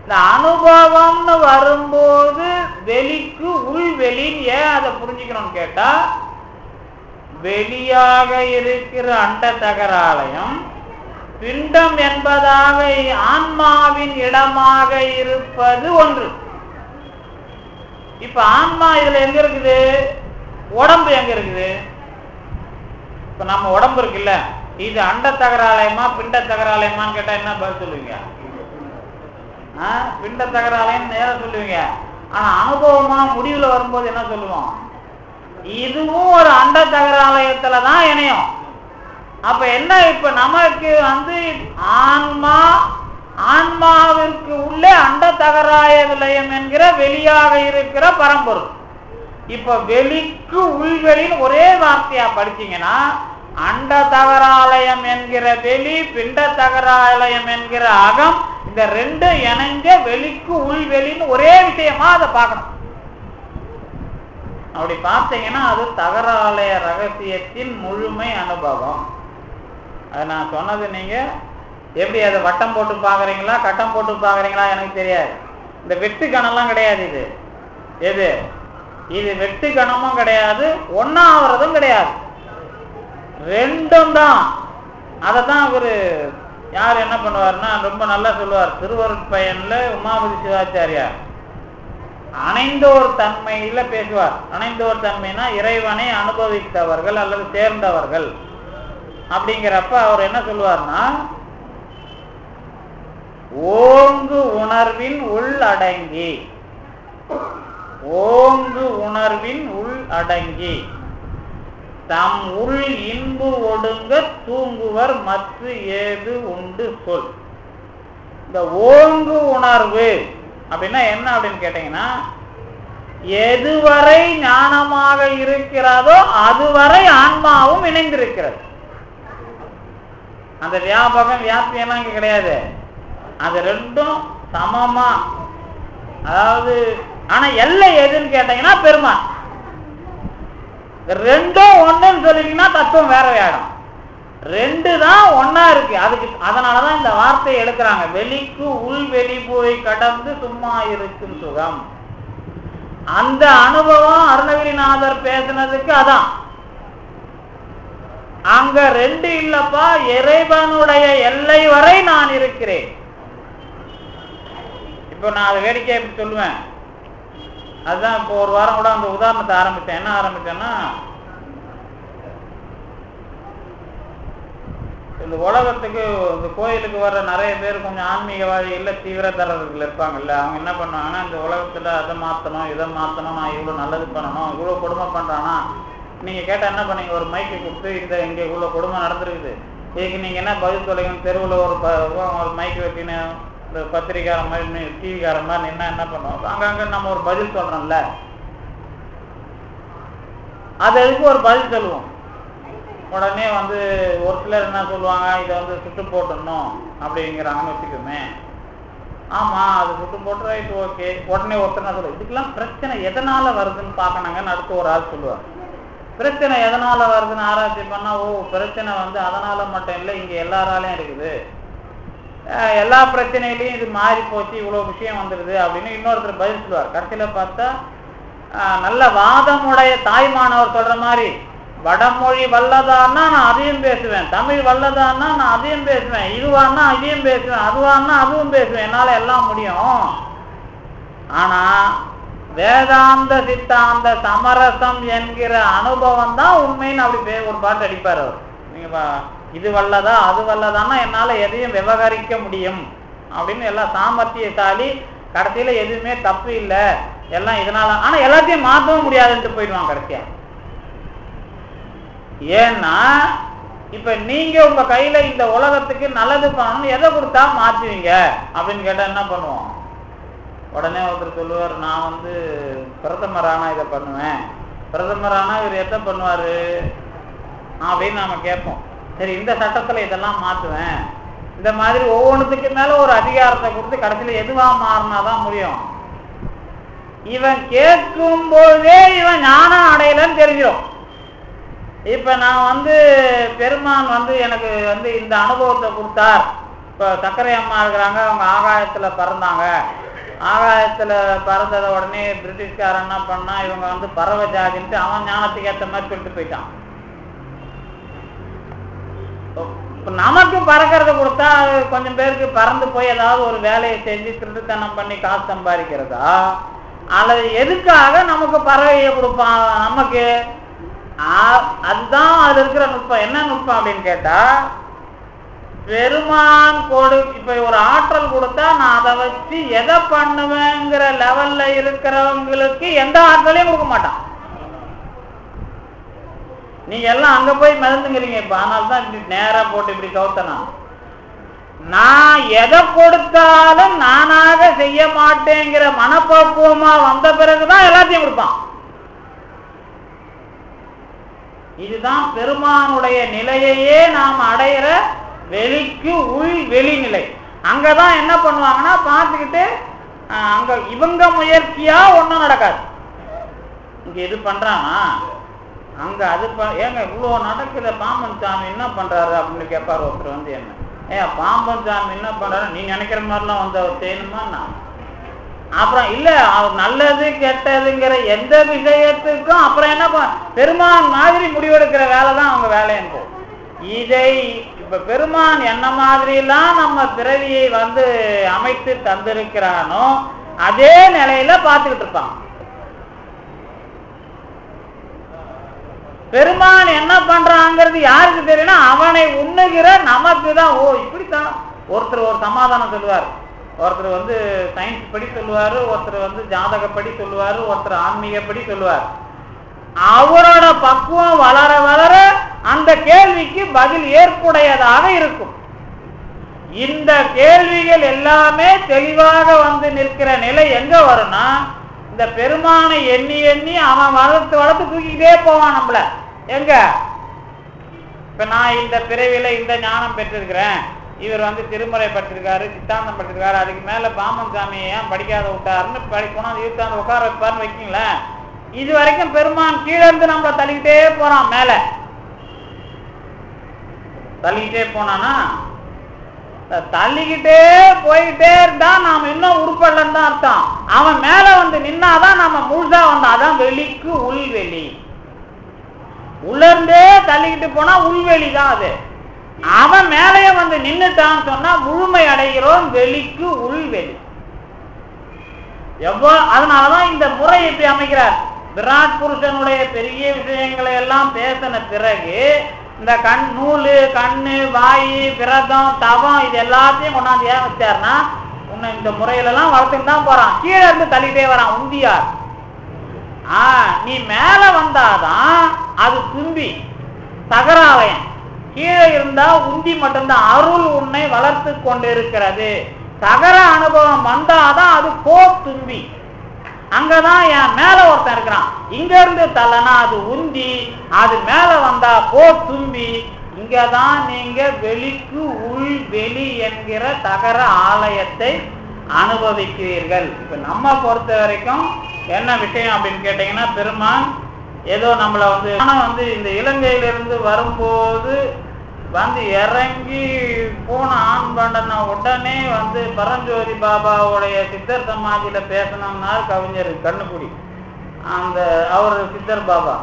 A: இந்த அனுபவம்னு வரும்போது வெளிக்கு உள்வெளின்னு ஏன் அதை புரிஞ்சுக்கணும்னு கேட்டா, வெளியாக இருக்கிற அண்ட தகராலயம் பிண்டம் என்பதாக ஆன்மாவின் இடமாக இருப்பது ஒன்று. இப்ப ஆன்மா இதுல எங்க இருக்குது, உடம்பு எங்க இருக்குது? இப்ப நம்ம உடம்பு இருக்குல்ல, இது அண்ட தகராலயமா பிண்ட தகராலயமான்னு கேட்டா என்ன பதில் சொல்லுவீங்க? பிண்ட தகராலயம் நேரம் சொல்லுவீங்க. ஆனா அனுபவமா முடிவுல வரும்போது என்ன சொல்லுவோம்? இதுவும் ஒரு அண்ட தகராலயத்துலதான் இணையும். அப்ப என்ன, இப்ப நமக்கு வந்து ஆன்மாவிற்கு உள்ளே அண்ட தகராலயம் என்கிற வெளியாக இருக்கிற பரம்பொருள். இப்ப வெளிக்கு உள்வெளின்னு ஒரே வார்த்தையா படிச்சீங்கன்னா, அண்ட தகராலயம் என்கிற வெளி, பிண்ட தகராலயம் என்கிற அகம், இந்த ரெண்டும் இணைஞ்ச வெளிக்கு உள்வெளின்னு ஒரே விஷயமா அதை பார்க்கணும். அப்படி பார்த்தீங்கன்னா அது தகராலய ரகசியத்தின் முழுமை அனுபவம். அதை நான் சொன்னது நீங்க எப்படி அதை வட்டம் போட்டு பார்க்குறீங்களா கட்டம் போட்டு பார்க்குறீங்களா எனக்கு தெரியாது. இந்த வெட்டு கணம்லாம் கிடையாது. இது இது வெட்டு கணமும் கிடையாது, ஒன்னாகிறதும் கிடையாது, ரெண்டும் தான். அதை தான் இவர் யார் என்ன பண்ணுவார்னா ரொம்ப நல்லா சொல்லுவார். திருவருட்பயன்ல உமாபதி சிவாச்சாரியார் அணைந்தோர் தன்மையில பேசுவார். அணைந்தோர் தன்மைனா இறைவனை அனுபவித்தவர்கள் அல்லது சேர்ந்தவர்கள். அப்படிங்கிறப்ப அவர் என்ன சொல்லுவார்னா, ஓங்கு உணர்வின் உள் அடங்கி, ஓங்கு உணர்வின் உள் அடங்கி தம் உள் இன்பு ஒடுங்க தூங்குவர் மற்ற ஏது உண்டு சொல். இந்த ஓங்கு உணர்வு அப்படின்னா என்ன அப்படின்னு கேட்டீங்கன்னா, எதுவரை ஞானமாக இருக்கிறதோ அதுவரை ஆன்மாவும் இணைந்திருக்கிறது. அந்த வியாபகம் வியாப்தியெல்லாம் இங்க கிடையாது. அது ரெண்டும் சமமா, அதாவது ஆனா எல்லை எதுன்னு கேட்டீங்கன்னா பெருமான். ரெண்டும் ஒண்ணுன்னு சொல்லிட்டீங்கன்னா தத்துவம் வேற வேடம். ரெண்டு தான் ஒன்னா இருக்கு. அதுக்கு அதனாலதான் இந்த வார்த்தையை எடுக்கிறாங்க, வெளிக்கு உள் வெளி போய் கடந்து சும்மா இருக்கும் சுகம். அந்த அனுபவம் அருணகிரிநாதர் பேசினதுக்கு அதான். அங்க ரெண்டு இல்லப்பா, இறைவனுடைய எல்லை வரை நான் இருக்கிறேன். இப்போ நான் அதை வேடிக்கை சொல்லுவேன். அதுதான் இப்போ ஒரு வாரம் கூட அந்த உதாரணத்தை ஆரம்பித்தேன். என்ன ஆரம்பித்தேன்னா, இந்த உலகத்துக்கு இந்த கோயிலுக்கு வர்ற நிறைய பேர் கொஞ்சம் ஆன்மீகவாதிகளில் தீவிரதரர்கள் இருப்பாங்கல்ல. அவங்க என்ன பண்ணுவாங்கன்னா, இந்த உலகத்தில் அதை மாற்றணும் இதை மாற்றணும், நான் இவ்வளோ நல்லது பண்ணணும், இவ்வளோ கொடுமை பண்ணுறானா. நீங்கள் கேட்டால் என்ன பண்ணீங்க, ஒரு மைக்கு கொடுத்து இந்த இங்கே இவ்வளோ கொடுமை நடந்துருக்குது, இதுக்கு நீங்கள் என்ன பதில் சொல்லுங்கன்னு தெருவில் ஒரு மைக்கு வச்சுன்னு இந்த பத்திரிக்கார மாதிரி டிவிக்கார மாதிரி என்ன பண்ணுவோம், அங்கங்கே நம்ம ஒரு பதில் சொல்கிறோம்ல, அது எதுக்கு ஒரு பதில் சொல்லுவோம். உடனே ஒரு சிலர் என்ன சொல்லுவாங்க, இதை சுட்டு போட்டுடணும் அப்படிங்கிறாங்கன்னு வச்சுக்கோமே. ஆமாம், அது சுட்டு போட்டு ரைட்டு ஓகே. உடனே ஒருத்தர் என்ன சொல்லுவோம், இதுக்கெல்லாம் பிரச்சனை எதனால் வருதுன்னு பார்க்கணுங்கன்னு அடுத்து ஒரு ஆள் சொல்லுவார். பிரச்சனை எதனால் வருதுன்னு ஆராய்ச்சி பண்ணால், ஓ பிரச்சனை அதனால் மட்டும் இல்லை, இங்கே எல்லாராலையும் இருக்குது, எல்லா பிரச்சனையிலையும் இது மாறி போச்சு, இவ்வளோ விஷயம் வந்துடுது அப்படின்னு இன்னொருத்தர் பதில் சொல்லுவார். கடைசியில் பார்த்தா நல்ல வாதமுடைய தாய்மானவர் சொல்கிற மாதிரி, வடமொழி வல்லதான்னா நான் அதையும் பேசுவேன், தமிழ் வல்லதான்னா நான் அதையும் பேசுவேன், இதுவான்னா இதையும் பேசுவேன், அதுவான்னா அதுவும் பேசுவேன், என்னால் எல்லாம் முடியும். ஆனால் வேதாந்த சித்தாந்த சமரசம் என்கிற அனுபவம் தான் உண்மைன்னு அப்படி ஒரு பாட்டு அடிப்பார் அவர். நீங்கள் இது வல்லதா அது வல்லதான்னா என்னால் எதையும் விவகரிக்க முடியும் அப்படின்னு எல்லாம் சாமர்த்தியசாலி. கடைசியில் எதுவுமே தப்பு இல்லை, எல்லாம் இதனால, ஆனால் எல்லாத்தையும் மாற்றவும் முடியாதுன்ட்டு போயிடுவாங்க கடைசியாக. ஏன்னா இப்ப நீங்க உங்க கையில இந்த உலகத்துக்கு நல்லது பண்ணணும், எதை கொடுத்தா மாற்றுவீங்க அப்படின்னு கேட்டா என்ன பண்ணுவோம். உடனே ஒருத்தர் சொல்லுவார், நான் பிரதமரானா இதை பண்ணுவேன், பிரதமரானா இவர் எதை பண்ணுவாரு அப்படின்னு நாம கேட்போம். சரி, இந்த சட்டத்துல இதெல்லாம் மாற்றுவேன், இந்த மாதிரி ஒவ்வொன்றுத்துக்கு மேல ஒரு அதிகாரத்தை கொடுத்து கடைசியில எதுவா மாறினாதான் முடியும். இவன் கேட்கும் போதே இவன் ஞானம் அடையலன்னு தெரிஞ்சிடும். இப்ப நான் பெருமான் எனக்கு இந்த அனுபவத்தை கொடுத்தார். இப்ப சக்கரை அம்மா இருக்கிறாங்க, அவங்க ஆகாயத்துல பறந்தாங்க. ஆகாயத்துல பறந்தத உடனே பிரிட்டிஷ்காரன் என்ன பண்ணா, இவங்க பறவை ஜாதின்ட்டு அவன் ஞானத்துக்கு ஏற்ற மாதிரி சொல்லிட்டு போயிட்டான். இப்ப நமக்கு பறக்கிறத கொடுத்தா கொஞ்சம் பேருக்கு பறந்து போய் ஏதாவது ஒரு வேலையை செஞ்சு திருட்டுத்தனம் பண்ணி காசு சம்பாதிக்கிறதா, அல்லது எதுக்காக நமக்கு பறவையை கொடுப்பான் நமக்கு? அதுதான் அது இருக்கிற நுட்பம். என்ன நுட்பம் அப்படின்னு கேட்டா, பெருமான் இப்ப ஒரு ஆற்றல் கொடுத்தா நான் அதை வச்சு எதை பண்ணுவேங்கிற லெவல்ல இருக்கிறவங்களுக்கு எந்த ஆற்றலையும் கொடுக்க மாட்டான். நீங்க எல்லாம் அங்க போய் மிதந்துங்கிறீங்க. இப்ப அதனால்தான் இப்படி நேரா போட்டு இப்படி கவுத்தனா, நான் எதை கொடுத்தாலும் நானாக செய்ய மாட்டேங்கிற மனப்பக்குவமா வந்த பிறகுதான் எல்லாத்தையும் கொடுப்பான். இதுதான் பெருமானுடைய நிலையையே நாம் அடையிற வெளிக்கு உள் வெளி நிலை. அங்கதான் என்ன பண்ணுவாங்கன்னா, பார்த்துக்கிட்டு அங்க இவங்க முயற்சியா ஒண்ணும் நடக்காது. இங்க இது பண்றானா, அங்க அது ஏங்க இவ்வளோ நடக்குத, பாம்பன் சாமி என்ன பண்றாரு அப்படின்னு கேட்பாரு ஒருத்தர் வந்து. என்ன பாம்பன் சாமி என்ன பண்றாரு, நீ நினைக்கிற மாதிரிலாம் வந்து அவர் செய்யணுமா? நான் அப்புறம் இல்ல, அவர் நல்லது கெட்டதுங்கிற எந்த விஷயத்துக்கும் அப்புறம் என்ன பெருமான் மாதிரி முடிவெடுக்கிற வேலை தான் அவங்க வேலைன்னு. இதை இப்ப பெருமான் என்ன மாதிரிலாம் நம்ம பிறவியை வந்து அமைத்து தந்திருக்கிறானோ அதே நிலையில பார்த்துக்கிட்டு இருப்பான். பெருமான் என்ன பண்றாங்கிறது யாருக்கு தெரியும்னா அவனை உண்ணுகிற நமக்கு தான். ஓ இப்படித்தான். ஒருத்தர் ஒரு சமாதானம் சொல்லுவார், ஒருத்தர் வந்து சயின்ஸ் படி சொல்லுவாரு, ஒருத்தர் வந்து ஜாதகப்படி சொல்லுவாரு, ஒருத்தர் ஆன்மீகப்படி சொல்லுவார். அவரோட பக்குவம் வளர வளர அந்த கேள்விக்கு பதில் ஏற்புடையதாக இருக்கும். இந்த கேள்விகள் எல்லாமே தெளிவாக வந்து நிற்கிற நிலை எங்க வரும்னா, இந்த பெருமானை எண்ணி எண்ணி அவன் வளர்த்து வளர்த்து தூக்கிக்கிட்டே போவான் நம்மள. எங்க இப்ப நான் இந்த பிறவில இந்த ஞானம் பெற்றிருக்கிறேன், இவர் வந்து திருமுறை பட்டிருக்காரு, சித்தாந்தம் பட்டிருக்காரு, அதுக்கு மேல பாம்பன் சாமியை ஏன் படிக்காத விட்டாருன்னு படிப்போனா ஈர்த்தாந்து உட்கார வைப்பாருன்னு வைக்கீங்களேன். இது வரைக்கும் பெருமான் கீழே இருந்து நம்மளை தள்ளிக்கிட்டே போறான். மேல தள்ளிக்கிட்டே போனானா, தள்ளிக்கிட்டே போயிட்டே இருந்தா நாம இன்னும் உருப்படலன்னு தான் அர்த்தம். அவன் மேல வந்து நின்னாதான் நாம முழுசா வந்தாதான் வெளிக்கு உள்வெளி. உலர்ந்தே தள்ளிக்கிட்டு போனா உள்வெளி தான் அது. அவன் மேலேயே வந்து நின்னுட்டான்னு சொன்னா முழுமை அடைகிறோம், வெளிக்கு உள்வெளி. அதனாலதான் இந்த முறை இப்படி அமைக்கிறார். விராட் புருஷனுடைய பெரிய விஷயங்களை எல்லாம் பேசின பிறகு இந்த நூலு, கண்ணு, வாயு, விரதம், தவம் இது எல்லாத்தையும் கொண்டாந்து ஏன் வச்சாருன்னா, உன்னை இந்த முறையிலெல்லாம் வளர்த்துட்டு தான் போறான். கீழே இருந்து தள்ளிட்டே வரான் உந்தியார். நீ மேல வந்தாதான் அது தும்பி சகராலயம். கீழே இருந்தா உந்தி மட்டும்தான். அருள் உன்னை வளர்த்து கொண்டிருக்கிறது. சகர அனுபவம் வந்தாதான் அது கோ தும்பி. அங்கதான் என் மேல ஒருத்தன் இருக்கிறான். இங்க இருந்து தள்ளனா அது உந்தி, அது மேல வந்தா கோ தும்பி. இங்கதான் நீங்க வெளிக்கு உள் வெளி என்கிற தகர ஆலயத்தை அனுபவிக்கிறீர்கள். இப்ப நம்ம பொறுத்த வரைக்கும் என்ன விஷயம் அப்படின்னு கேட்டீங்கன்னா, பெருமான் ஏதோ நம்மளை வந்து இந்த இலங்கையிலிருந்து வரும்போது வந்து இறங்கி போன ஆண் பண்டன உடனே வந்து பரஞ்சோதி பாபாவுடைய சித்தர் சமாதியில பேசணும்னார் கவிஞர் கண்ணுக்குடி. அந்த அவர் சித்தர் பாபா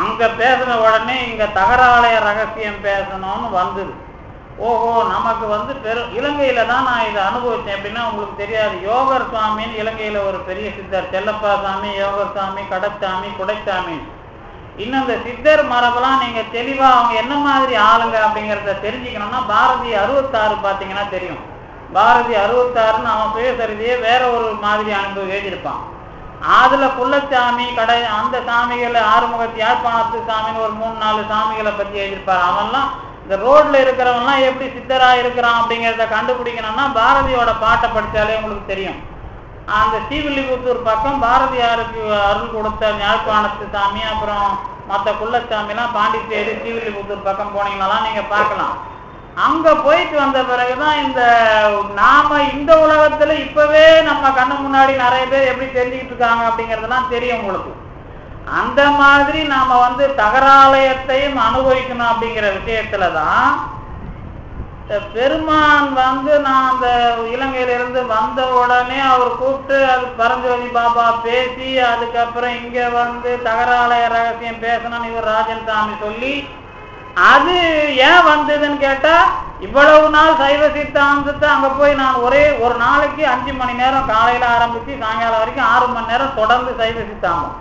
A: அங்க பேசின உடனே இங்க தகராலய ரகசியம் பேசணும்னு வந்தது. ஓஹோ, நமக்கு வந்து இலங்கையில தான் நான் இதை அனுபவிச்சேன். எப்படின்னா உங்களுக்கு தெரியாது, யோகர் சுவாமின்னு இலங்கையில ஒரு பெரிய சித்தர், செல்லப்பா சாமி, யோகர் சாமி, கடச்சாமி, குடைச்சாமி. இன்னும் இந்த சித்தர் மரபெல்லாம் நீங்க தெளிவா அவங்க என்ன மாதிரி ஆளுங்க அப்படிங்கிறத தெரிஞ்சுக்கணும்னா பாரதி 66 பார்த்தீங்கன்னா தெரியும். பாரதி 66ன்னு அவன் சுயசரிதையே வேற ஒரு மாதிரி அனுபவம் எழுதியிருப்பான். அதுல குள்ளச்சாமி, கடை, அந்த சாமிகளை, ஆறுமுகத்து யாழ்ப்பாணத்து சாமின்னு ஒரு 3-4 சாமிகளை பத்தி எழுதியிருப்பார். அவன்லாம் இந்த ரோட்ல இருக்கிறவன்லாம் எப்படி சித்தரா இருக்கிறான் அப்படிங்கிறத கண்டுபிடிக்கணும்னா பாரதியோட பாட்டை படித்தாலே உங்களுக்கு தெரியும். அந்த ஸ்ரீவில்லிபுத்தூர் பக்கம் பாரதியாருக்கு அருள் கொடுத்த யாழ்ப்பாணத்து சாமி, அப்புறம் மற்ற குள்ளச்சாமிலாம் பாண்டிச்சேரி, ஸ்ரீவில்லிபுத்தூர் பக்கம் போனீங்கன்னாலாம் நீங்க பார்க்கலாம். அங்க போயிட்டு வந்த பிறகுதான் இந்த நாம இந்த உலகத்துல இப்பவே நம்ம கண்ணு முன்னாடி நிறைய பேர் எப்படி தெரிஞ்சுக்கிட்டு இருக்காங்க அப்படிங்கறதெல்லாம் தெரியும் உங்களுக்கு. அந்த மாதிரி நாம வந்து தகராலயத்தையும் அனுபவிக்கணும் அப்படிங்கிற விஷயத்துலதான் பெருமான் வந்து நான் அந்த இலங்கையிலிருந்து வந்த உடனே அவர் கூப்பிட்டு அது பரஞ்சோதி பாபா பேசி, அதுக்கப்புறம் இங்க வந்து தகராலய ரகசியம் பேசணும்னு இவர் ராஜன் சாமி சொல்லி, அது ஏன் வந்ததுன்னு கேட்டா, இவ்வளவு நாள் சைவ சித்தாந்தத்தை அங்க போய் நான் ஒரே ஒரு நாளைக்கு 5 மணி நேரம் காலையில ஆரம்பிச்சு சாயங்காலம் வரைக்கும் 6 மணி நேரம் தொடர்ந்து சைவ சித்தாந்தம்,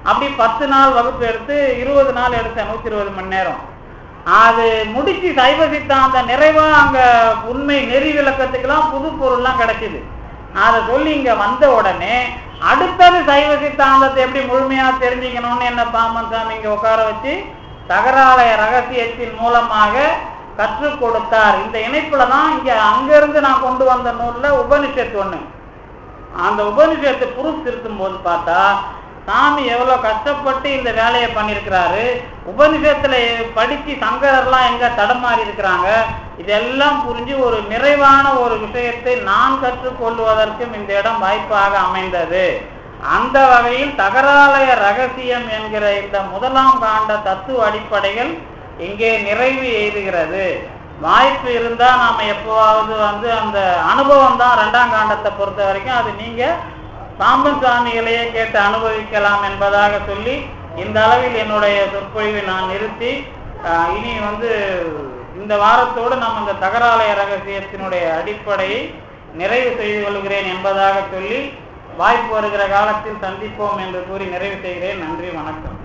A: அப்படி 10 நாள் வகுப்பு எடுத்து 20 நாள் எடுத்தேன், 120 மணி நேரம். அது முடிச்சு சைவ சித்தாந்த நிறைவா அங்க உண்மை நெறி விளக்கத்துக்கெல்லாம் புது பொருள்லாம் கிடைக்குது. அதை சொல்லி இங்க வந்த உடனே அடுத்தது சைவ சித்தாந்தத்தை எப்படி முழுமையா தெரிஞ்சுக்கணும்னு என்ன பாம்பன் சாமி இங்க உட்கார வச்சு தகராலய ரகசியத்தின் மூலமாக கற்றுக் கொடுத்தார். இந்த இணைப்புல தான் இங்க அங்கிருந்து நான் கொண்டு வந்த நூல்ல உபனிஷத்து ஒண்ணு. அந்த உபனிஷத்தை புருஷ் திருத்தும் போது பார்த்தா சாமி எவ்வளவு கஷ்டப்பட்டு இந்த வேலையை பண்ணியிருக்கிறாரு. உபனிஷத்துல படிச்சு சங்கரர்லாம் எங்க தடமாறி இருக்கிறாங்க, இதெல்லாம் புரிஞ்சு ஒரு நிறைவான ஒரு விஷயத்தை நான் கற்றுக்கொள்வதற்கும் இந்த இடம் வாய்ப்பாக அமைந்தது அந்த வகையில் தகராலய ரகசியம் என்கிற இந்த முதலாம் காண்ட தத்துவ அடிப்படைகள் இங்கே நிறைவு எய்துகிறது. வாய்ப்பு இருந்தால் நாம் எப்போவாவது அந்த அனுபவம் தான் ரெண்டாம் காண்டத்தை பொறுத்த வரைக்கும் அது நீங்கள் பாம்பன் சுவாமிகளையே கேட்டு அனுபவிக்கலாம் என்பதாக சொல்லி இந்த அளவில் என்னுடைய சொற்பொழிவை நான் நிறுத்தி இனி இந்த வாரத்தோடு நாம் இந்த தகராலய ரகசியத்தினுடைய அடிப்படையை நிறைவு செய்து கொள்கிறேன் என்பதாக சொல்லி வாய்ப்பு வருகிற காலத்தில் சந்திப்போம் என்று கூறி நிறைவு செய்கிறேன். நன்றி, வணக்கம்.